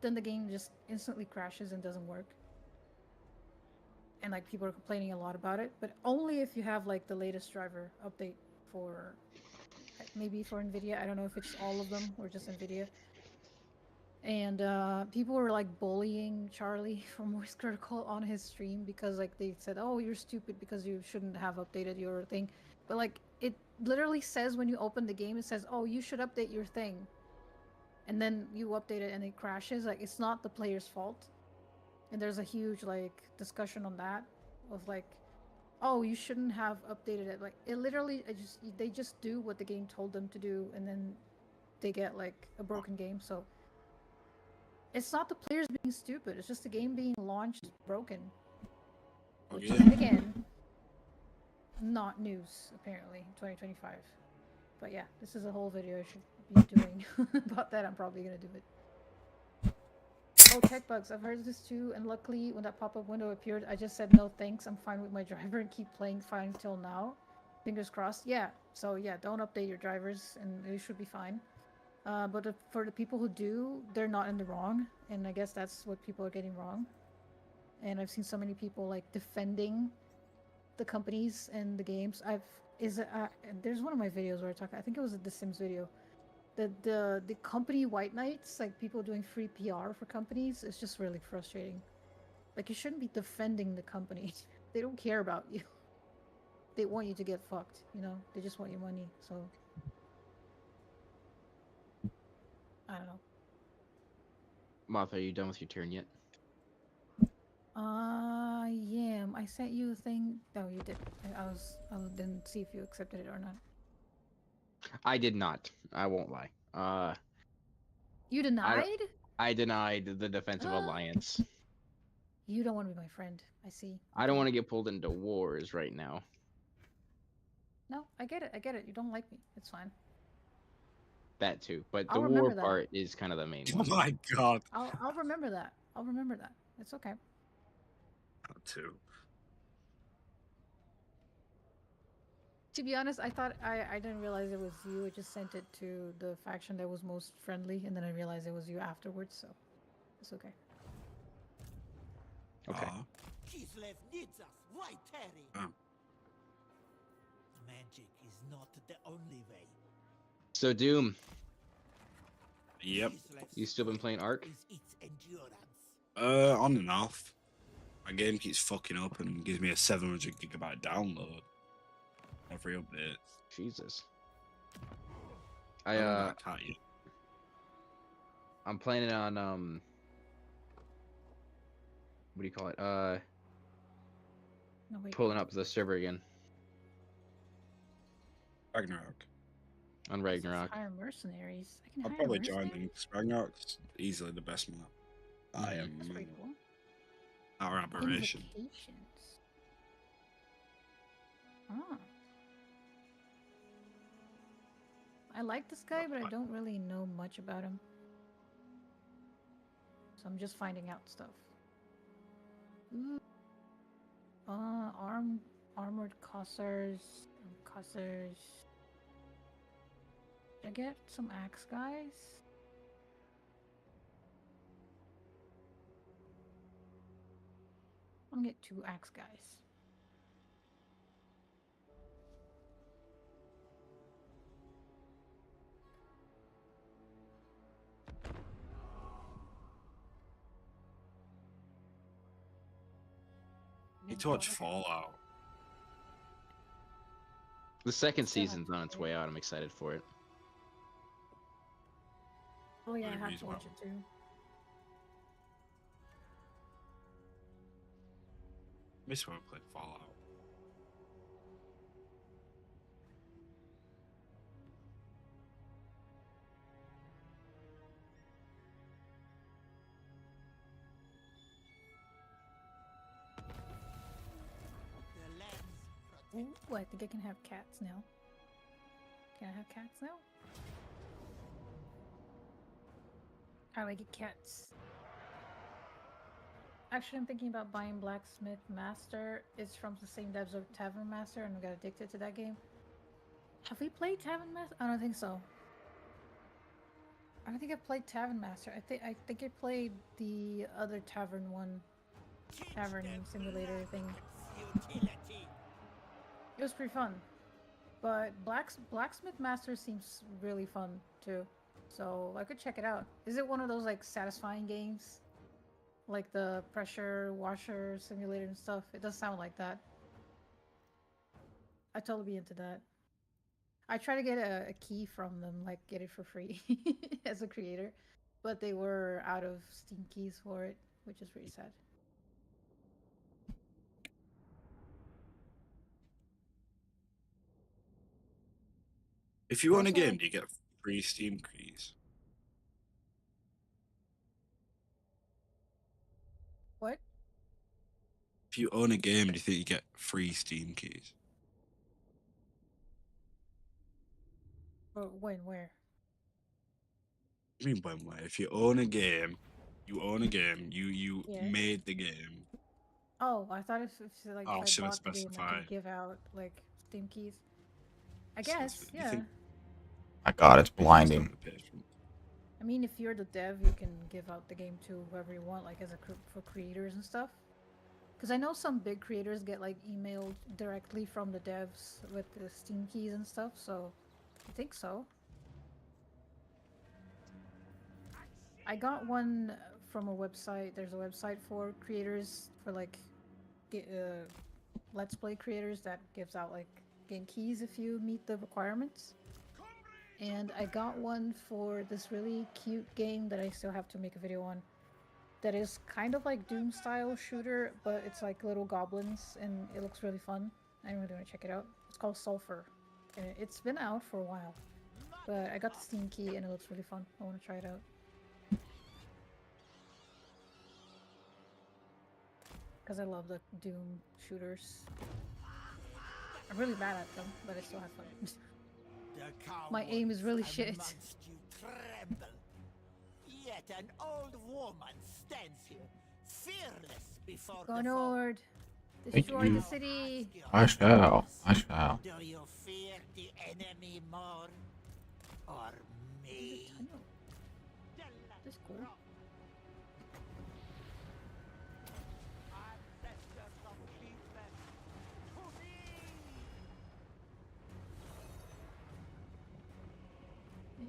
then the game just instantly crashes and doesn't work. And like people are complaining a lot about it, but only if you have like the latest driver update for maybe for Nvidia. I don't know if it's all of them or just Nvidia. And people were like bullying Charlie from Voice Critical on his stream because like they said, "Oh, you're stupid because you shouldn't have updated your thing." But like it literally says when you open the game, it says, "Oh, you should update your thing," and then you update it and it crashes. Like it's not the player's fault. And there's a huge like discussion on that of like, "Oh, you shouldn't have updated it." Like it literally, they just do what the game told them to do, and then they get like a broken game. So It's not the players being stupid. It's just the game being launched broken. Oh, Which, yeah. then again, not news apparently. 2025. But yeah, this is a whole video I should be doing about that. I'm probably gonna do it. Oh, tech bugs. I've heard this too, and luckily when that pop-up window appeared, I just said no thanks. I'm fine with my driver and keep playing fine till now. Fingers crossed. Yeah. So yeah, don't update your drivers, and it should be fine. But for the people who do, they're not in the wrong, and I guess that's what people are getting wrong. And I've seen so many people like defending the companies and the games. There's one of my videos where I talk. I think it was a The Sims video. The company white knights, like people doing free PR for companies, is just really frustrating. Like you shouldn't be defending the company. They don't care about you. They want you to get fucked. You know, they just want your money. So I don't know. Martha, are you done with your turn yet? Yeah. I sent you a thing. No, you did. I didn't see if you accepted it or not. I did not. I won't lie. You I denied? I denied the defensive alliance. You don't want to be my friend. I see. I don't Okay. want to get pulled into wars right now. No, I get it. I get it. You don't like me. It's fine. That too, but the I'll war remember that. part is kind of the main Oh one. my god. I'll remember that. I'll remember that. It's okay. That too. To be honest, I thought I didn't realize it was you. I just sent it to the faction that was most friendly, and then I realized it was you afterwards. So it's okay. Okay. Kislev needs us. Why tarry? Oh. Magic is not the only way. So Doom, Yep. Kislev's you still been playing Ark? is its endurance. On and off. My game keeps fucking up and gives me a 700 gigabyte download every update. Jesus. I can't yet. I'm planning on what do you call it? No wait. Pulling up the server again Ragnarok. on This is Ragnarok. hire mercenaries. I can I'll hire probably join them mercenaries? because Ragnarok's easily the best map. I Mhm. am That's pretty cool. our aberration. Invitations. Ah. I like this guy, but I don't really know much about him. So I'm just finding out stuff. Ooh. Armored Cossars. Cossars. Did I get some axe guys? I'm gonna get 2 axe guys. Need to watch Fallout. The second Still have season's to on its play way it. out. I'm excited for it. Oh yeah, I Really have reads to watch it too. Miss when I played Fallout. The lands Ooh, I think I can have cats now. Can I have cats now? How do I get cats? Actually, I'm thinking about buying Blacksmith Master. It's from the same devs of Tavern Master, and I got addicted to that game. Have we played Tavern Master? I don't think so. I don't think I played Tavern Master. I think I played the other Tavern one. Tavern simulator thing. utility. It was pretty fun. But Blacksmith Master seems really fun too. So I could check it out. Is it one of those like satisfying games? Like the pressure washer simulator and stuff? It does sound like that. I'd totally be into that. I try to get a key from them, like get it for free as a creator. But they were out of Steam keys for it, which is really sad. If you own a Also, game, like- do you get free Steam keys? If you own a game, do you think you get free Steam keys? But when? Where? I mean, when way? If you own a game, you Yeah. made the game. Oh, I thought if like Oh, if I should I bought the game, I specify? could give out like Steam keys. I So guess, you yeah. think- My God, it's you think it's blinding. not the patient? I mean, if you're the dev, you can give out the game to whoever you want, like as a for creators and stuff. Because I know some big creators get like emailed directly from the devs with the Steam keys and stuff. So I think so. I got one from a website. There's a website for creators for like Let's Play creators that gives out like game keys if you meet the requirements. And I got one for this really cute game that I still have to make a video on. That is kind of like Doom style shooter, but it's like little goblins and it looks really fun. I really want to check it out. It's called Sulfur. And it's been out for a while. But I got the Steam key and it looks really fun. I want to try it out. Because I love the Doom shooters. I'm really bad at them, but I still have fun. My aim is really shit. Amongst you tremble. Yet an old woman stands here, fearless before Go the foe. Nord! Thank Destroy you. the city! I shall. I shall. Do you fear the enemy more, or me? This is cool. Ancestors of Cleveland, to me!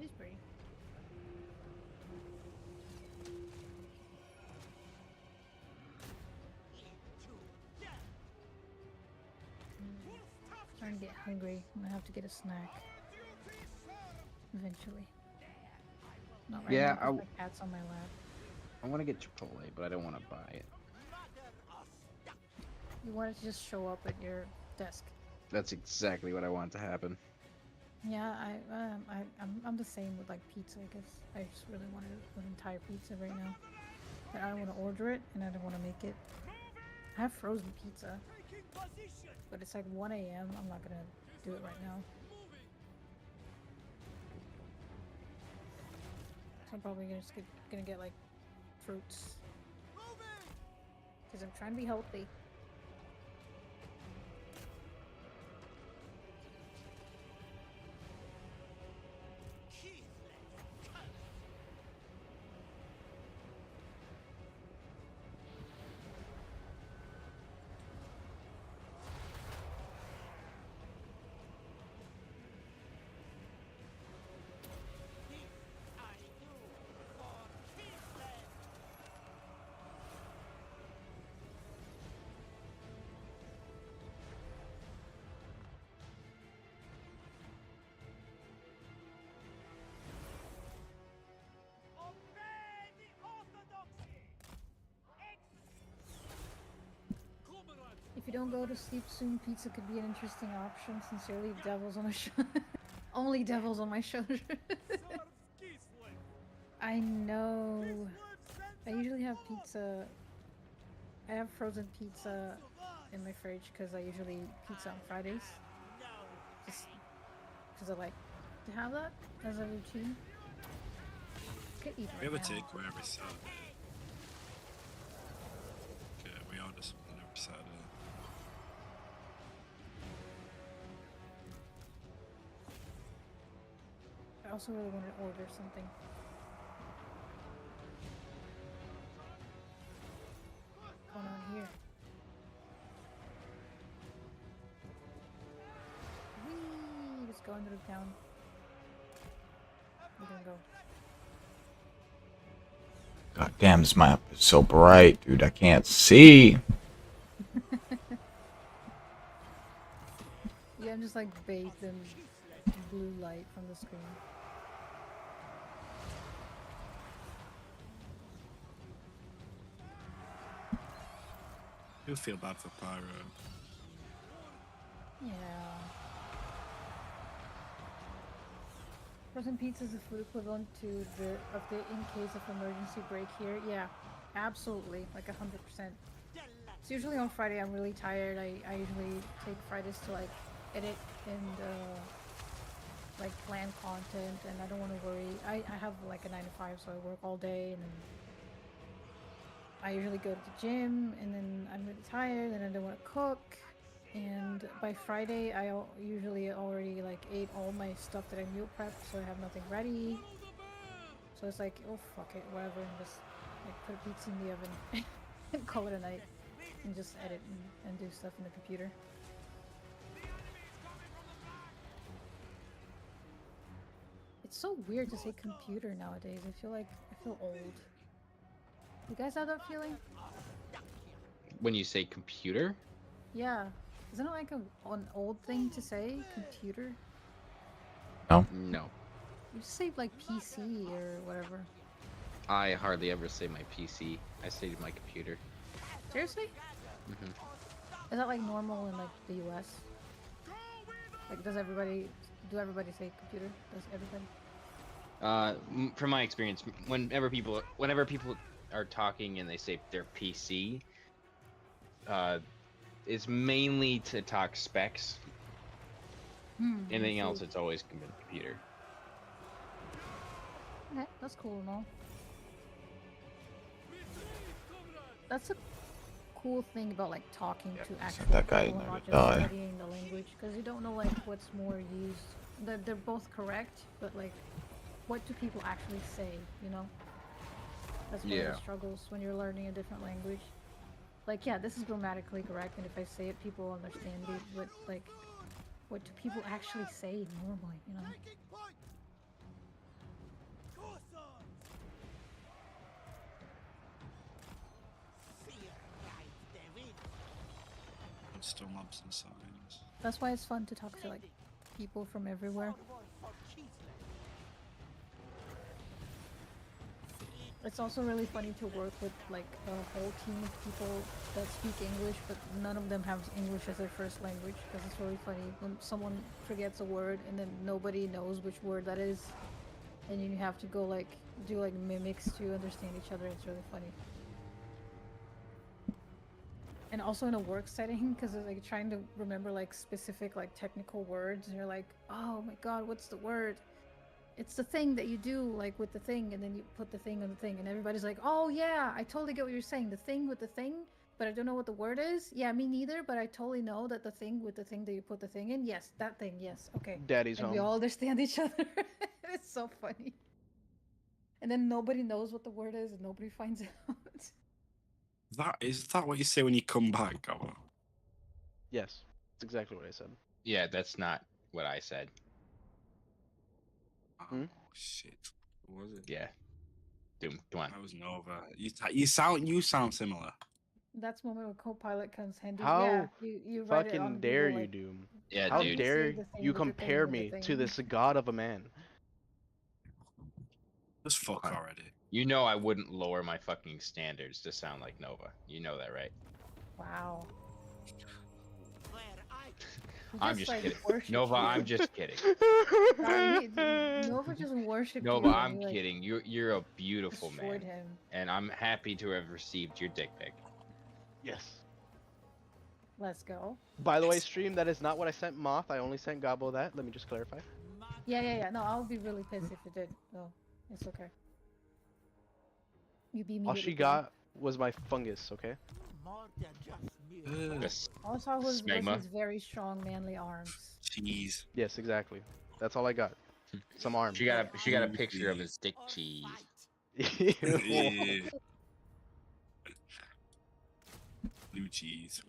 It is pretty. Starting to get hungry. I'm gonna have to get a snack. Eventually. Not right Yeah, now 'cause my cat's on my lap. I want to get Chipotle, but I don't want to buy it. You want it to just show up at your desk. That's exactly what I want to happen. Yeah, I'm the same with like pizza because I just really wanted an entire pizza right now. But I don't want to order it and I don't want to make it. I have frozen pizza, but it's like 1 a.m. I'm not gonna do it right now. So I'm probably gonna get like fruits because I'm trying to be healthy. If you don't go to sleep soon, pizza could be an interesting option. Sincerely, devils on my shoulder. Only devils on my shoulder. I know. I usually have pizza. I have frozen pizza in my fridge because I usually eat pizza on Fridays. Just because I like to have that as a routine. Could eat We have right a now. takeaway every Saturday. Okay, we order something every Saturday. I also really wanted to order something. What's going on here? Whee! Let's go into the town. We're gonna go. God damn, this map is so bright, dude. I can't see. Yeah, I'm just like bathed in blue light from the screen. I do feel bad for Pyro. Yeah. Frozen pizza is the food equivalent to the in case of emergency break here. Yeah, absolutely, like 100%. It's usually on Friday. I'm really tired. I usually take Fridays to like edit and like plan content, and I don't want to worry. I have like a 9 to 5, so I work all day, and then I usually go to the gym, and then I'm really tired, and I don't want to cook. And by Friday, usually already like ate all my stuff that I meal prepped, so I have nothing ready. So it's like, oh fuck it, whatever, and just like put a pizza in the oven and call it a night, and just edit and do stuff in the computer. It's so weird to say computer nowadays. I feel old. You guys have that feeling? When you say computer, Yeah. Isn't it like an old thing to say? Computer? no. You just say like PC or whatever. I hardly ever say my PC. I say my computer. Seriously? Mhm. Is that like normal in like the US? Like do everybody say computer? Does everybody? From my experience, whenever people are talking and they say their PC, it's mainly to talk specs. Anything else, it's always computer. Okay, that's cool and all. That's a cool thing about like talking to actual that guy people, never not just die. studying the language, because you don't know like what's more used. They're both correct, but like, what do people actually say? You know, that's one of Yeah. the struggles when you're learning a different language. Like, yeah, this is grammatically correct, and if I say it, people understand it. But like, what do people actually say normally? You know. Still mobs and signs. That's why it's fun to talk to like people from everywhere. It's also really funny to work with like a whole team of people that speak English, but none of them have English as their first language, because it's really funny when someone forgets a word and then nobody knows which word that is, and you have to go like do like mimics to understand each other. It's really funny. And also in a work setting, because it's like trying to remember like specific like technical words, and you're like, oh my god, what's the word? It's the thing that you do like with the thing, and then you put the thing on the thing, and everybody's like, oh yeah, I totally get what you're saying. The thing with the thing, but I don't know what the word is. Yeah, me neither, but I totally know that the thing with the thing that you put the thing in. Yes, that thing. Yes, okay. Daddy's And home. we all understand each other. It's so funny. And then nobody knows what the word is, and nobody finds out. Is that what you say when you come back, Gabba? Yes, that's exactly what I said. Yeah, that's not what I said. Oh Hmm? shit! What was it? Yeah. Doom, come on. That was Nova. You sound similar. That's moment when Copilot comes handy. How Yeah, you write it on fucking dare Google you, like, Doom? Yeah, How I'm dude. gonna say dare the thing you with the thing compare with the me to thing. this god of a man? Just fuck already. You know I wouldn't lower my fucking standards to sound like Nova. You know that, right? Wow. Where I He I'm just like, kidding. worships Nova, you. I'm just kidding. Nova just worshipped Nova, you. I'm and he, like, kidding. You're a beautiful man, destroyed him. and I'm happy to have received your dick pic. Yes. Let's go. By the way, stream, that is not what I sent Moth. I only sent Gabo that. Let me just clarify. Yeah. No, I'll be really pissed if it did. No, it's okay. You be me. All she got was my fungus, okay? more than just mere Just All I saw was smegma. his very strong, manly arms. Cheese. Yes, exactly. That's all I got. Some arms. She got a picture of his dick cheese. Ew. Yeah. Blue cheese.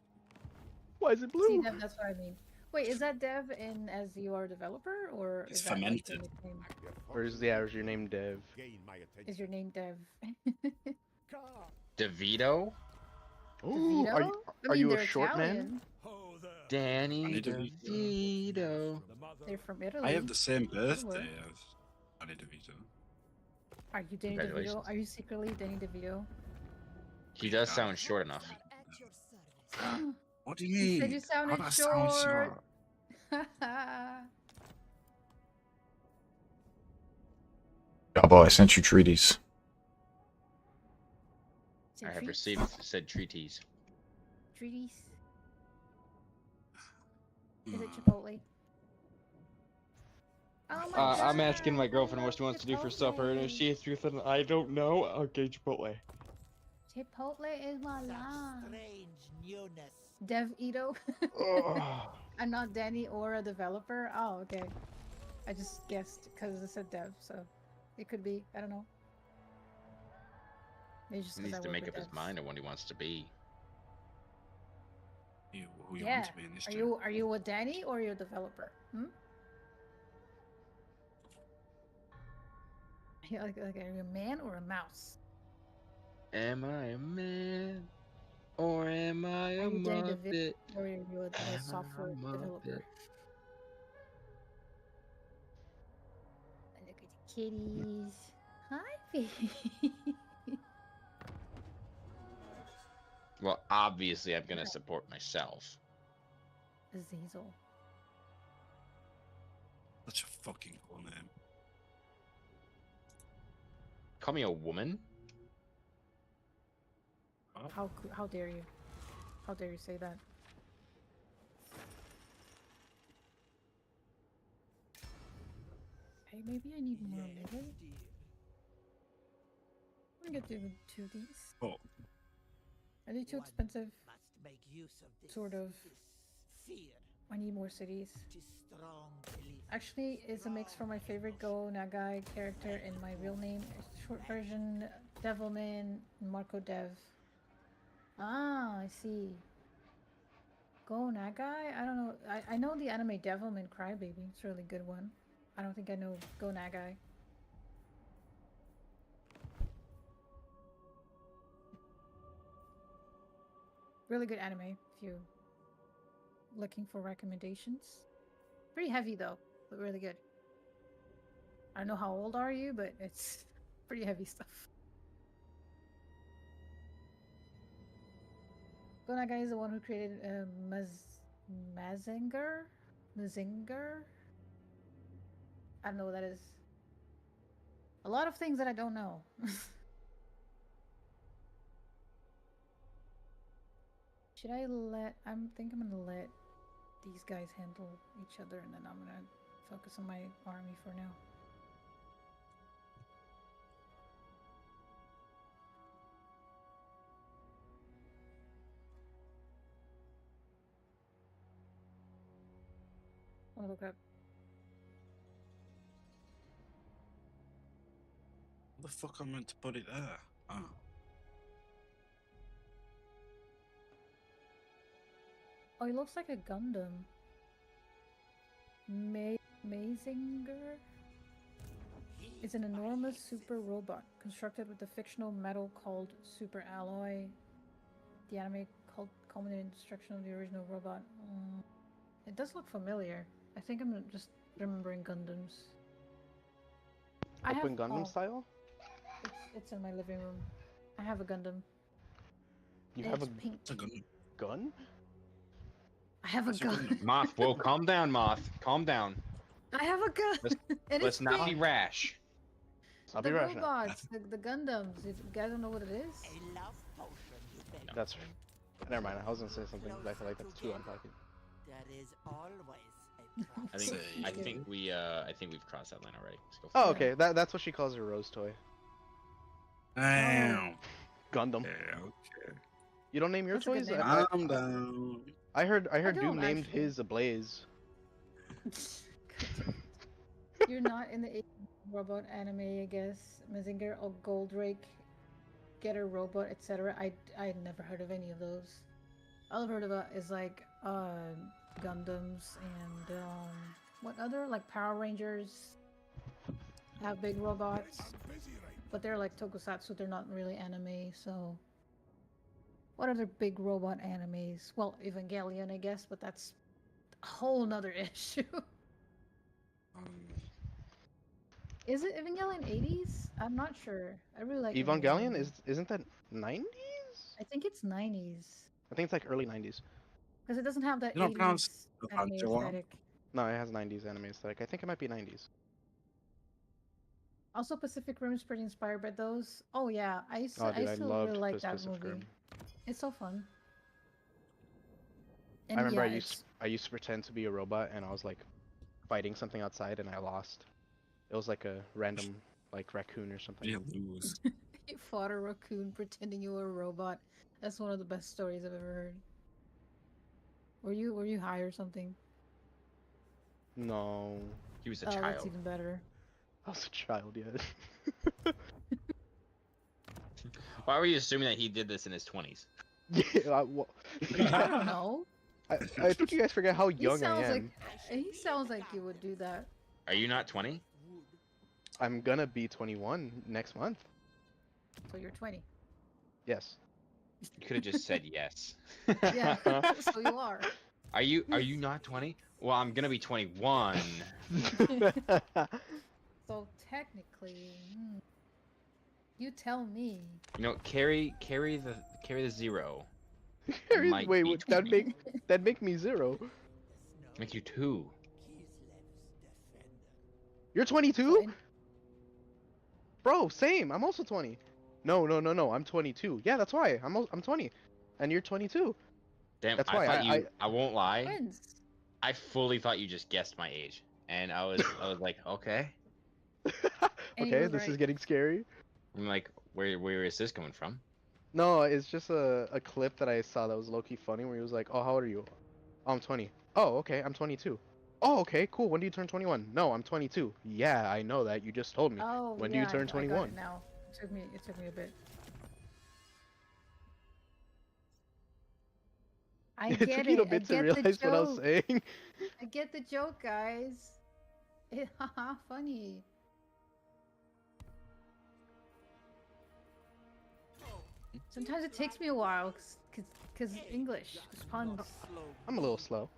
Why is it See, blue? Dev, that's what I mean. Wait, is that Dev in as you are a developer, or It's is that like, the fermented. nickname? Or is your name Dev? Is your name Dev? DeVito? Ooh, DeVito? are I mean, you a they're short man? Italian. Danny Danny DeVito. They're from Italy. I have the same That'll work. birthday as Danny DeVito. Are you Danny DeVito? Congratulations. Are you secretly Danny DeVito? He does sound short enough. What do you You mean? said you sounded How does that sound short. Gabba, I sent you treaties. I have received said treaties. treaties? Is it Mm. Chipotle? Oh my god. I'm asking my I girlfriend what love she wants to do for supper, and if Chipotle. she is truthful, I don't know. Okay, Chipotle. Chipotle is my Such life. strange newness. Dev Ito. Oh, I'm not Danny or a developer. Oh, okay. I just guessed because it said dev, so it could be. I don't know. Maybe just he 'cause needs I to work make with up his devs. mind on what he wants to be. Who you Yeah. want to be in this Are game? you a Danny or you a developer? Hmm? Yeah, like are you a man or a mouse? Am I a man or am I Are a you Danny DeVito Muppet? or are you a Am I a software developer? Muppet? And look at the kitties. Hi, baby. Well, obviously, I'm gonna support myself. Azazel. Such a fucking cool name. Call me a woman? How dare you? How dare you say that? Hey, maybe I need more melee. I'm gonna do two of these. Oh, Are they too One expensive? must make use of this, Sort of. this fear, I need more cities. which is strong belief. Actually, it's a mix for my favorite Go Nagai character and my real name. It's the short version, Devilman Marco Dev. Ah, I see. Go Nagai? I don't know. I know the anime Devilman Crybaby. It's a really good one. I don't think I know Go Nagai. Really good anime if you're looking for recommendations. Pretty heavy though, but really good. I don't know how old are you, but it's pretty heavy stuff. Go Nagai is the one who created Mazinger? Mazinger? I don't know what that is. A lot of things that I don't know. Should I I think I'm gonna let these guys handle each other and then I'm gonna focus on my army for now. I'm gonna look up. how the fuck am I meant to put it there? Oh. Oh, he looks like a Gundam. Mazinger? It's an enormous super robot constructed with the fictional metal called super alloy. The anime culminated destruction of the original robot. It does look familiar. I think I'm just remembering Gundams. Open Gundam style? It's in my living room. I have a Gundam. You and have it's a pink. It's a gun. gun? I have a That's a gun. Gundam. Moth, whoa, calm down, Moth. Calm down. I have a gun. And Let's it's not be pink. rash. I'll The be rash now. robots, the Gundams. You guys don't know what it is? A love potion, you beg. That's never mind. I was gonna say something, but I feel like that's too on topic. There is always a I price. think Say- I think we've crossed that line already. Let's go. Oh, okay. That's what she calls her rose toy. Damn. Gundam. Yeah, okay. You don't name your That's a good toys? name. Calm down. I heard don't, Doom named actually. his Ablaze. You're not in the 80s robot anime, I guess. Mazinger or Goldrake, Getter Robot, etc. I never heard of any of those. All I've heard about is like Gundams and what other like Power Rangers have big robots, but they're like tokusatsu. They're not really anime. So, what other big robot animes? Well, Evangelion, I guess, but that's a whole nother issue. Is it Evangelion 80s? I'm not sure. I really like Evangelion isn't that 90s? I think it's 90s I think it's like early 90s. because it doesn't have that You don't pronounce 80s anime Evangelion? aesthetic. No, it has 90s anime aesthetic. I think it might be 90s. Also, Pacific Rim is pretty inspired by those. Oh yeah, I used to, Oh, dude, I still loved really like that Pacific movie. Rim. It's so fun. And I remember yeah, I used to pretend to be a robot, and I was like fighting something outside, and I lost. It was like a random like raccoon or something. Yeah, lose. you fought a raccoon pretending you were a robot. That's one of the best stories I've ever heard. Were you high or something? No, He was a Oh, that's child. even better. I was a child yet. Why were you assuming that he did this in his 20s? Yeah, I don't know. I think you guys forget how He young I sounds am. like he sounds like you would do that. Are you not 20? I'm gonna be 21 next month. So you're 20. Yes. You could have just said yes. Yeah, so you are. Are you not 20? Well, I'm gonna be 21. So technically, you tell me. You know, carry the 0. Harry, might wait, be would 20. that make me 0? Make you 2. You're 22? Bro, same. I'm also 20. No. I'm 22. Yeah, that's why. I'm 20. And you're 22. Damn, That's I why thought I won't lie. Twins. I fully thought you just guessed my age. And I was like, okay. And he Okay, was this is right. getting scary. I'm like, where is this coming from? No, it's just a clip that I saw that was low-key funny where he was like, "Oh, how old are you?" "Oh, I'm 20. "Oh, okay, I'm 22. "Oh, okay, cool. When do you turn 21? "No, I'm 22. "Yeah, I know that. You just told me. Oh, When do yeah, you turn I got 21? it now. It took me a bit. I It get took you a it. I bit to get the realize what I was joke. saying. I get the joke, guys. Haha, funny. Sometimes it takes me a while, cause English, cause puns. I'm a little slow.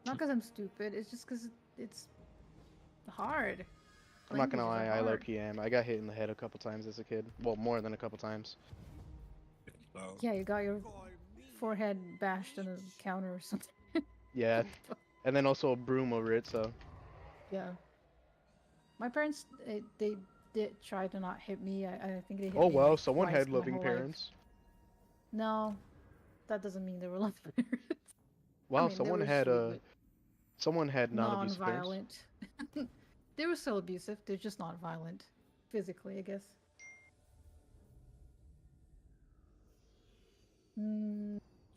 Not cause I'm stupid. It's just cause it's hard. I'm not gonna Languages lie, are I hard. low-key am. I got hit in the head a couple times as a kid. Well, more than a couple times. So, Yeah, you got your forehead bashed on a counter or something. Yeah, and then also a broom over it, so. Yeah. My parents, they did try to not hit me. I think they hit Oh me well, like someone twice had in my loving whole life. parents. No, that doesn't mean they were loving parents. I Wow, mean, they were sweet, someone had but non-abusive parents. non-violent. They were still abusive. They're just not violent, physically, I guess.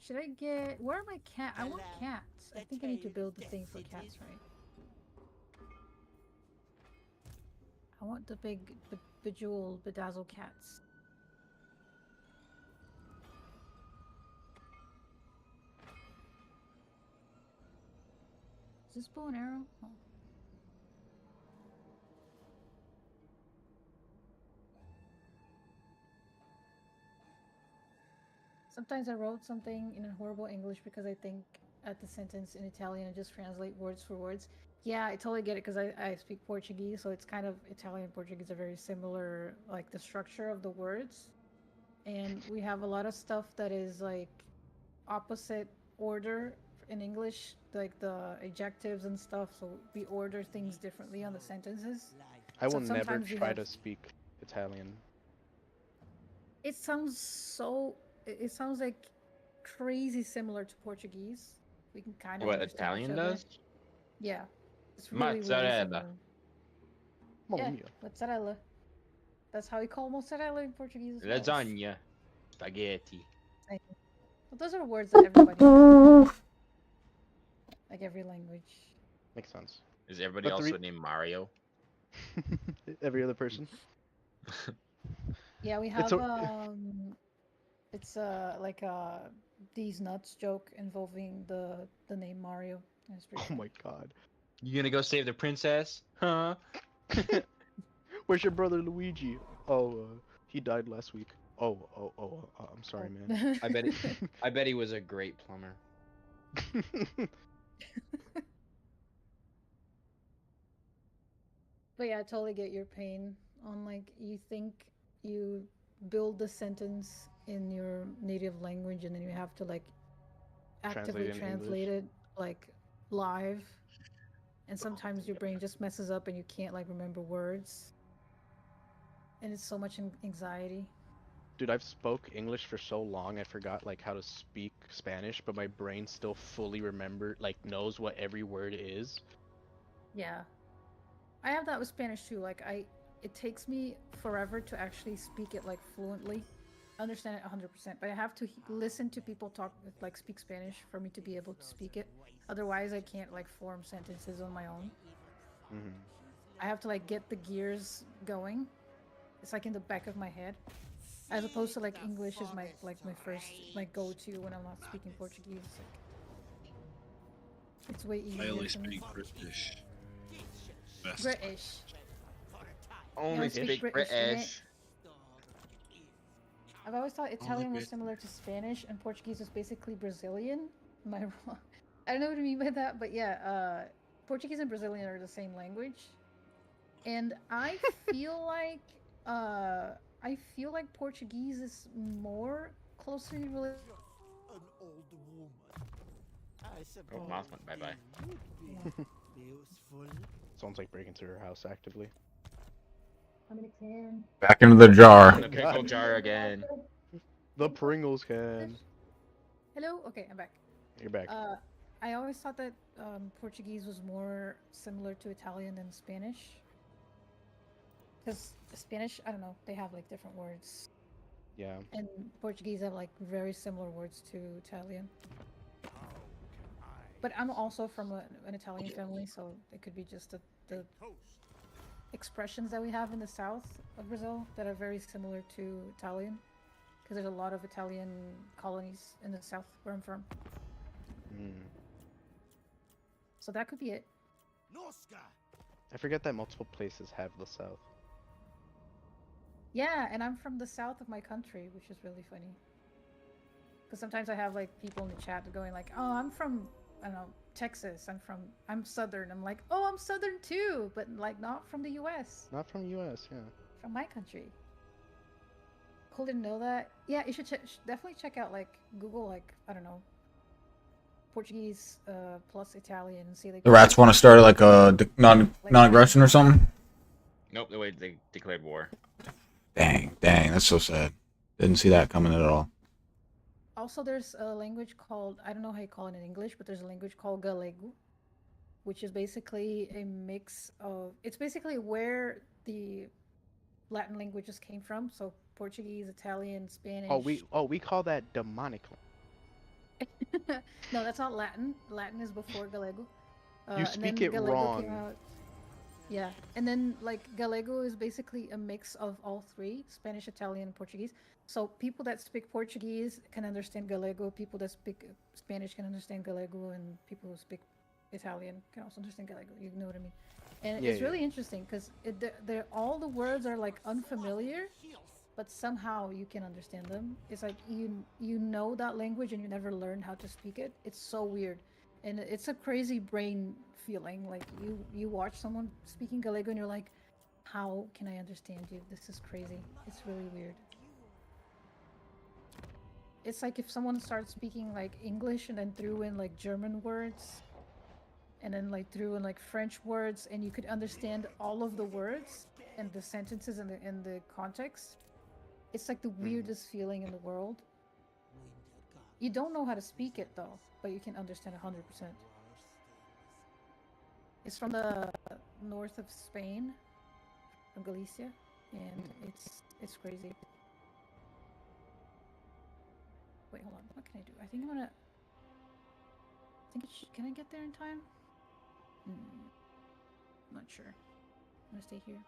Should I get? Where are my cat? I want cats. I think I need to build the thing for cats, right? I want the big, bejeweled, bedazzled cats. Is this bow and arrow? Oh. Sometimes I wrote something in a horrible English because I think at the sentence in Italian and just translate words for words. Yeah, I totally get it because I speak Portuguese, so it's kind of Italian and Portuguese are very similar, like the structure of the words. And we have a lot of stuff that is like opposite order in English, like the adjectives and stuff. So we order things differently on the sentences. I So will never sometimes you try have. to speak Italian. It sounds so. It sounds like crazy similar to Portuguese. We can kind of What understand each Italian other. does? Yeah, it's really Mozzarella. similar. Mamma Yeah, mia. mozzarella. That's how we call mozzarella in Portuguese as well. Lasagna. Spaghetti. Same. But those are words that everybody knows. Like every language. Makes sense. Is everybody But the also re- named Mario? Every other person. Yeah, we It's have a- it's like a these nuts joke involving the name Mario. That's pretty Oh funny. my god. You gonna go save the princess? Huh? Where's your brother Luigi? Oh, he died last week. I'm sorry, man. I bet he was a great plumber. But yeah, I totally get your pain on like you think you build the sentence in your native language and then you have to like actively Translate in translate English. it like live. And sometimes your brain just messes up and you can't like remember words. And it's so much anxiety. Dude, I've spoke English for so long I forgot like how to speak Spanish, but my brain still fully knows what every word is. Yeah. I have that with Spanish too. Like it takes me forever to actually speak it like fluently. Understand it 100%, but I have to listen to people talk like speak Spanish for me to be able to speak it. Otherwise, I can't like form sentences on my own. Hmm. I have to like get the gears going. It's like in the back of my head, as opposed to like English is my first like go-to when I'm not speaking Portuguese. Like, it's way I easier only for me. speak British. Best. British. You Only only speak speak British, innit? British. I've always thought Italian was British. similar to Spanish, and Portuguese is basically Brazilian. Am I wrong? I don't know what I mean by that, but yeah, Portuguese and Brazilian are the same language, and I feel like Portuguese is more closely related. An old woman. I suppose. Oh, mouse went bye bye. Yeah. Useful. Sounds like breaking into her house actively. I'm in a can. Back into the jar. The pickle jar again. The Pringles can. Hello. Okay, I'm back. You're back. I always thought that Portuguese was more similar to Italian than Spanish. Because Spanish, I don't know, they have like different words. Yeah. And Portuguese have like very similar words to Italian. But I'm also from an Italian family, so it could be just the expressions that we have in the south of Brazil that are very similar to Italian. Because there's a lot of Italian colonies in the south where I'm from. Mm. So that could be it. Noska. I forget that multiple places have the South. Yeah, and I'm from the south of my country, which is really funny. Because sometimes I have like people in the chat going like, "Oh, I'm from, I don't know, Texas. I'm Southern." I'm like, "Oh, I'm Southern too, but like not from the U.S. Not from U.S. Yeah. From my country." Cool, didn't know that. Yeah, you should definitely check out like Google like I don't know, Portuguese plus Italian and see like The rats want to start like a non-aggression or something. Nope, the way they declared war. Dang, that's so sad. Didn't see that coming at all. Also, there's a language called, I don't know how you call it in English, but there's a language called Galego, which is basically a mix of, it's basically where the Latin languages came from. So Portuguese, Italian, Spanish. We call that demonic. No, that's not Latin. Latin is before Galego. You speak it wrong. Came out. Yeah, and then like Galego is basically a mix of all three, Spanish, Italian, and Portuguese. So people that speak Portuguese can understand Galego, people that speak Spanish can understand Galego, and people who speak Italian can also understand Galego. You know what I mean? And Yeah, it's really interesting because they're all the words are like unfamiliar, but somehow you can understand them. It's like you know that language and you never learn how to speak it. It's so weird, and it's a crazy brain feeling. Like you watch someone speaking Galego and you're like, how can I understand you? This is crazy. It's really weird. It's like if someone starts speaking like English and then threw in like German words and then like threw in like French words and you could understand all of the words and the sentences and the context. It's like the weirdest feeling in the world. You don't know how to speak it though, but you can understand 100%. It's from the north of Spain, from Galicia, and it's crazy. Wait, hold on. What can I do? I think I'm gonna. Can I get there in time? Not sure. I'm gonna stay here.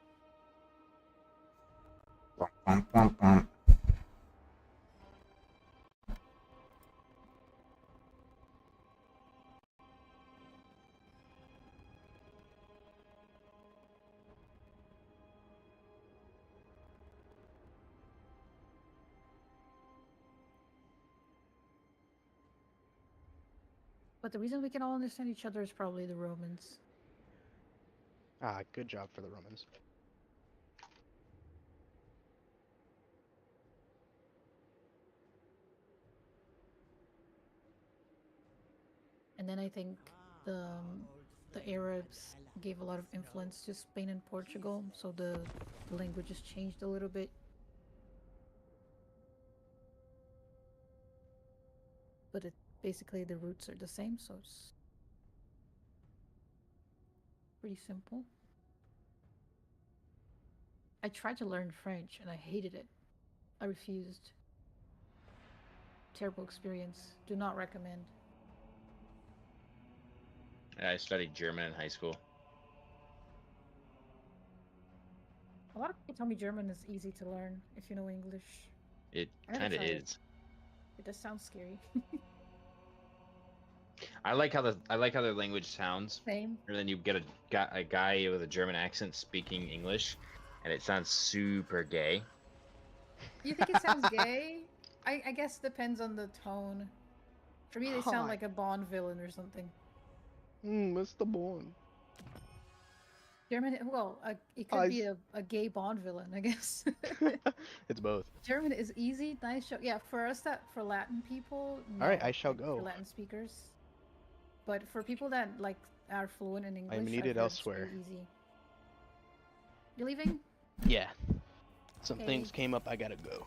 But the reason we can all understand each other is probably the Romans. Ah, good job for the Romans. And then I think the Arabs gave a lot of influence to Spain and Portugal, so the languages changed a little bit. but it basically the roots are the same, so it's pretty simple. I tried to learn French and I hated it. I refused. Terrible experience. Do not recommend. I studied German in high school. A lot of people tell me German is easy to learn if you know English. It I never kind of tried it. is. It does sound scary. I like how their language sounds, Same. and then you get a guy with a German accent speaking English, and it sounds super gay. You think it sounds gay? I guess depends on the tone. For me, they sound like a Bond villain or something. Mr. Bond. German, well, it could be a gay Bond villain, I guess. It's both. German is easy, nice show. Yeah, for us for Latin people. No, All right, I shall like, go. For Latin speakers, but for people that like are fluent in English, I'm I've needed heard it's elsewhere. pretty easy. You leaving? Yeah. Some Okay. things came up. I gotta go.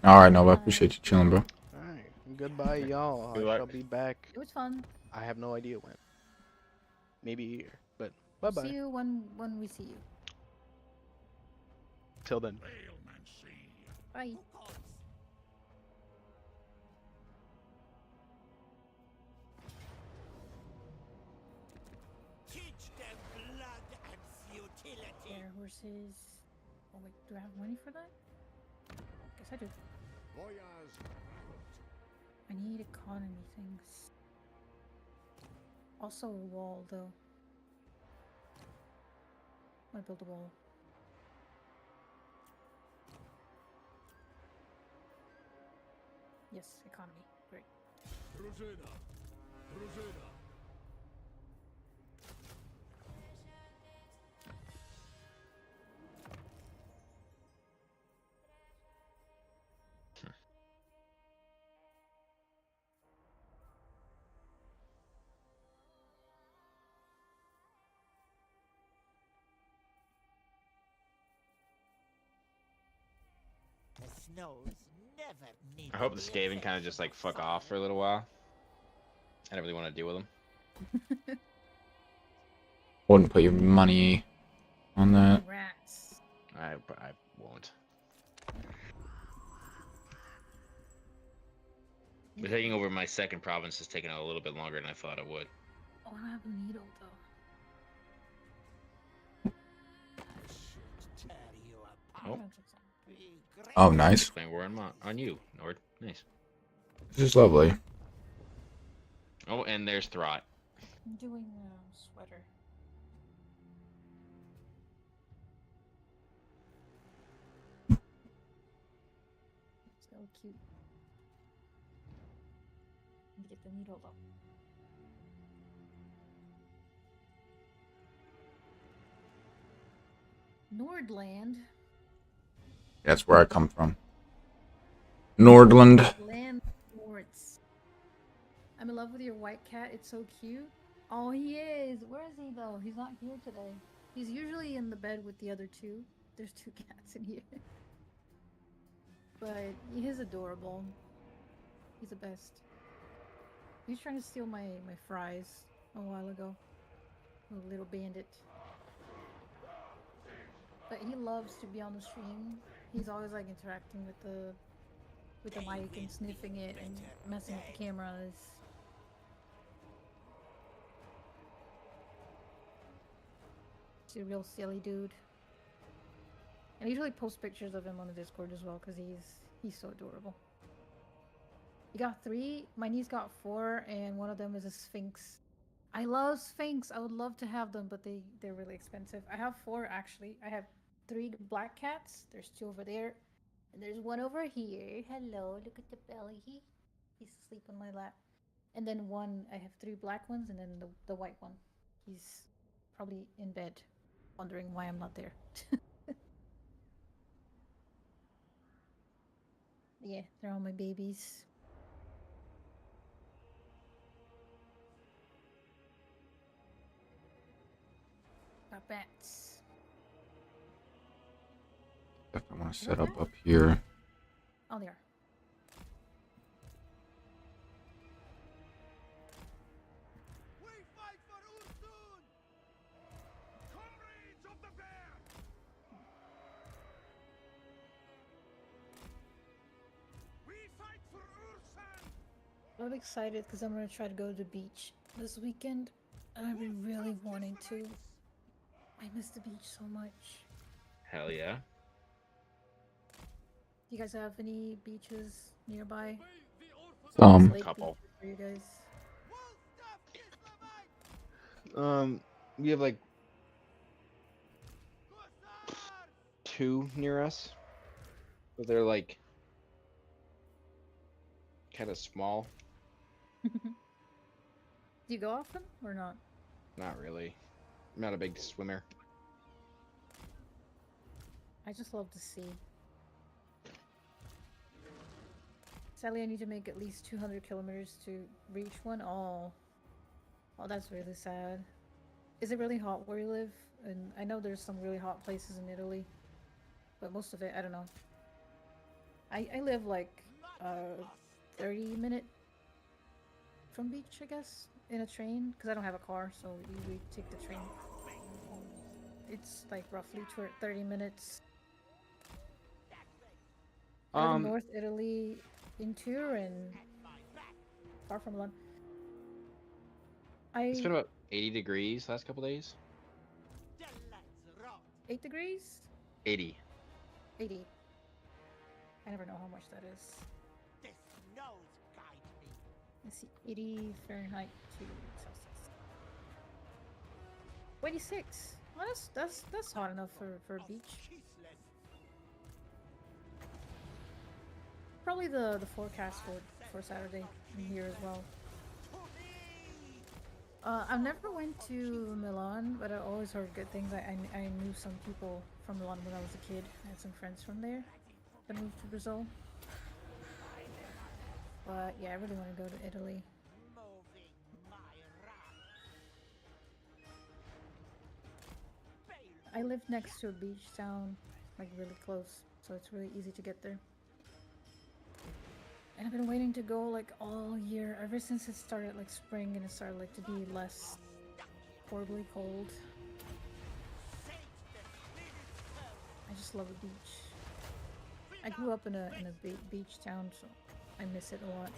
All right, Nova. I appreciate you chilling, bro. All right. Goodbye, y'all. Good I luck. shall be back. It was fun. I have no idea when. Maybe a year, but We'll bye-bye. see you when we see you. Till then. Bye. Who calls? Teach them blood and futility. Air horses. Oh wait, do I have money for that? Guess I do. I need economy things. Also a wall though. I want to build a wall. Yes, economy. Great. The snows never need. I hope to the be Skaven kind of just like fuck off for a little while. I don't really want to deal with them. Wouldn't put your money on that. Rats. I won't. But taking over my second province is taking a little bit longer than I thought it would. Oh, I don't have a needle though. I should tear you apart. Oh. I'm gonna check some. Be great. Oh, nice. Playing war on you, Nord. Nice. This is lovely. Oh, and there's Throt. I'm doing sweater. So cute. Let me get the needle though. Nordland. That's where I come from. Nordland. Land Lords. I'm in love with your white cat. It's so cute. Oh, he is. Where is he though? He's not here today. He's usually in the bed with the other two. There's two cats in here. But he is adorable. He's the best. He's trying to steal my fries a while ago. A little bandit. But he loves to be on the stream. He's always like interacting with the mic and sniffing it and messing with the cameras. He's a real silly dude. And I usually post pictures of him on the Discord as well because he's so adorable. You got 3. My niece got 4, and one of them is a Sphinx. I love Sphinx. I would love to have them, but they're really expensive. I have 4 actually. I have 3 black cats. There's 2 over there, and there's 1 over here. Hello, look at the belly. He's asleep on my lap. And then 1. I have 3 black ones, and then the white one. He's probably in bed, wondering why I'm not there. Yeah, they're all my babies. Got bats. Definitely want to set up here. Oh, they are. I'm excited because I'm gonna try to go to the beach this weekend. And I've been really wanting to. I miss the beach so much. Hell yeah. Do you guys have any beaches nearby? Um, Lake Couple. beaches for you guys? We have like 2 near us, but they're like kind of small. Do you go often or not? Not really. I'm not a big swimmer. I just love the sea. Sadly, I need to make at least 200 kilometers to reach one. Oh, that's really sad. Is it really hot where you live? And I know there's some really hot places in Italy, but most of it, I don't know. I live like 30-minute from beach, I guess, in a train because I don't have a car, so we take the train. It's like roughly 30 minutes. I live in North Italy, in Turin, far from London. It's been about 80 degrees last couple days. 8 degrees? 80. 80. I never know how much that is. This nose guide me. Let's see, 80 Fahrenheit to Celsius. 26. Well, that's hot enough for a beach. Useless. Probably the forecast for Saturday in here as well. I've never went to Milan, but I always heard good things. I knew some people from Milan when I was a kid. I had some friends from there that moved to Brazil. But yeah, I really want to go to Italy. Moving my wrath. I live next to a beach town, like really close, so it's really easy to get there. And I've been waiting to go like all year, ever since it started like spring and it started like to be less horribly cold. I just love the beach. I grew up in a beach town, so I miss it a lot.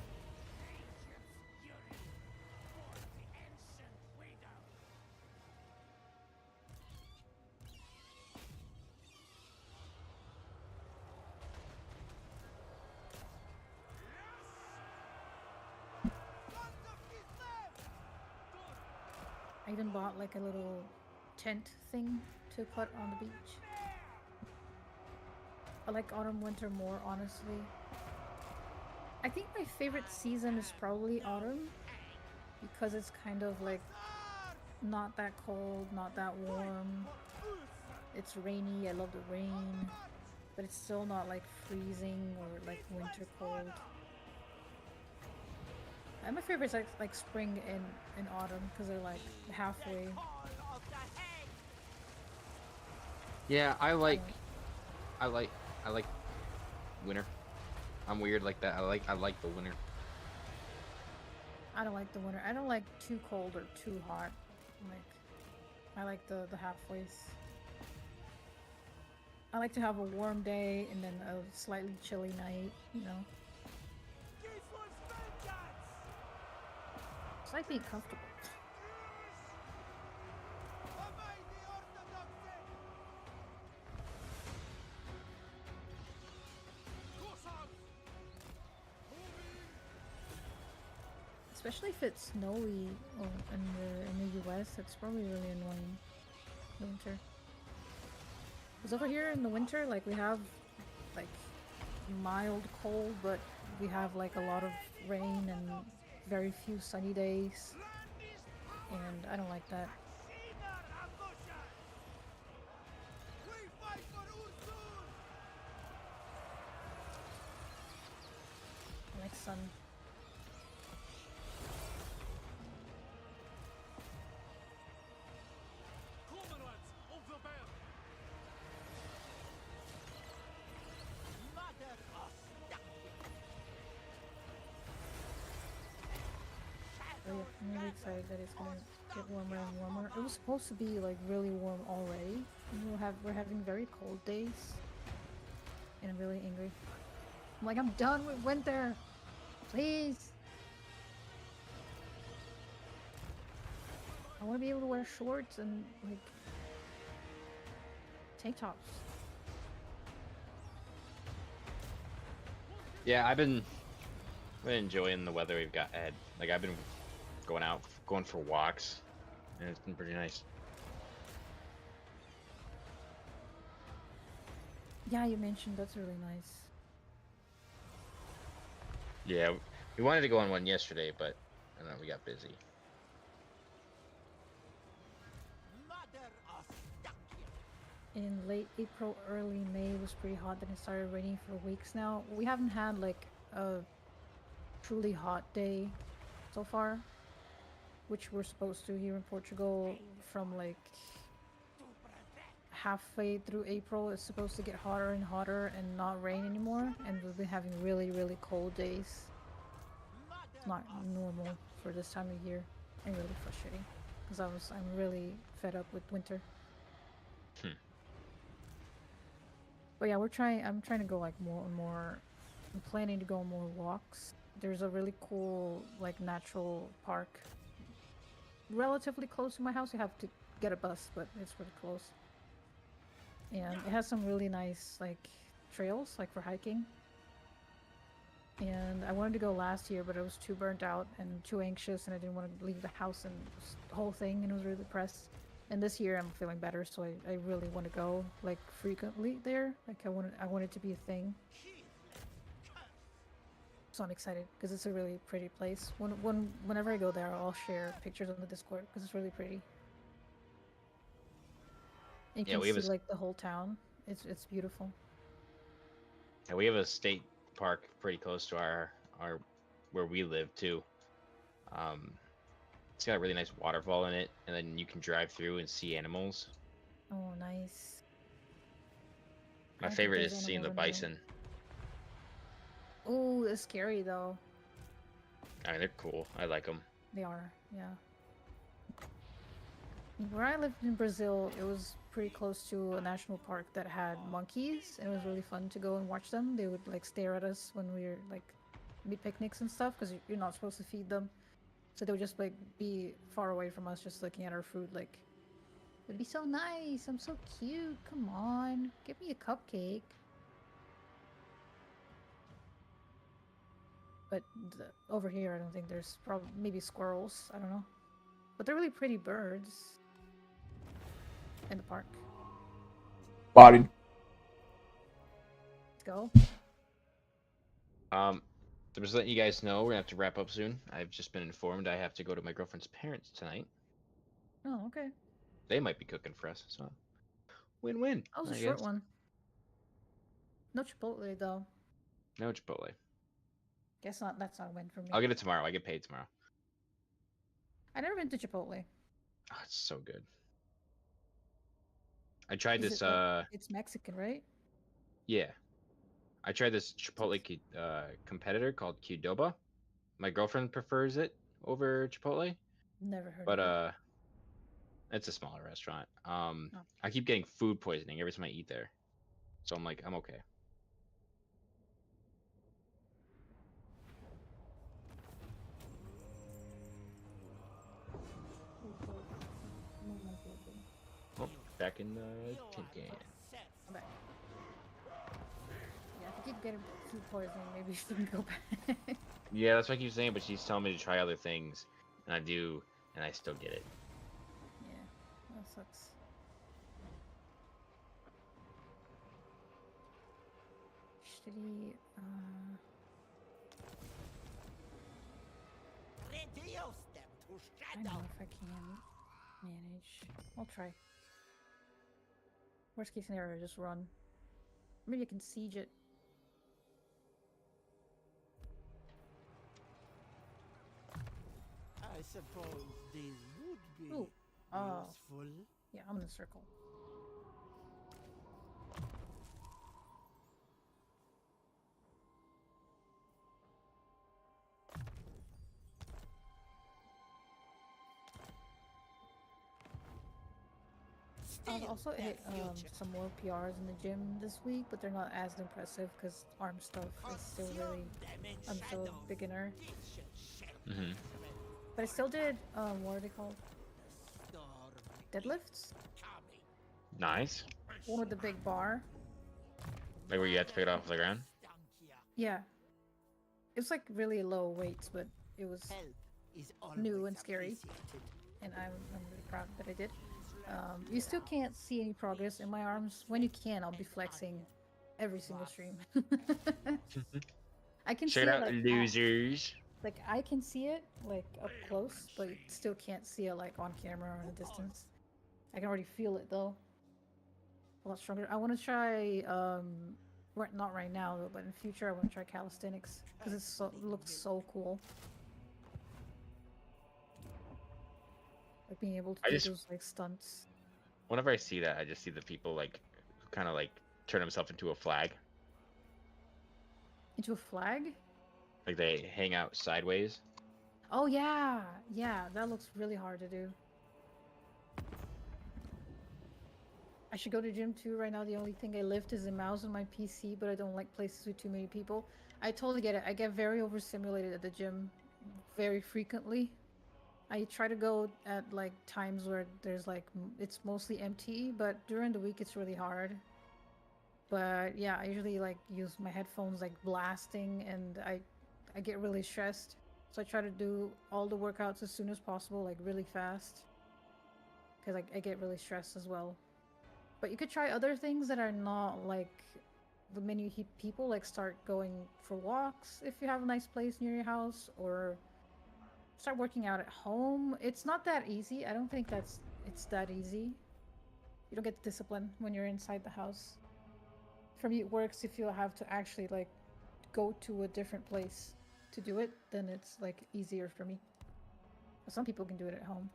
I even bought like a little tent thing to put on the beach. I like autumn, winter more, honestly. I think my favorite season is probably autumn because it's kind of like not that cold, not that warm. It's rainy, I love the rain, but it's still not like freezing or like winter cold. And my favorite is like spring and autumn because they're like halfway. Yeah, I like winter. I'm weird like that. I like the winter. I don't like the winter. I don't like too cold or too hot. Like, I like the halfways. I like to have a warm day and then a slightly chilly night, you know. It's like being comfortable. Especially if it's snowy in the US, it's probably really annoying. The winter. Because over here in the winter, like we have like mild cold, but we have like a lot of rain and very few sunny days. And I don't like that. I like sun. Oh yeah, I'm really excited that it's gonna get warmer and warmer. It was supposed to be like really warm already. And we're having very cold days. And I'm really angry. I'm like, I'm done with winter! Please! I want to be able to wear shorts and like tank tops. Yeah, I've been enjoying the weather we've got ahead. Like I've been going for walks, and it's been pretty nice. Yeah, you mentioned that's really nice. Yeah, we wanted to go on one yesterday, but I don't know, we got busy. Mother of duck here. In late April, early May, it was pretty hot. Then it started raining for weeks now. We haven't had like a truly hot day so far, which we're supposed to here in Portugal from like halfway through April. It's supposed to get hotter and hotter and not rain anymore. And we've been having really, really cold days. It's not normal for this time of year and really frustrating because I'm really fed up with winter. But yeah, I'm trying to go like more and more. I'm planning to go on more walks. There's a really cool like natural park relatively close to my house. You have to get a bus, but it's pretty close. And it has some really nice like trails like for hiking. And I wanted to go last year, but I was too burnt out and too anxious, and I didn't want to leave the house and the whole thing, and I was really depressed. And this year I'm feeling better, so I really want to go like frequently there. Like I want it to be a thing. So I'm excited because it's a really pretty place. Whenever I go there, I'll share pictures on the Discord because it's really pretty. You Yeah, can we have see like the whole town. It's beautiful. Yeah, we have a state park pretty close to our where we live too. It's got a really nice waterfall in it, and then you can drive through and see animals. Oh, nice. My I don't think favorite is there's seeing the animals in bison. Oh, it's scary though. I mean, they're cool. I like them. They are, yeah. Where I lived in Brazil, it was pretty close to a national park that had monkeys, and it was really fun to go and watch them. They would like stare at us when we were like mid picnics and stuff, because you're not supposed to feed them. So they would just like be far away from us, just looking at our food. Like, it'd be so nice. I'm so cute. Come on, give me a cupcake. But over here, I don't think there's probably maybe squirrels. I don't know, but they're really pretty birds in the park. Bodied. Let's go. So just letting you guys know, we're gonna have to wrap up soon. I've just been informed I have to go to my girlfriend's parents tonight. Oh, okay. They might be cooking for us, so win-win. That was I a short guess. one. No Chipotle though. No Chipotle. Guess not. That's not a win for me. I'll get it tomorrow. I get paid tomorrow. I never been to Chipotle. Oh, it's so good. I tried Is this. it like, it's Mexican, right? Yeah, I tried this Chipotle competitor called Qdoba. My girlfriend prefers it over Chipotle, Never heard but of it. it's a smaller restaurant. Oh. I keep getting food poisoning every time I eat there, so I'm like, I'm okay. Oh, back in the tin can. I'm back. Yeah, if you keep getting food poisoning, maybe you shouldn't go back. Yeah, that's what I keep saying, but she's telling me to try other things, and I do, and I still get it. Yeah, that sucks. Shitty, Reduce them to I don't know shadow. if I can manage. I'll try. Worst case scenario, just run. Maybe I can siege it. I suppose these would be Ooh. Oh. useful. Yeah, I'm in the circle. I've Still also hit their future. some more PRs in the gym this week, but they're not as impressive because arm stuff is still really. Consume them in I'm still shadow. a beginner. This should shelter Mm-hmm. them. But I still did what are they called? deadlifts. Nice. One with the big bar. Like where you have to pick it off the ground. Yeah. It's like really low weights, but it was new and scary. And I'm really proud that I did. You still can't see any progress in my arms. When you can, I'll be flexing every single stream. I can Check see it out, like losers. like I can see it like up close, but you still can't see it like on camera or in the distance. I can already feel it though. A lot stronger. I want to try not right now though, but in the future I want to try calisthenics because it looks so cool. Like being able to do those like stunts. Whenever I see that, I just see the people like who kind of like turn themselves into a flag. Into a flag? Like they hang out sideways. Oh yeah, yeah, that looks really hard to do. I should go to gym too. Right now, the only thing I lift is the mouse on my PC, but I don't like places with too many people. I totally get it. I get very overstimulated at the gym very frequently. I try to go at like times where there's like it's mostly empty, but during the week it's really hard. But yeah, I usually like use my headphones like blasting, and I get really stressed. So I try to do all the workouts as soon as possible, like really fast, because I get really stressed as well. But you could try other things that are not like the many people, like start going for walks if you have a nice place near your house, or start working out at home. It's not that easy. I don't think it's that easy. You don't get the discipline when you're inside the house. For me, it works if you have to actually like go to a different place to do it, then it's like easier for me. But some people can do it at home.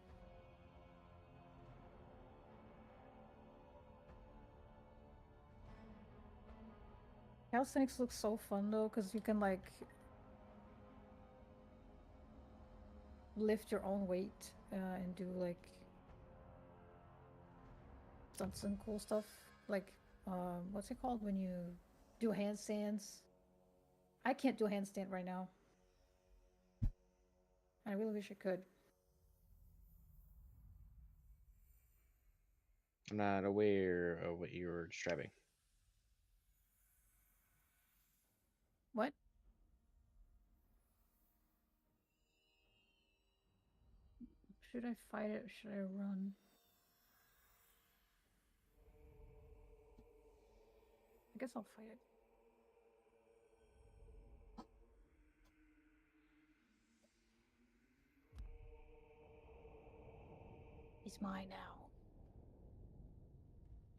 Calisthenics looks so fun though, because you can like lift your own weight and do like stunts and cool stuff. Like, what's it called when you do handstands? I can't do a handstand right now. I really wish I could. I'm not aware of what you're describing. What? Should I fight it or should I run? I guess I'll fight it. He's mine now.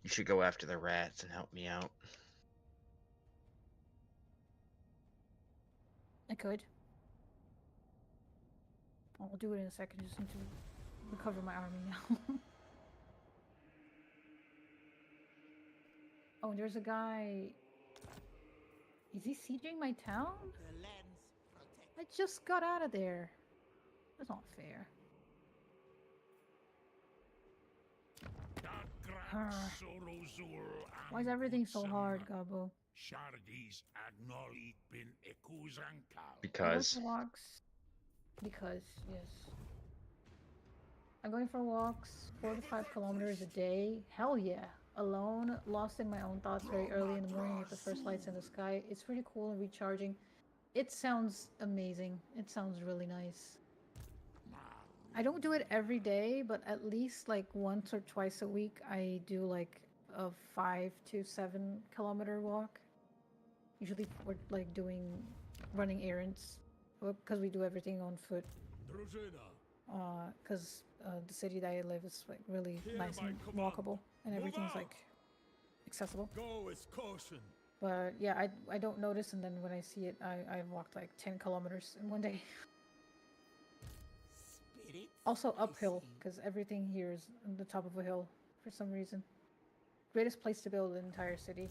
You should go after the rats and help me out. I could. I'll do it in a second. Just need to recover my army now. Oh, there's a guy. Is he sieging my town? I just got out of there. That's not fair. Why is everything so hard, Gabo? Because Because, yes. I'm going for walks 4 to 5 kilometers a day. Hell yeah. Alone, lost in my own thoughts very early in the morning with the first lights in the sky. It's pretty cool and recharging. It sounds amazing. It sounds really nice. I don't do it every day, but at least like once or twice a week, I do like a 5 to 7 kilometer walk. Usually we're like running errands, because we do everything on foot. Because the city that I live is like really nice and walkable, and everything's like accessible. But yeah, I don't notice, and then when I see it, I walked like 10 kilometers in one day. Also uphill, because everything here is on the top of a hill for some reason. Greatest place to build an entire city.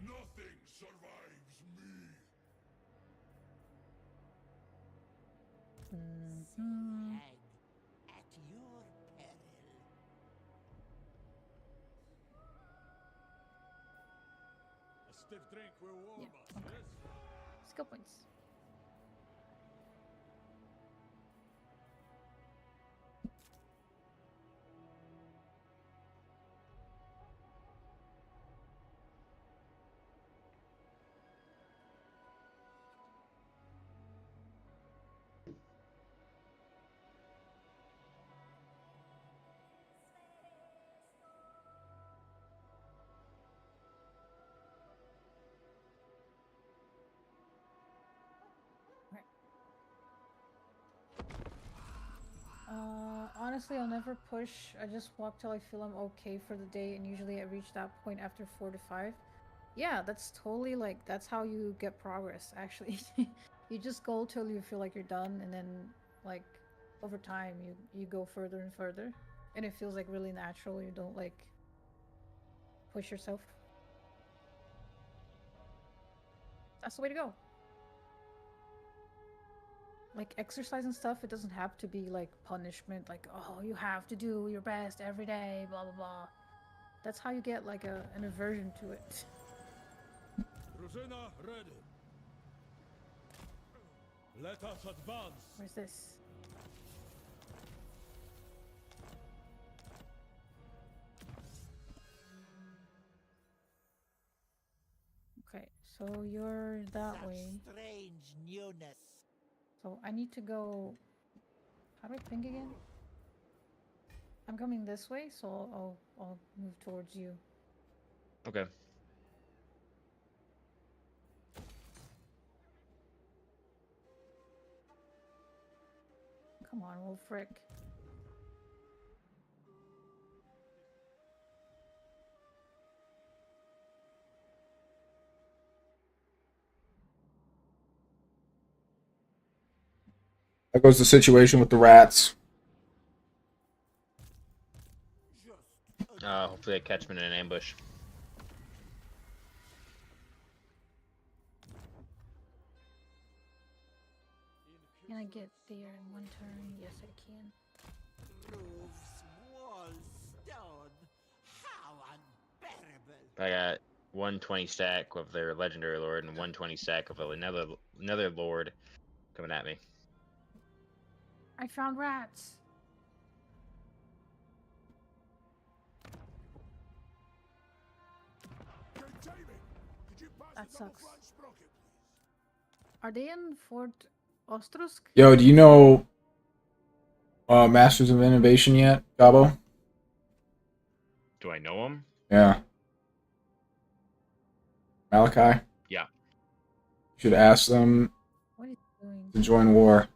Nothing survives me. Mm-hmm. At your peril. A stiff drink will warm us, Okay. yes? Skill points. honestly, I'll never push. I just walk till I feel I'm okay for the day, and usually I reach that point after 4 to 5. Yeah, that's totally like that's how you get progress. Actually, you just go till you feel like you're done, and then like over time you go further and further, and it feels like really natural. You don't like push yourself. That's the way to go. Like exercise and stuff, it doesn't have to be like punishment, like, oh, you have to do your best every day, blah blah blah. That's how you get like an aversion to it. Drużyna ready. Let us advance. Where's this? Okay, so you're that way. Strange newness. So I need to go. How do I think again? I'm coming this way, so I'll move towards you. Okay. Come on, Wolfric. That goes the situation with the rats. Hopefully I catch him in an ambush. Can I get there in one turn? Yes, I can. Roofs, walls, stone. How unbearable. I got 120 stack of their legendary lord and 120 stack of another lord coming at me. I found rats. That sucks. Are they in Fort Ostrusk? Yo, do you know Masters of Innovation yet, Gabo? Do I know him? Yeah. Malachi? Yeah. You should ask them What is he doing? to join war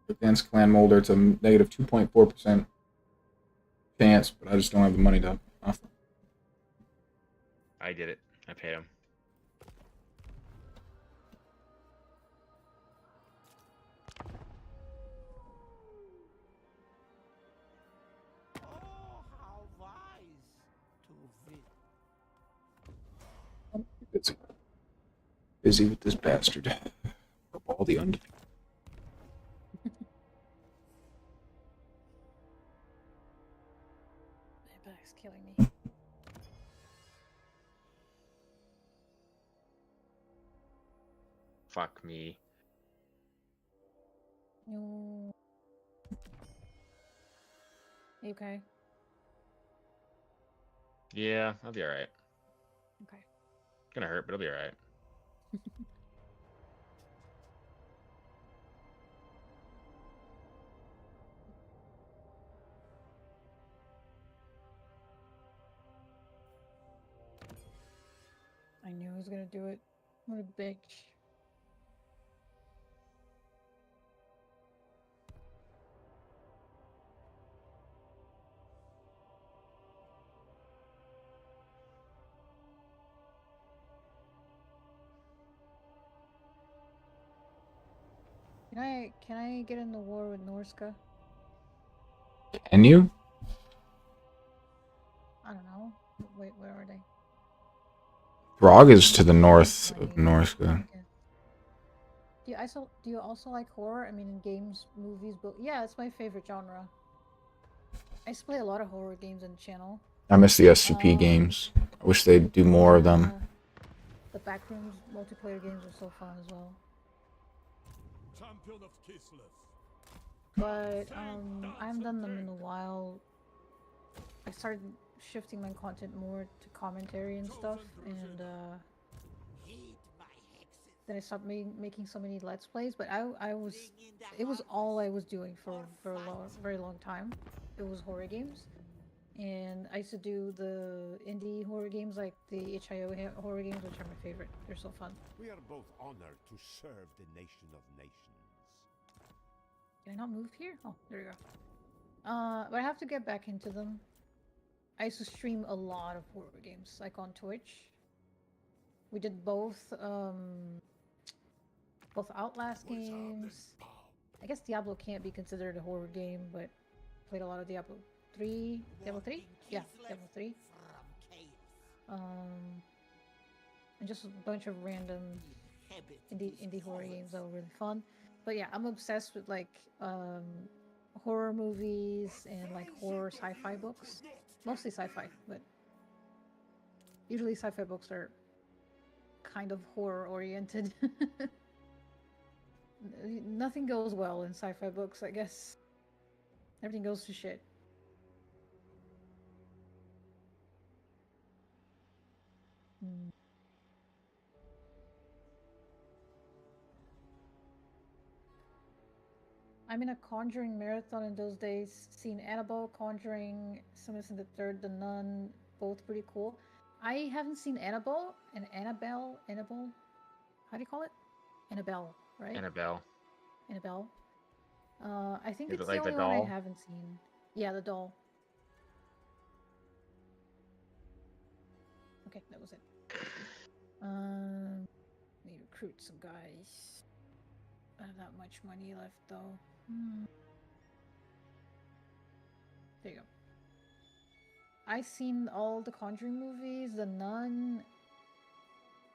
against Clan Molder. It's a negative 2.4% chance, but I just don't have the money to offer. I did it. I paid him. Oh, how wise to win. Busy with this bastard. Baldy und. My back's killing me. Fuck me. No. You okay? Yeah, I'll be alright. Okay. Gonna hurt, but it'll be alright. I knew he was gonna do it. What a bitch. Can I get in the war with Norska? Can you? I don't know. Wait, where are they? Throg is to the north of Norska. Okay. Do you also like horror? I mean, in games, movies, but yeah, it's my favorite genre. I used to play a lot of horror games on the channel. I miss the SCP games. I wish they'd do more of them. The Backrooms multiplayer games are so fun as well. Champion of Kislev. But I haven't done them in a while. I started shifting my content more to commentary and stuff, and Heed my hexes. then I stopped making so many Let's Plays. But it was all I was doing for a very long time. It was horror games, and I used to do the indie horror games like the HIO horror games, which are my favorite. They're so fun. We are both honored to serve the nation of nations. Can I not move here? Oh, there you go. But I have to get back into them. I used to stream a lot of horror games, like on Twitch. We did both Outlast games. I guess Diablo can't be considered a horror game, but played a lot of Diablo 3. Diablo 3? Yeah, Diablo 3. And just a bunch of random indie horror games that were really fun. But yeah, I'm obsessed with like horror movies and like horror sci-fi books. Mostly sci-fi, but usually sci-fi books are kind of horror oriented. Nothing goes well in sci-fi books, I guess. Everything goes to shit. I'm in a Conjuring marathon in those days. Seen Annabelle, Conjuring, Sinister the Third, The Nun, both pretty cool. I haven't seen Annabelle and Annabelle. How do you call it? Annabelle, right? Annabelle. Annabelle. I think Is it's it like the the only one I doll? haven't seen. Yeah, the doll. Okay, that was it. Need to recruit some guys. I don't have that much money left though. There you go. I've seen all the Conjuring movies. The Nun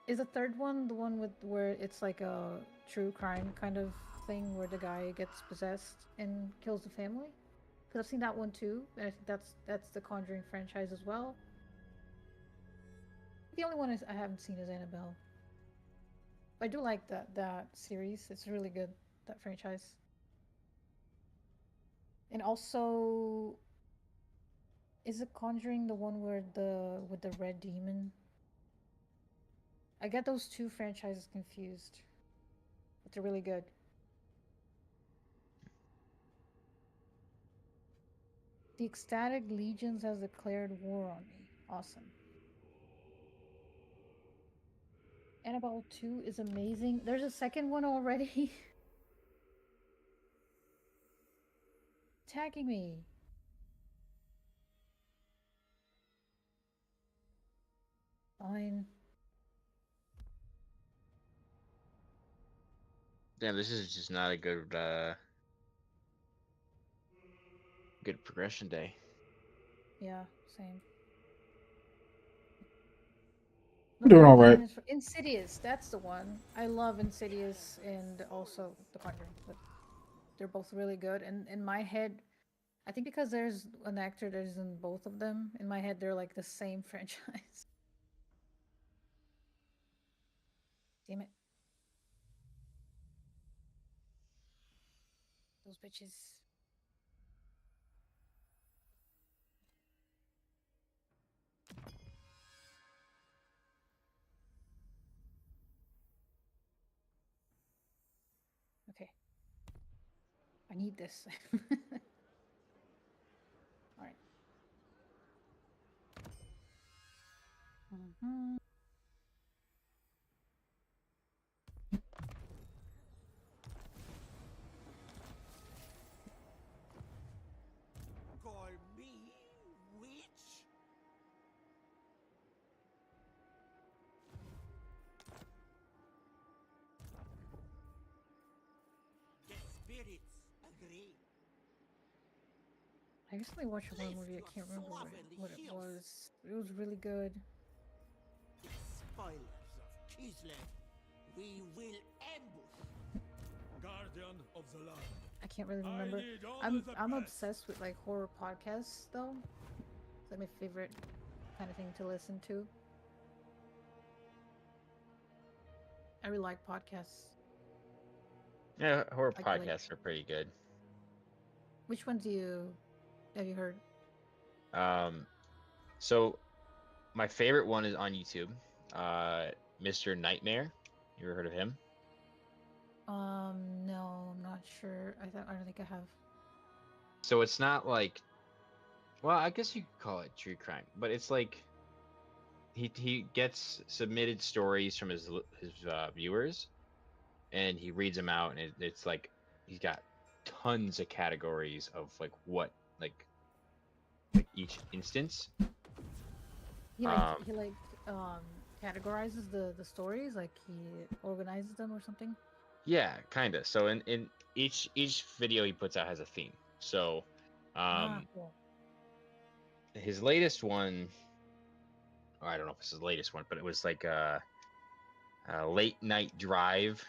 is the third one, the one with where it's like a true crime kind of thing where the guy gets possessed and kills the family. Because I've seen that one too, and I think that's the Conjuring franchise as well. The only one I haven't seen is Annabelle. I do like that series. It's really good, that franchise. And also, is it Conjuring the one where with the red demon? I get those two franchises confused, but they're really good. The ecstatic legions has declared war on me. Awesome. Annabelle 2 is amazing. There's a second one already. Attacking me. Fine. Damn, this is just not a good good progression day. Yeah, same. I'm doing all right. Insidious, that's the one. I love Insidious and also The Conjuring, but they're both really good. And in my head, I think because there's an actor that is in both of them, in my head they're like the same franchise. Damn it. Those bitches. Okay. I need this. Alright. Call me witch? The spirits agree. I recently watched one movie, I can't remember what it was. It was really good. The spoilers of Kislev. We will ambush. Guardian of the land. I can't really I remember. need all I'm the I'm best. obsessed with like horror podcasts though. It's like my favorite kind of thing to listen to. I really like podcasts. Yeah, horror Like podcasts are pretty good. which ones have you heard? So my favorite one is on YouTube. Mr. Nightmare. You ever heard of him? No, I'm not sure. I don't think I have. So it's not like, well, I guess you could call it true crime, but it's like he gets submitted stories from his viewers, and he reads them out, and it's like he's got tons of categories of like what like each instance. He Um, categorizes the stories, like he organizes them or something. yeah, kind of. So in each video he puts out has a theme. So Cool. his latest one, I don't know if it's his latest one, but it was like a late night drive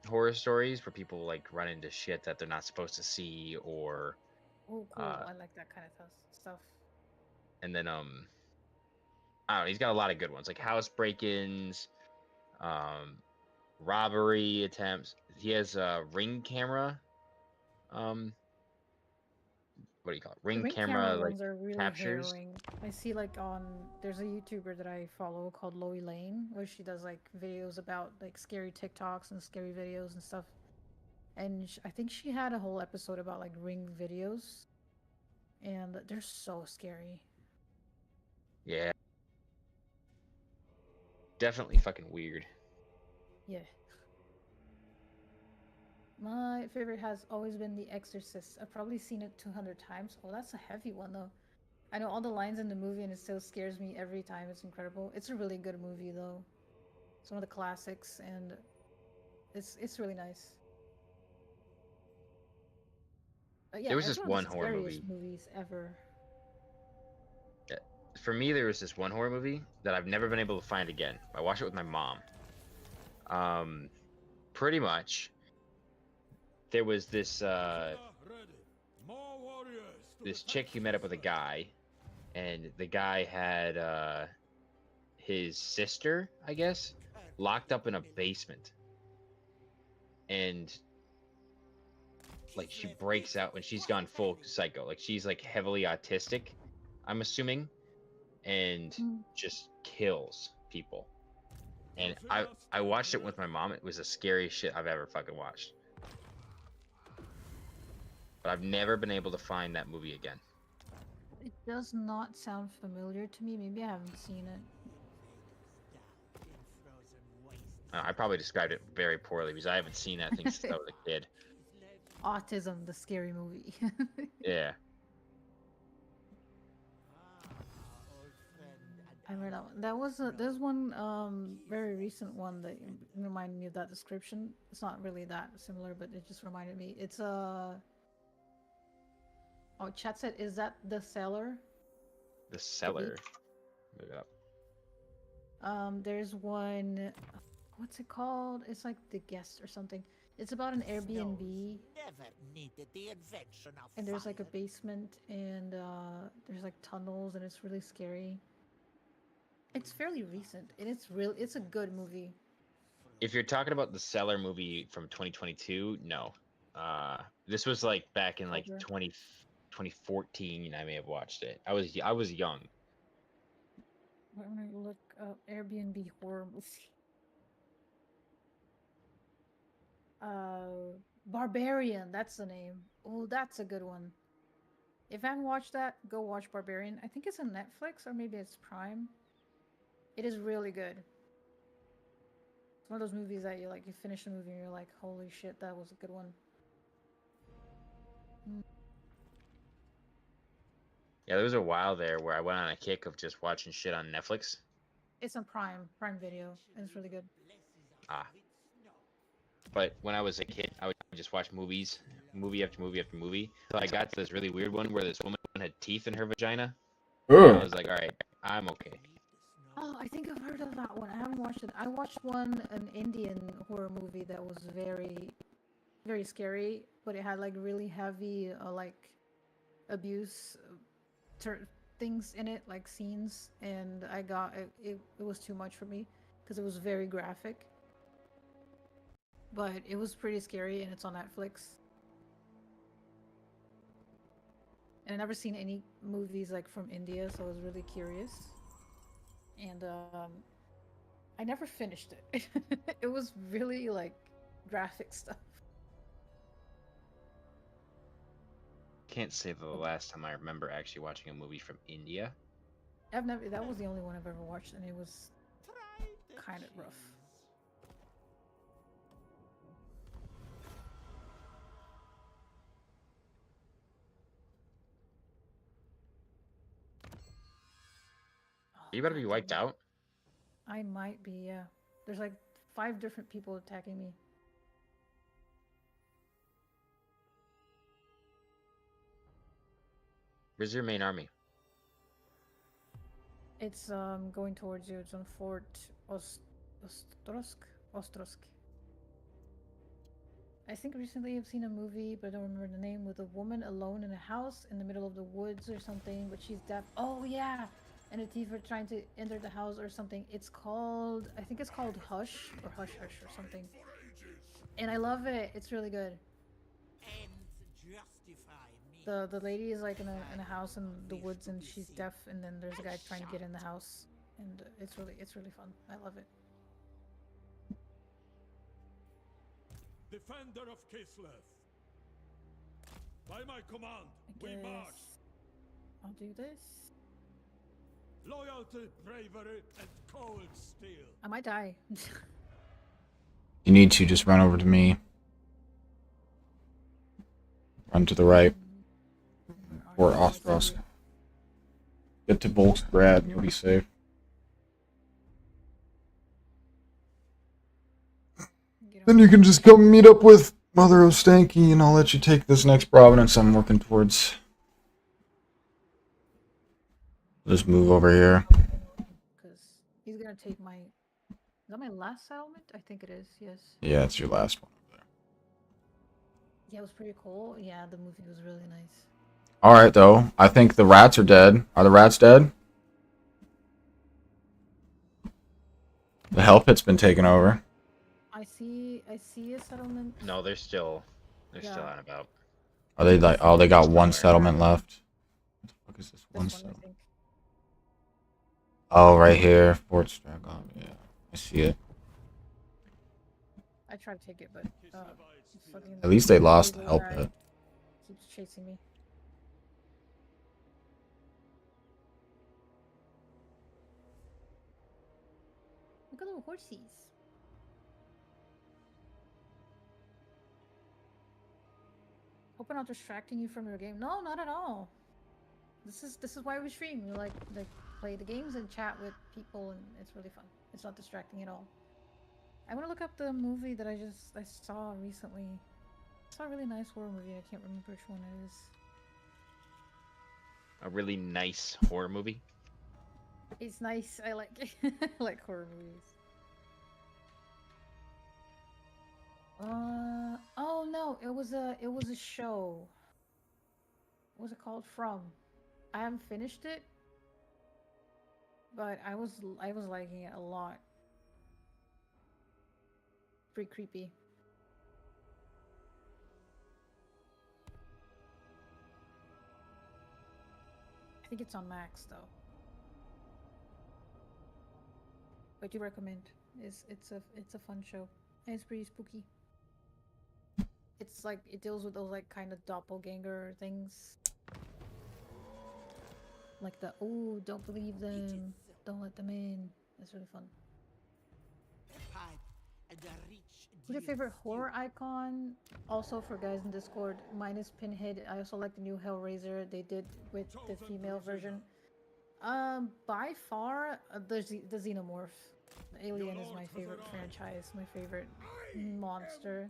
horror stories where people like run into shit that they're not supposed to see, or Oh, cool. I like that kind of stuff. and then I don't know, he's got a lot of good ones like house break-ins, um robbery attempts. He has a ring camera, what do you call it, The ring ring camera camera like ones are really captures. harrowing. I see like there's a YouTuber that I follow called Loey Lane, where she does like videos about like scary TikToks and scary videos and stuff. And I think she had a whole episode about like ring videos, and they're so scary. Yeah, definitely fucking weird. Yeah. My favorite has always been The Exorcist. I've probably seen it 200 times. Oh, that's a heavy one though. I know all the lines in the movie and it still scares me every time. It's incredible. It's a really good movie though. It's one of the classics and it's really nice. But yeah, There was it's this one of one the horror scariest movie. movies ever. For me, there was this one horror movie that I've never been able to find again. I watched it with my mom. Pretty much, there was this Ready. More warriors to this the chick who met up with a guy, and the guy had his sister, I guess, locked up in a basement, and like she breaks out when she's gone full psycho. Like she's like heavily autistic, I'm assuming, and just kills people. And I watched it with my mom. It was the scariest shit I've ever fucking watched. But I've never been able to find that movie again. It does not sound familiar to me. Maybe I haven't seen it. I probably described it very poorly because I haven't seen that thing since I was a kid. Autism, the scary movie. Yeah. I read that one. There's one very recent one that reminded me of that description. It's not really that similar, but it just reminded me. It's oh, chat said, is that The Cellar? The Cellar. Move it up. There's one, what's it called? It's like The Guest or something. It's about an Airbnb. Never needed the invention of And there's like a fire. basement and there's like tunnels and it's really scary. It's fairly recent and it's a good movie. If you're talking about the Cellar movie from 2022, no. This was like back in like October. 2014. I may have watched it. I was young. I'm gonna look up Airbnb horror movie. Barbarian, that's the name. Oh, that's a good one. If I haven't watched that, go watch Barbarian. I think it's on Netflix or maybe it's Prime. It is really good. It's one of those movies that you finish the movie and you're like, holy shit, that was a good one. Yeah, there was a while there where I went on a kick of just watching shit on Netflix. It's on Prime Video, and it's really good. But when I was a kid, I would just watch movies, movie after movie after movie. So I got to this really weird one where this woman had teeth in her vagina. And I was like, all right, I'm okay. Oh, I think I've heard of that one. I haven't watched it. I watched an Indian horror movie that was very, very scary, but it had like really heavy like abuse things in it, like scenes, and I got it was too much for me because it was very graphic. But it was pretty scary, and it's on Netflix. And I've never seen any movies like from India, so I was really curious. And I never finished it. It was really like graphic stuff. Can't say the last time I remember actually watching a movie from India. That was the only one I've ever watched, and it was kind of rough. You better be wiped out. I might be, yeah. There's like 5 different people attacking me. Where's your main army? It's going towards you. It's on Fort Ostrosk. I think recently I've seen a movie, but I don't remember the name, with a woman alone in a house in the middle of the woods or something, but she's deaf. Oh yeah, and the thief are trying to enter the house or something. It's called, I think it's called Hush or Hush Hush or something. And I love it. It's really good. The lady is like in a house in the woods, and she's deaf, and then there's a guy trying to get in the house, and it's really fun. I love it. Defender of Kislev. By my command, we march. I'll do this. Loyalty, bravery, and cold steel. I might die. You need to just run over to me. Run to the right. Or Ostrosk. Get to Volksgrad and you'll be safe. Then you can just come meet up with Mother Ostanky and I'll let you take this next province I'm working towards. Just move over here. Because he's gonna take my... Is that my last settlement? I think it is, yes. Yeah, it's your last one over there. Yeah, it was pretty cool. Yeah, the movie was really nice. Alright, though. I think the rats are dead. Are the rats dead? The hell pit's been taken over. I see a settlement. No, they're still out and about. Are they like, oh, they got one settlement left. What the fuck is this one This one, I settlement? think. Oh, right here. Fort Stragon. Yeah, I see it. I tried to take it, but fucking At least they lost the little hell guy pit. keeps chasing me. Look at little horsies. Hope I'm not distracting you from your game. No, not at all. This is why we stream. We like play the games and chat with people, and it's really fun. It's not distracting at all. I want to look up the movie that I saw recently. I saw a really nice horror movie. I can't remember which one it is. A really nice horror movie. It's nice. I like I like horror movies. Oh no, it was a show. What was it called? From. I haven't finished it, but I was liking it a lot. Pretty creepy. I think it's on Max though. I do recommend. It's a fun show. And it's pretty spooky. It's like it deals with those like kind of doppelganger things. Like the don't believe them, don't let them in. It's really fun. Who's your favorite horror icon? Also for guys in Discord, mine is Pinhead. I also like the new Hellraiser they did with the female version. By far, the Xenomorph. Alien is my favorite franchise, my favorite monster.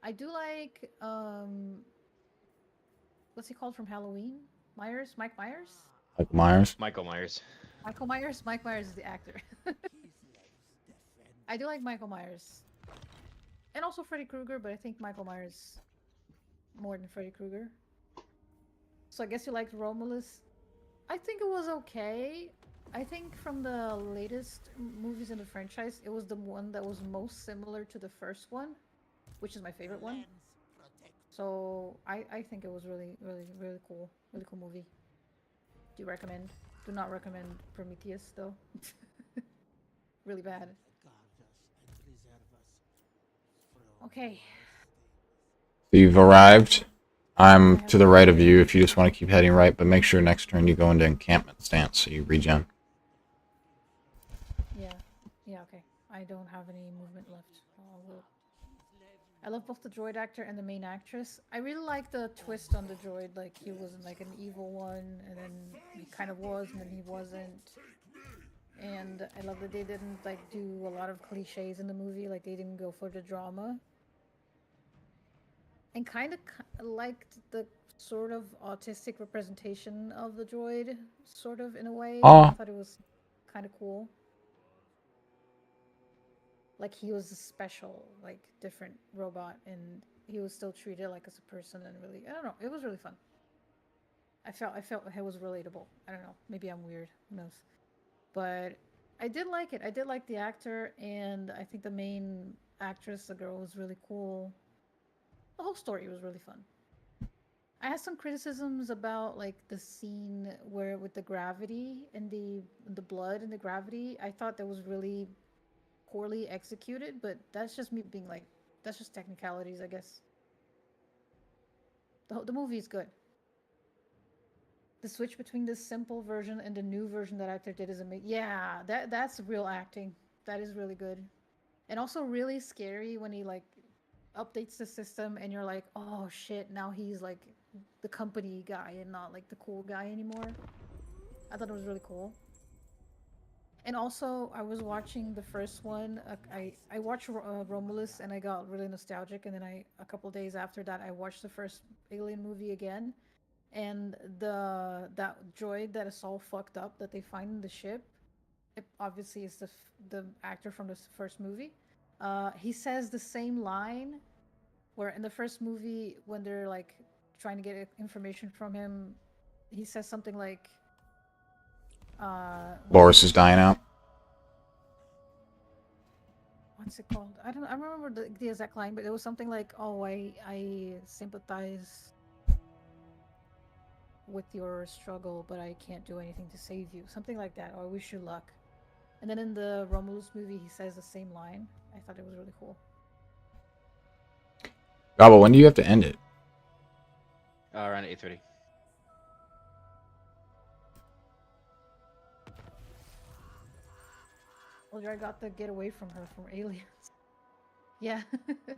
I do like, what's he called from Halloween? Myers? Mike Myers? Like Myers? Michael Myers. Michael Myers? Mike Myers is the actor. I do like Michael Myers. And also Freddy Krueger, but I think Michael Myers more than Freddy Krueger. So I guess you liked Romulus. I think it was okay. I think from the latest movies in the franchise, it was the one that was most similar to the first one, which is my favorite one. So I think it was really cool. Really cool movie. Do recommend. Do not recommend Prometheus though. Really bad. Okay. So you've arrived. I'm to the right of you if you just want to keep heading right, but make sure next turn you go into encampment stance so you regen. Yeah, okay. I don't have any movement left. I love both the droid actor and the main actress. I really like the twist on the droid, like he wasn't like an evil one, and then he kind of was, and then he wasn't. and I love that they didn't like do a lot of cliches in the movie. Like they didn't go for the drama, and kind of liked the sort of autistic representation of the droid, sort of in a way. I Oh, thought it was kind of cool. Like he was a special, like different robot, and he was still treated like as a person, and really, I don't know, it was really fun. I felt it was relatable. I don't know, maybe I'm weird, who knows? But I did like it. I did like the actor, and I think the main actress, the girl, was really cool. The whole story was really fun. I had some criticisms about like the scene where with the gravity and the blood and the gravity. I thought that was really poorly executed, but that's just me being like, that's just technicalities, I guess. The movie is good. The switch between the simple version and the new version that actor did is amazing. Yeah, that's real acting. That is really good, and also really scary when he like updates the system and you're like, oh shit, now he's like the company guy and not like the cool guy anymore. I thought it was really cool. And also, I was watching the first one. I watched Romulus and I got really nostalgic. And then a couple days after that, I watched the first Alien movie again. And that droid that is all fucked up that they find in the ship, it obviously is the actor from the first movie. He says the same line where in the first movie when they're like trying to get information from him, he says something like, Loris is dying out. what's it called? I don't. I remember the exact line, but it was something like, "Oh, I sympathize with your struggle, but I can't do anything to save you." Something like that. Or I wish you luck. And then in the Romulus movie, he says the same line. I thought it was really cool. Gabo, when do you have to end it? Around 8:30. Well, I got to get away from her from aliens. Yeah. Yes,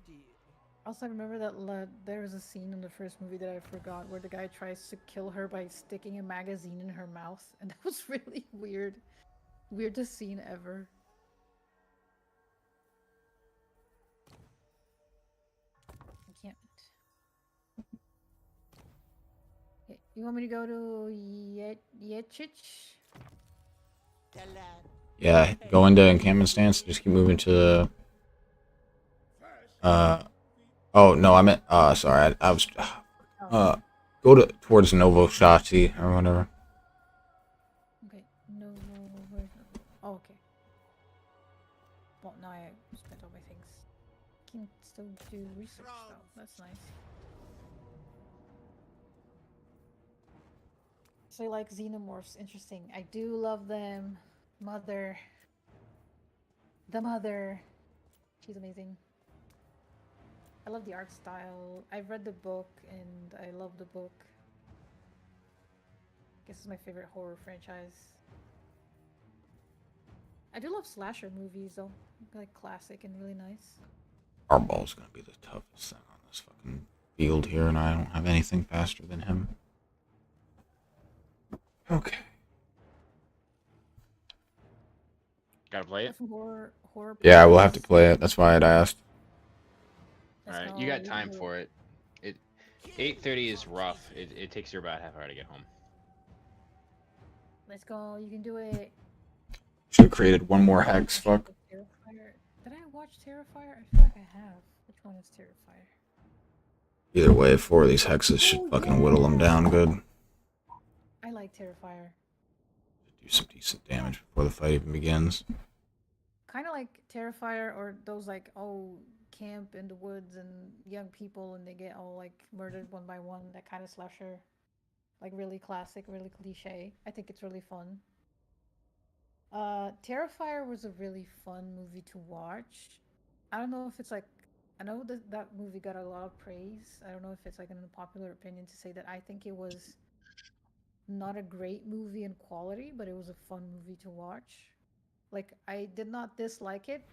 dear. Also, I remember that there was a scene in the first movie that I forgot where the guy tries to kill her by sticking a magazine in her mouth, and that was really weird. Weirdest scene ever. I can't. You want me to go to Yechich? Yeah, go into encampment stance. Just keep moving to the. Oh no, I meant. Sorry, I was. Go towards Novoshati or whatever. Okay, no, where's no? Oh, okay. Well, now I spent all my things. Can still do research though. That's nice. So you like xenomorphs? Interesting. I do love them. Mother. The mother. She's amazing. I love the art style. I've read the book and I love the book. I guess it's my favorite horror franchise. I do love slasher movies though. Like classic and really nice. Our ball's gonna be the toughest thing on this fucking field here, and I don't have anything faster than him. Okay. Gotta play it. Horror Yeah, we'll have to play it. That's why I'd asked. All right, you got time for it. 8:30 is rough. It takes you about half an hour to get home. Let's go. You can do it. Should have created one more hex. Fuck. Terrifier. Did I watch Terrifier? I feel like I have. Which one is Terrifier? Either way, 4 of these hexes should fucking whittle them down good. I like Terrifier. Do some decent damage before the fight even begins. Kind of like Terrifier or those like, oh, camp in the woods and young people and they get all like murdered one by one. That kind of slasher. Like really classic, really cliche. I think it's really fun. Terrifier was a really fun movie to watch. I don't know if it's like, I know that movie got a lot of praise. I don't know if it's like an unpopular opinion to say that I think it was not a great movie in quality, but it was a fun movie to watch. Like, I did not dislike it,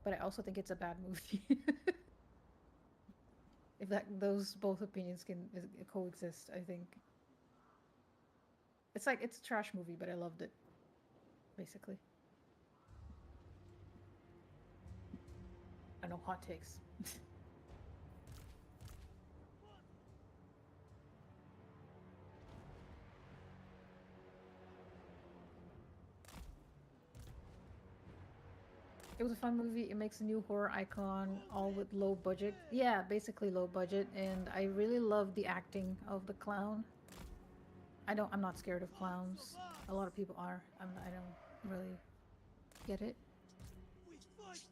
but I also think it's a bad movie. If those both opinions can coexist, I think. It's like it's a trash movie, but I loved it. Basically. I know, hot takes. It was a fun movie. It makes a new horror icon, all with low budget. Yeah, basically low budget, and I really love the acting of the clown. I'm not scared of clowns. A lot of people are. I don't really get it.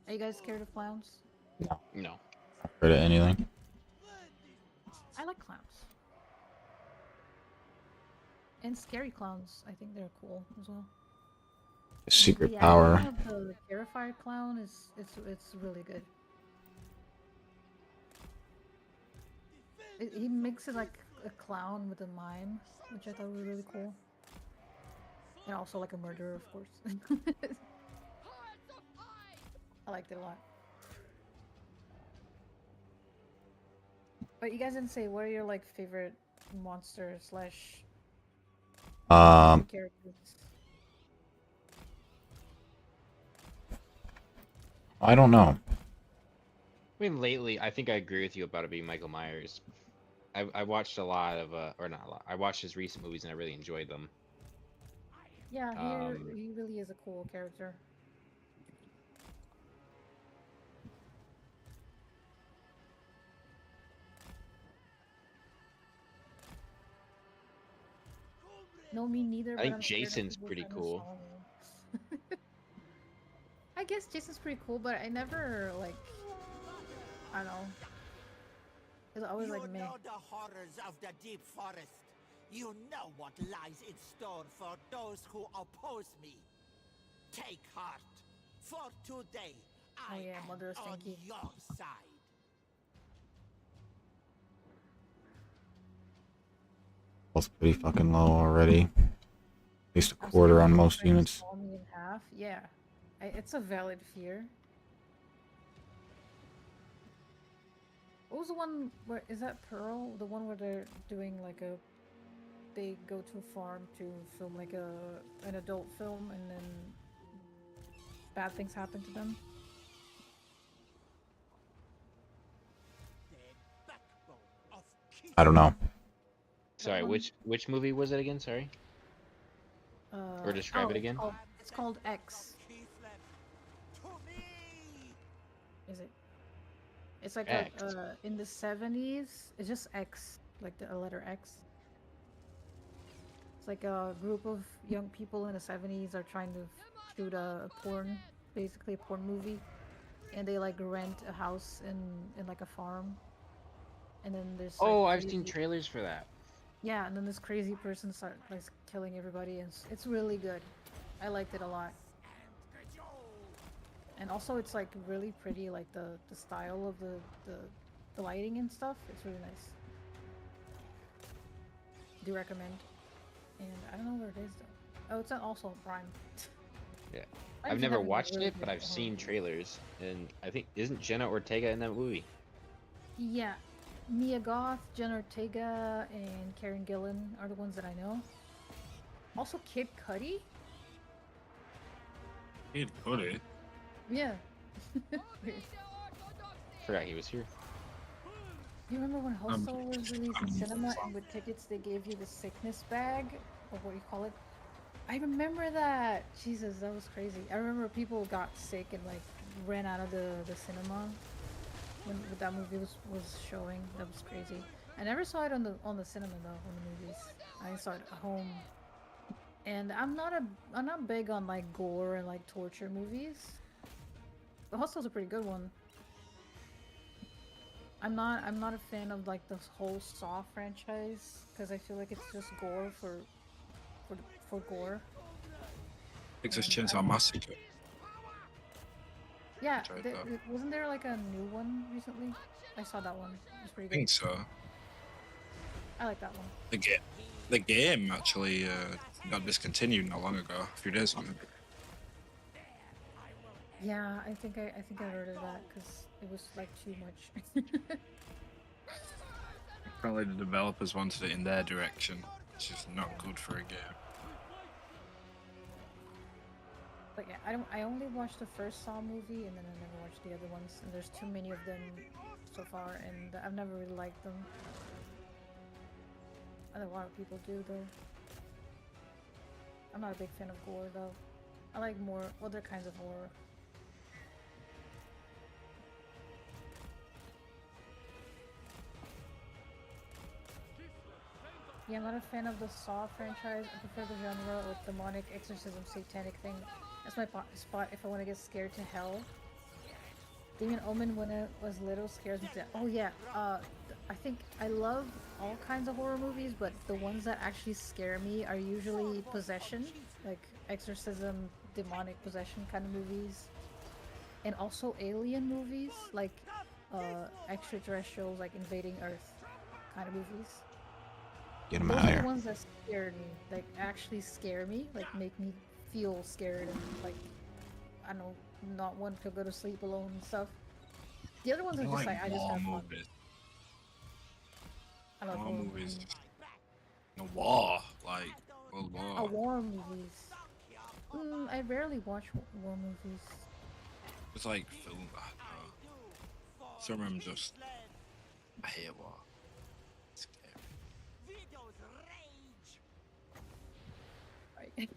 Are you guys scared of clowns? No. Afraid of anything. I like clowns. And scary clowns. I think they're cool as well. Secret The power. acting of the Terrifier clown is it's really good. He mixes like a clown with a mime, which I thought was really cool. And also like a murderer, of course. I liked it a lot. But you guys didn't say what are your like favorite monster slash characters? I don't know. I mean, lately, I think I agree with you about it being Michael Myers. I watched a lot of, or not a lot. I watched his recent movies and I really enjoyed them. Yeah, he really is a cool character. No, me neither. I but think I'm scared that Jason's people pretty try to cool. solve it. I guess Jason's pretty cool, but I never like. I don't know. It's always You like me. know the horrors of the deep forest. You know what lies in store for those who oppose me. Take heart, for today I yeah, am Mother of on Stinky. your side. Both pretty fucking low already. At least a I'm quarter scared on that most they're gonna units. saw me in half. Yeah, it's a valid fear. What was the one where is that Pearl? The one where they're doing like a, they go to a farm to film like an adult film, and then bad things happen to them. The backbone of I don't know. Sorry, one? which movie was it again? Sorry. Or describe it again. It's called X. Keith left to me. Is it? It's like X. in the 70s. It's just X, like the letter X. It's like a group of young people in the 70s are trying to shoot a porn, basically a porn movie, and they like rent a house in like a farm, and then there's like, Oh, I've seen crazy- trailers for that. Yeah, and then this crazy person starts like killing everybody, and it's really good. I liked it a lot. And also, it's like really pretty, like the style of the lighting and stuff. It's really nice. Do recommend. And I don't know where it is though. Oh, it's also on Prime. Yeah. Prime's I've never having watched really it, but good I've horror seen movies. trailers, and I think isn't Jenna Ortega in that movie? Yeah, Mia Goth, Jenna Ortega, and Karen Gillan are the ones that I know. Also, Kid Cudi. Kid Cudi. Yeah. Forgot he was here. You remember when Hostel was released in cinema, and with tickets they gave you the sickness bag, or what do you call it? I remember that. Jesus, that was crazy. I remember people got sick and like ran out of the cinema when that movie was showing. That was crazy. I never saw it on the cinema though, on the movies. I saw it at home. And I'm not big on like gore and like torture movies. The Hostel's a pretty good one. I'm not a fan of like this whole Saw franchise because I feel like it's just gore for gore. Texas And Chainsaw Massacre. Yeah, Tried that. wasn't there like a new one recently? I saw that one. It was pretty I good. think so. I like that one. The game actually got discontinued not long ago, a few days ago. Yeah, I think I heard of that because it was like too much. Apparently the developers wanted it in their direction, which is not good for a game. But yeah, I only watched the first Saw movie, and then I never watched the other ones. And there's too many of them so far, and I've never really liked them. I know a lot of people do though. I'm not a big fan of gore though. I like more other kinds of horror. Yeah, I'm not a fan of the Saw franchise. I prefer the genre with demonic exorcism, satanic thing. That's my spot if I want to get scared to hell. Demon Omen when it was little scares me to death. Oh yeah, I think I love all kinds of horror movies, but the ones that actually scare me are usually possession, like exorcism, demonic possession kind of movies. And also alien movies, like extraterrestrials, like invading Earth kind of movies. Get him Those out are of the here. ones that scared me, like actually scare me, like make me feel scared and like I don't know, not want to go to sleep alone and stuff. The other ones I are just like like I just war have fun. movies. I love War horror movies. movies. No war, like World Oh, War. war movies. I rarely watch war movies. It's like film. I don't know. Some of them just. I hate war. It's scary. Right.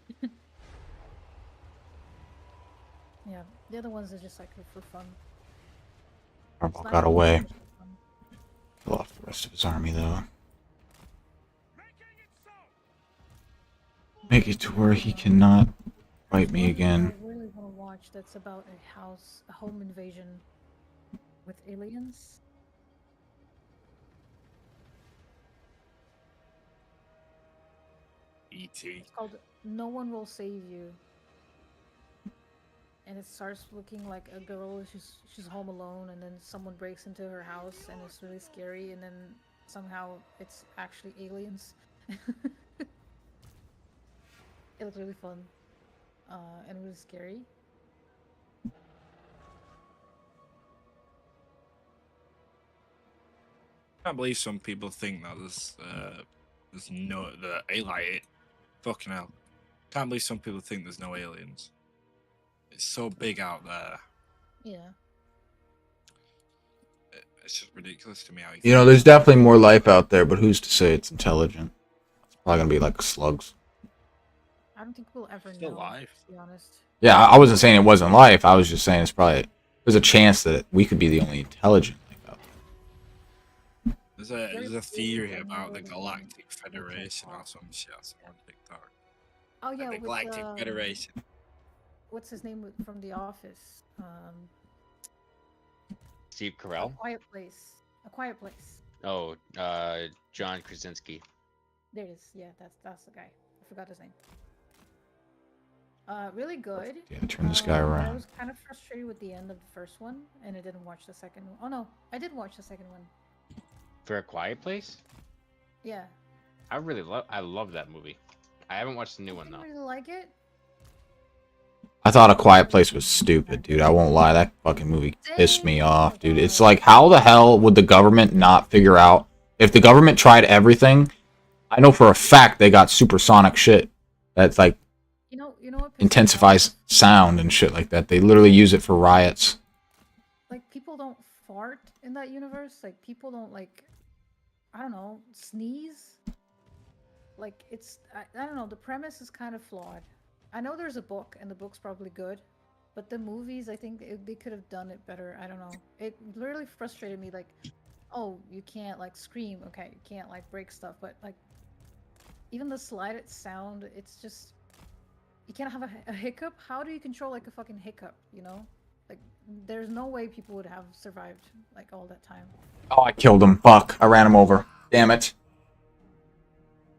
Yeah, the other ones are just like for fun. Harbaugh got Slashing away. movies are fun. He lost the rest of his army though. Make it to where he cannot fight me One again. I really want to watch that's about a home invasion with aliens. E.T. It's called No One Will Save You. And it starts looking like a girl, she's home alone, and then someone breaks into her house and it's really scary, and then somehow it's actually aliens. It looked really fun. And really scary. I can't believe some people think that there's no that it. Fucking hell. Can't believe some people think there's no aliens. It's so big out there. Yeah. It's just ridiculous to me how You know, there's definitely more life out there, but who's to say it's intelligent? It's probably gonna be like slugs. I don't think we'll ever Still know, alive. to be honest. Yeah, I wasn't saying it wasn't life. I was just saying it's probably there's a chance that we could be the only intelligent life out there. There's a theory about the Galactic Federation or some shit on TikTok. Oh yeah, The with Galactic Federation. what's his name from The Office? Steve A Carell. Quiet Place. A Quiet Place. Oh, John Krasinski. There it is. Yeah, that's the guy. I forgot his name. Really good. Yeah, turn this guy I around. was kind of frustrated with the end of the first one, and I didn't watch the second one. Oh no, I did watch the second one. For A Quiet Place. Yeah. I love that movie. I haven't watched the new one I though. didn't really like it. I thought A Quiet Place was stupid, dude. I won't lie. That fucking movie pissed me off, dude. It's like, how the hell would the government not figure out? If the government tried everything, I know for a fact they got supersonic shit that's like You know what? pisses me intensifies off? sound and shit like that. They literally use it for riots. Like people don't fart in that universe. Like people don't like, I don't know, sneeze. Like it's I don't know. The premise is kind of flawed. I know there's a book, and the book's probably good, but the movies, I think they could have done it better. I don't know. It literally frustrated me. Like, oh, you can't like scream. Okay, you can't like break stuff, but like even the slightest sound, it's just you can't have a hiccup. How do you control like a fucking hiccup? You know, like there's no way people would have survived like all that time. Oh, I killed him. Fuck. I ran him over. Damn it.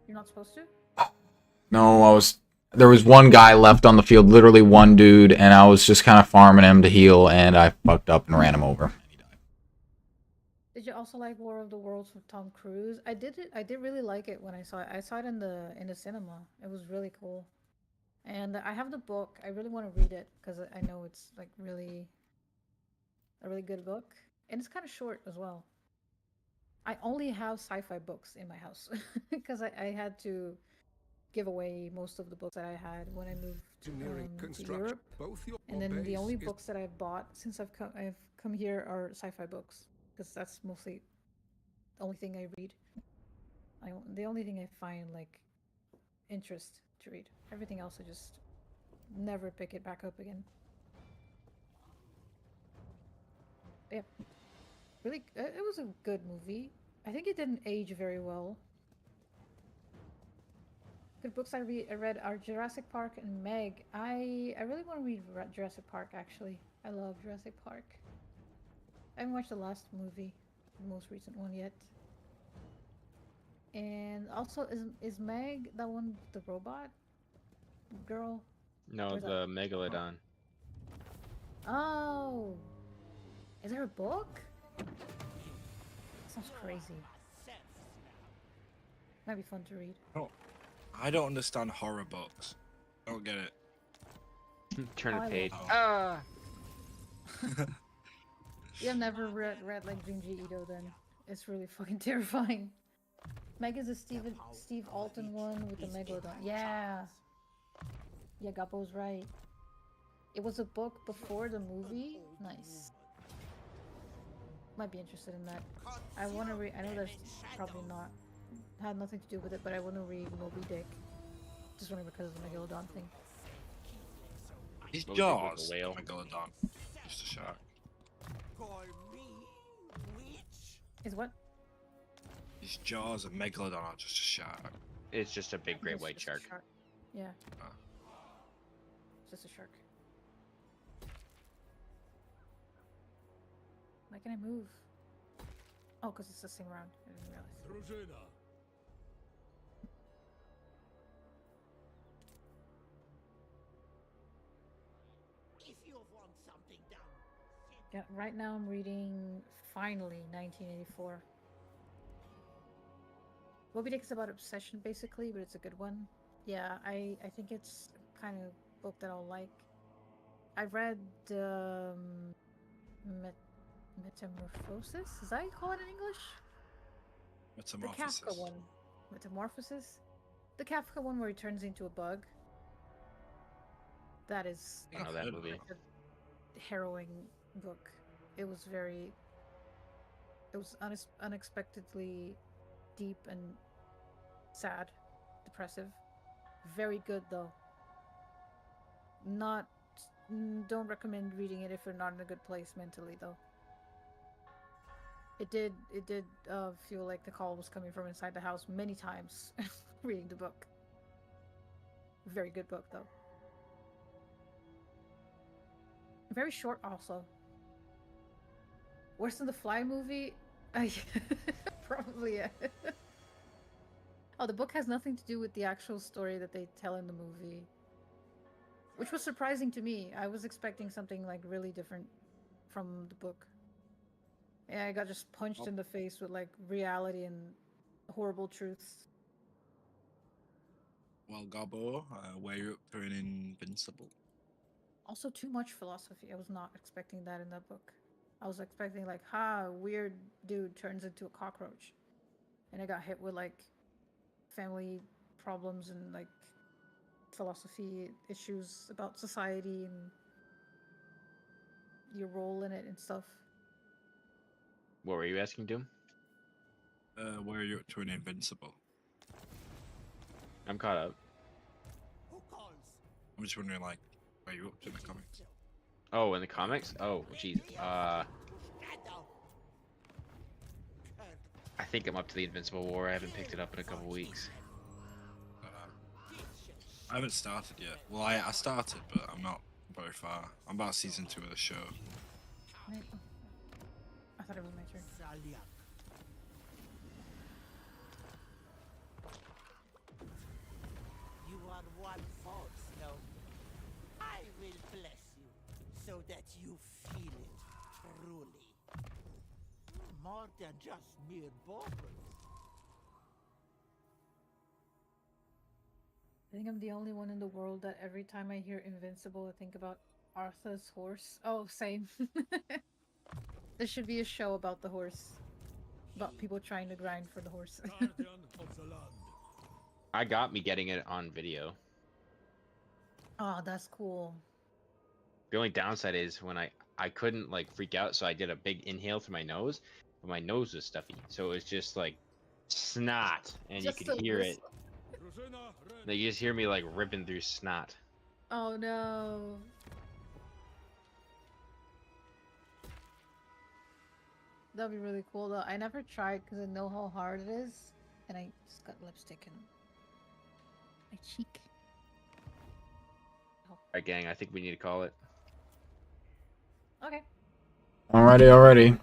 You're not supposed to. No, there was one guy left on the field, literally one dude, and I was just kind of farming him to heal, and I fucked up and ran him over. Did you also like War of the Worlds with Tom Cruise? I did it. I did really like it when I saw it. I saw it in the cinema. It was really cool. And I have the book. I really want to read it because I know it's like really a really good book, and it's kind of short as well. I only have sci-fi books in my house because I had to give away most of the books that I had when I moved Engineering to construction. Europe. Both your And then the base only is books that I've bought since I've come here are sci-fi books because that's mostly the only thing I read. The only thing I find like interest to read. Everything else I just never pick it back up again. Yeah, really, it was a good movie. I think it didn't age very well. Good books I read are Jurassic Park and Meg. I really want to read Jurassic Park actually. I love Jurassic Park. I haven't watched the last movie, the most recent one yet. And also, is Meg that one with the robot girl? No, Where's that? the Megalodon. Oh, is there a book? That sounds crazy. Might be fun to read. Oh, I don't understand horror books. I don't get it. Turn Oh, a I page. love- Ah! You've never read like Junji Ito then. It's really fucking terrifying. Meg is a Steve Alton one with the Megalodon. Yeah. Yeah, Gabbo's right. It was a book before the movie. Nice. Might be interested in that. I want to read. I know that's probably not had nothing to do with it, but I want to read Moby Dick. Just only because of the Megalodon thing. His Moby Dick was a jaws. whale. Megalodon. Just a shark. Call me witch. Is what? His jaws of Megalodon are just a shark. It's just a big great It's white just a shark. Yeah. Ah. It's just a shark. Why can I move? Oh, because it's the same round. I didn't realize. Дружина. If you want something done, Yeah, right now I'm reading finally 1984. Moby Dick is about obsession basically, but it's a good one. Yeah, I think it's kind of book that I'll like. I read Metamorphosis. Is that how you call it in English? The Metamorphosis. Kafka one. Metamorphosis? The Kafka one where he turns into a bug. That is I know that movie. a harrowing book. It was unexpectedly deep and sad, depressive. Very good though. Don't recommend reading it if you're not in a good place mentally though. It did feel like the call was coming from inside the house many times reading the book. Very good book though. Very short also. Worse than the Fly movie? Probably, yeah. Oh, the book has nothing to do with the actual story that they tell in the movie. Which was surprising to me. I was expecting something like really different from the book. Yeah, I got just punched in the face with like reality and horrible truths. Well, Gobbo, where you up to in Invincible? Also, too much philosophy. I was not expecting that in that book. I was expecting like, weird dude turns into a cockroach. And I got hit with like family problems and like philosophy issues about society and your role in it and stuff. What were you asking, Doom? Where are you up to in Invincible? I'm caught up. who calls? I'm just wondering, like, where are you up to in the comics? Oh, in the comics? Oh, jeez. I think I'm up to the Invincible War. I haven't picked it up in a couple weeks. I haven't started yet. Well, I started, but I'm not very far. I'm about season 2 of the show. Right. I thought it was my turn. You are one false, no? I will bless you so that you feel it truly. More than just mere baubles. I think I'm the only one in the world that every time I hear Invincible, I think about Arthur's horse. Oh, same. There should be a show about the horse. About people trying to grind for the horse. Guardian of the land. I got me getting it on video. Oh, that's cool. The only downside is when I couldn't like freak out, so I did a big inhale through my nose, but my nose was stuffy, so it was just like snot, and Just you could a hear it. whistle. Like you just hear me like ripping through snot. Oh no. That'd be really cool though. I never tried because I know how hard it is, and I just got lipstick in my cheek. Alright, gang, I think we need to call it. Okay. Alrighty.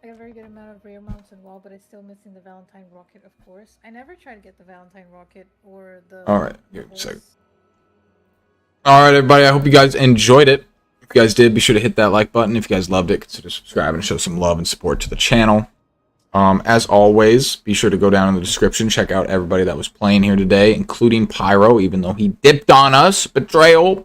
I got a very good amount of rare mounts and wall, but I'm still missing the Valentine rocket, of course. I never tried to get the Valentine rocket or the. Alright, give me a second. Alright, everybody, I hope you guys enjoyed it. If you guys did, be sure to hit that like button. If you guys loved it, consider subscribing and show some love and support to the channel. As always, be sure to go down in the description, check out everybody that was playing here today, including Pyro, even though he dipped on us. Betrayal.